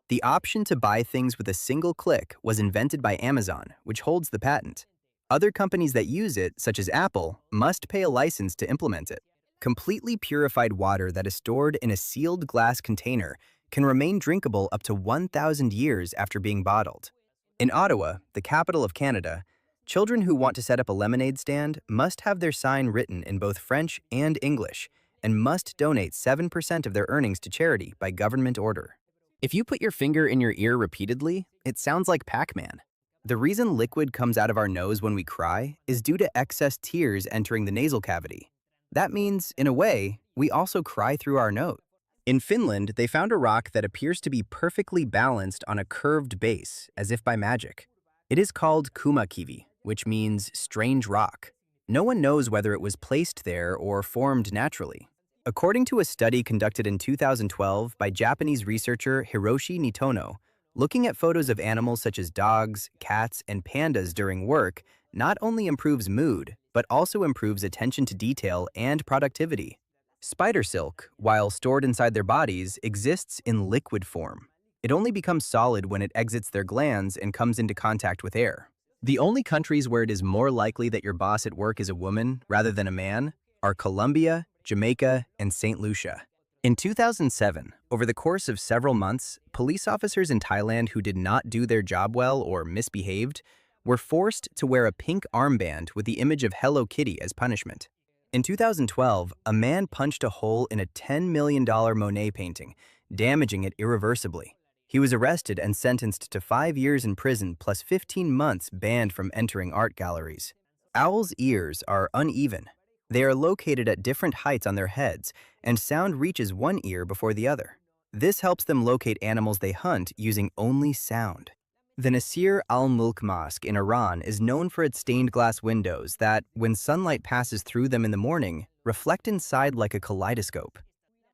The option to buy things with a single click was invented by Amazon, which holds the patent. Other companies that use it, such as Apple, must pay a license to implement it. Completely purified water that is stored in a sealed glass container can remain drinkable up to 1,000 years after being bottled. In Ottawa, the capital of Canada, children who want to set up a lemonade stand must have their sign written in both French and English and must donate 7% of their earnings to charity by government order. If you put your finger in your ear repeatedly, it sounds like Pac-Man. The reason liquid comes out of our nose when we cry is due to excess tears entering the nasal cavity. That means, in a way, we also cry through our nose. In Finland, they found a rock that appears to be perfectly balanced on a curved base, as if by magic. It is called Kumakivi, which means strange rock. No one knows whether it was placed there or formed naturally. According to a study conducted in 2012 by Japanese researcher Hiroshi Nitono, looking at photos of animals such as dogs, cats, and pandas during work not only improves mood, but also improves attention to detail and productivity. Spider silk, while stored inside their bodies, exists in liquid form. It only becomes solid when it exits their glands and comes into contact with air. The only countries where it is more likely that your boss at work is a woman rather than a man are Colombia, Jamaica, and St. Lucia. In 2007, over the course of several months, police officers in Thailand who did not do their job well or misbehaved were forced to wear a pink armband with the image of Hello Kitty as punishment. In 2012, a man punched a hole in a $10 million Monet painting, damaging it irreversibly. He was arrested and sentenced to 5 years in prison plus 15 months banned from entering art galleries. Owls' ears are uneven. They are located at different heights on their heads, and sound reaches one ear before the other. This helps them locate animals they hunt using only sound. The Nasir al-Mulk Mosque in Iran is known for its stained glass windows that, when sunlight passes through them in the morning, reflect inside like a kaleidoscope.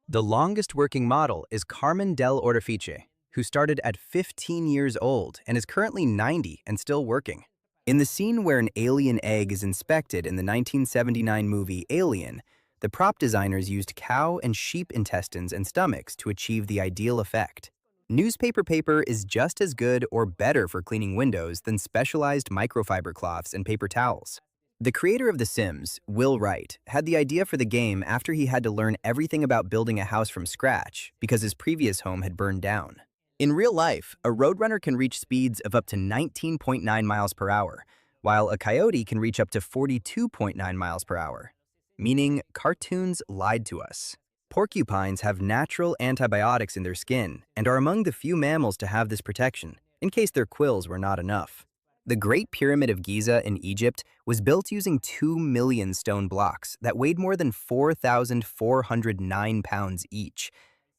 The longest working model is Carmen del Orfice, who started at 15 years old and is currently 90 and still working. In the scene where an alien egg is inspected in the 1979 movie Alien, the prop designers used cow and sheep intestines and stomachs to achieve the ideal effect. Newspaper paper is just as good or better for cleaning windows than specialized microfiber cloths and paper towels. The creator of The Sims, Will Wright, had the idea for the game after he had to learn everything about building a house from scratch because his previous home had burned down. In real life, a roadrunner can reach speeds of up to 19.9 miles per hour, while a coyote can reach up to 42.9 miles per hour. Meaning, cartoons lied to us. Porcupines have natural antibiotics in their skin and are among the few mammals to have this protection, in case their quills were not enough. The Great Pyramid of Giza in Egypt was built using 2 million stone blocks that weighed more than 4,409 pounds each.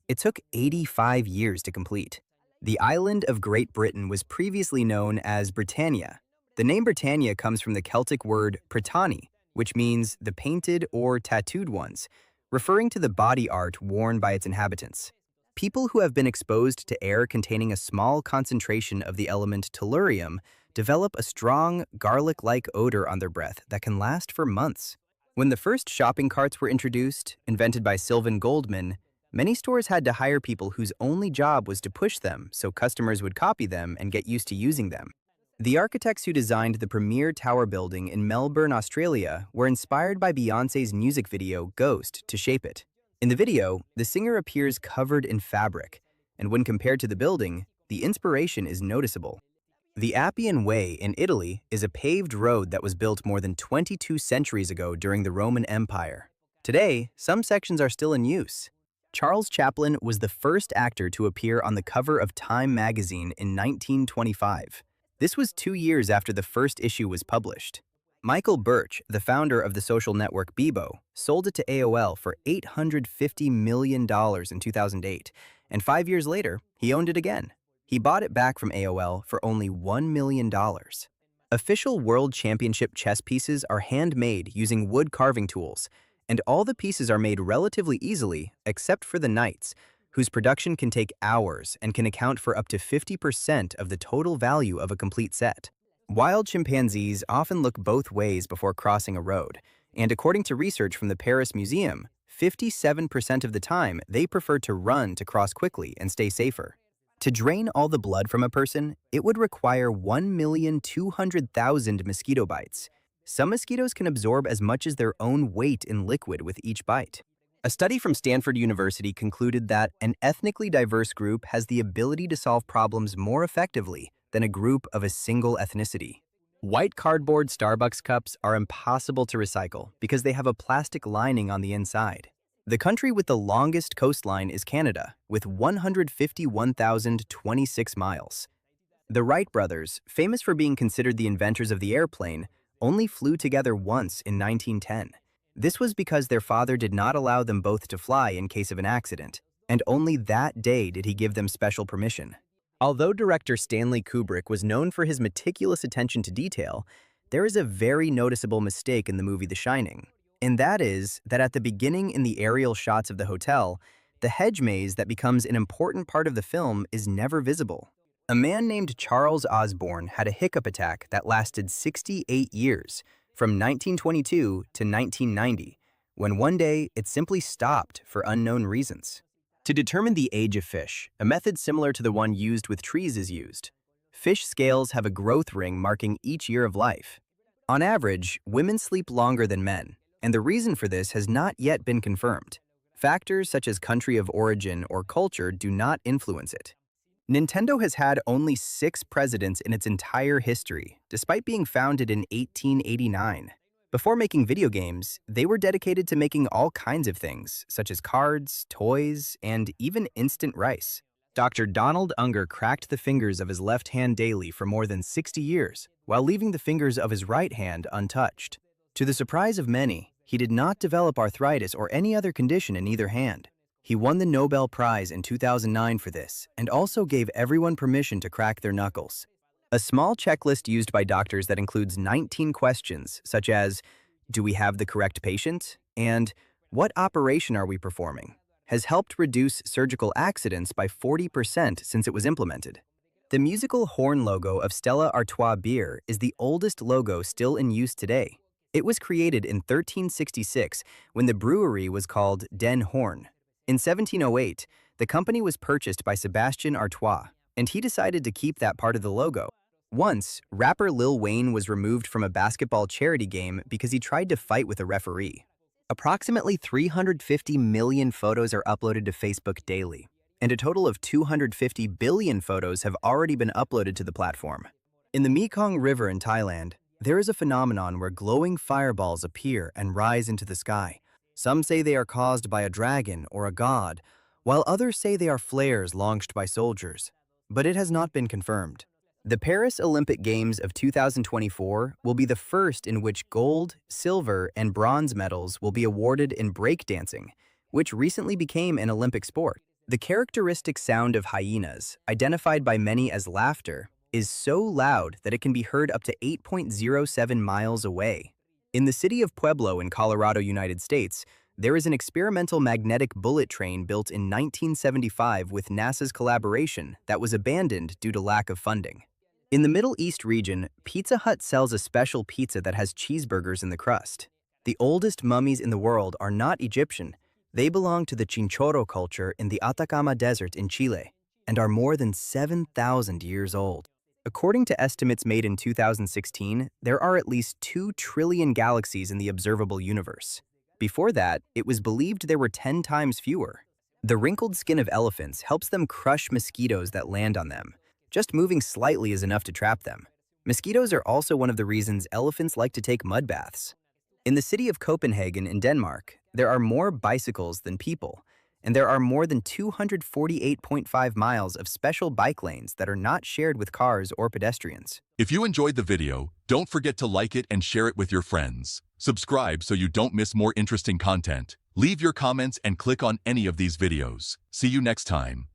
It took 85 years to complete. The island of Great Britain was previously known as Britannia. The name Britannia comes from the Celtic word Brittani, which means the painted or tattooed ones, referring to the body art worn by its inhabitants. People who have been exposed to air containing a small concentration of the element tellurium develop a strong, garlic-like odor on their breath that can last for months. When the first shopping carts were introduced, invented by Sylvan Goldman, many stores had to hire people whose only job was to push them so customers would copy them and get used to using them. The architects who designed the premier tower building in Melbourne, Australia, were inspired by Beyoncé's music video Ghost to shape it. In the video, the singer appears covered in fabric, and when compared to the building, the inspiration is noticeable. The Appian Way in Italy is a paved road that was built more than 22 centuries ago during the Roman Empire. Today, some sections are still in use. Charles Chaplin was the first actor to appear on the cover of Time magazine in 1925. This was 2 years after the first issue was published. Michael Birch, the founder of the social network Bebo, sold it to AOL for $850 million in 2008, and 5 years later, he owned it again. He bought it back from AOL for only $1 million. Official World Championship chess pieces are handmade using wood carving tools, and all the pieces are made relatively easily except for the knights, whose production can take hours and can account for up to 50% of the total value of a complete set. Wild chimpanzees often look both ways before crossing a road, and according to research from the Paris Museum, 57% of the time they prefer to run to cross quickly and stay safer. To drain all the blood from a person, it would require 1,200,000 mosquito bites. Some mosquitoes can absorb as much as their own weight in liquid with each bite. A study from Stanford University concluded that an ethnically diverse group has the ability to solve problems more effectively than a group of a single ethnicity. White cardboard Starbucks cups are impossible to recycle because they have a plastic lining on the inside. The country with the longest coastline is Canada, with 151,026 miles. The Wright brothers, famous for being considered the inventors of the airplane, only flew together once in 1910. This was because their father did not allow them both to fly in case of an accident, and only that day did he give them special permission. Although director Stanley Kubrick was known for his meticulous attention to detail, there is a very noticeable mistake in the movie The Shining, and that is that at the beginning in the aerial shots of the hotel, the hedge maze that becomes an important part of the film is never visible. A man named Charles Osborne had a hiccup attack that lasted 68 years, from 1922 to 1990, when one day it simply stopped for unknown reasons. To determine the age of fish, a method similar to the one used with trees is used. Fish scales have a growth ring marking each year of life. On average, women sleep longer than men, and the reason for this has not yet been confirmed. Factors such as country of origin or culture do not influence it. Nintendo has had only 6 presidents in its entire history, despite being founded in 1889. Before making video games, they were dedicated to making all kinds of things, such as cards, toys, and even instant rice. Dr. Donald Unger cracked the fingers of his left hand daily for more than 60 years, while leaving the fingers of his right hand untouched. To the surprise of many, he did not develop arthritis or any other condition in either hand. He won the Nobel Prize in 2009 for this, and also gave everyone permission to crack their knuckles. A small checklist used by doctors that includes 19 questions, such as, do we have the correct patient? And what operation are we performing? Has helped reduce surgical accidents by 40% since it was implemented. The musical horn logo of Stella Artois beer is the oldest logo still in use today. It was created in 1366 when the brewery was called Den Horn. In 1708, the company was purchased by Sebastien Artois, and he decided to keep that part of the logo. Once, rapper Lil Wayne was removed from a basketball charity game because he tried to fight with a referee. Approximately 350 million photos are uploaded to Facebook daily, and a total of 250 billion photos have already been uploaded to the platform. In the Mekong River in Thailand, there is a phenomenon where glowing fireballs appear and rise into the sky. Some say they are caused by a dragon or a god, while others say they are flares launched by soldiers. But it has not been confirmed. The Paris Olympic Games of 2024 will be the first in which gold, silver, and bronze medals will be awarded in breakdancing, which recently became an Olympic sport. The characteristic sound of hyenas, identified by many as laughter, is so loud that it can be heard up to 8.07 miles away. In the city of Pueblo in Colorado, United States, there is an experimental magnetic bullet train built in 1975 with NASA's collaboration that was abandoned due to lack of funding. In the Middle East region, Pizza Hut sells a special pizza that has cheeseburgers in the crust. The oldest mummies in the world are not Egyptian. They belong to the Chinchorro culture in the Atacama Desert in Chile and are more than 7,000 years old. According to estimates made in 2016, there are at least 2 trillion galaxies in the observable universe. Before that, it was believed there were 10 times fewer. The wrinkled skin of elephants helps them crush mosquitoes that land on them. Just moving slightly is enough to trap them. Mosquitoes are also one of the reasons elephants like to take mud baths. In the city of Copenhagen in Denmark, there are more bicycles than people, and there are more than 248.5 miles of special bike lanes that are not shared with cars or pedestrians. If you enjoyed the video, don't forget to like it and share it with your friends. Subscribe so you don't miss more interesting content. Leave your comments and click on any of these videos. See you next time.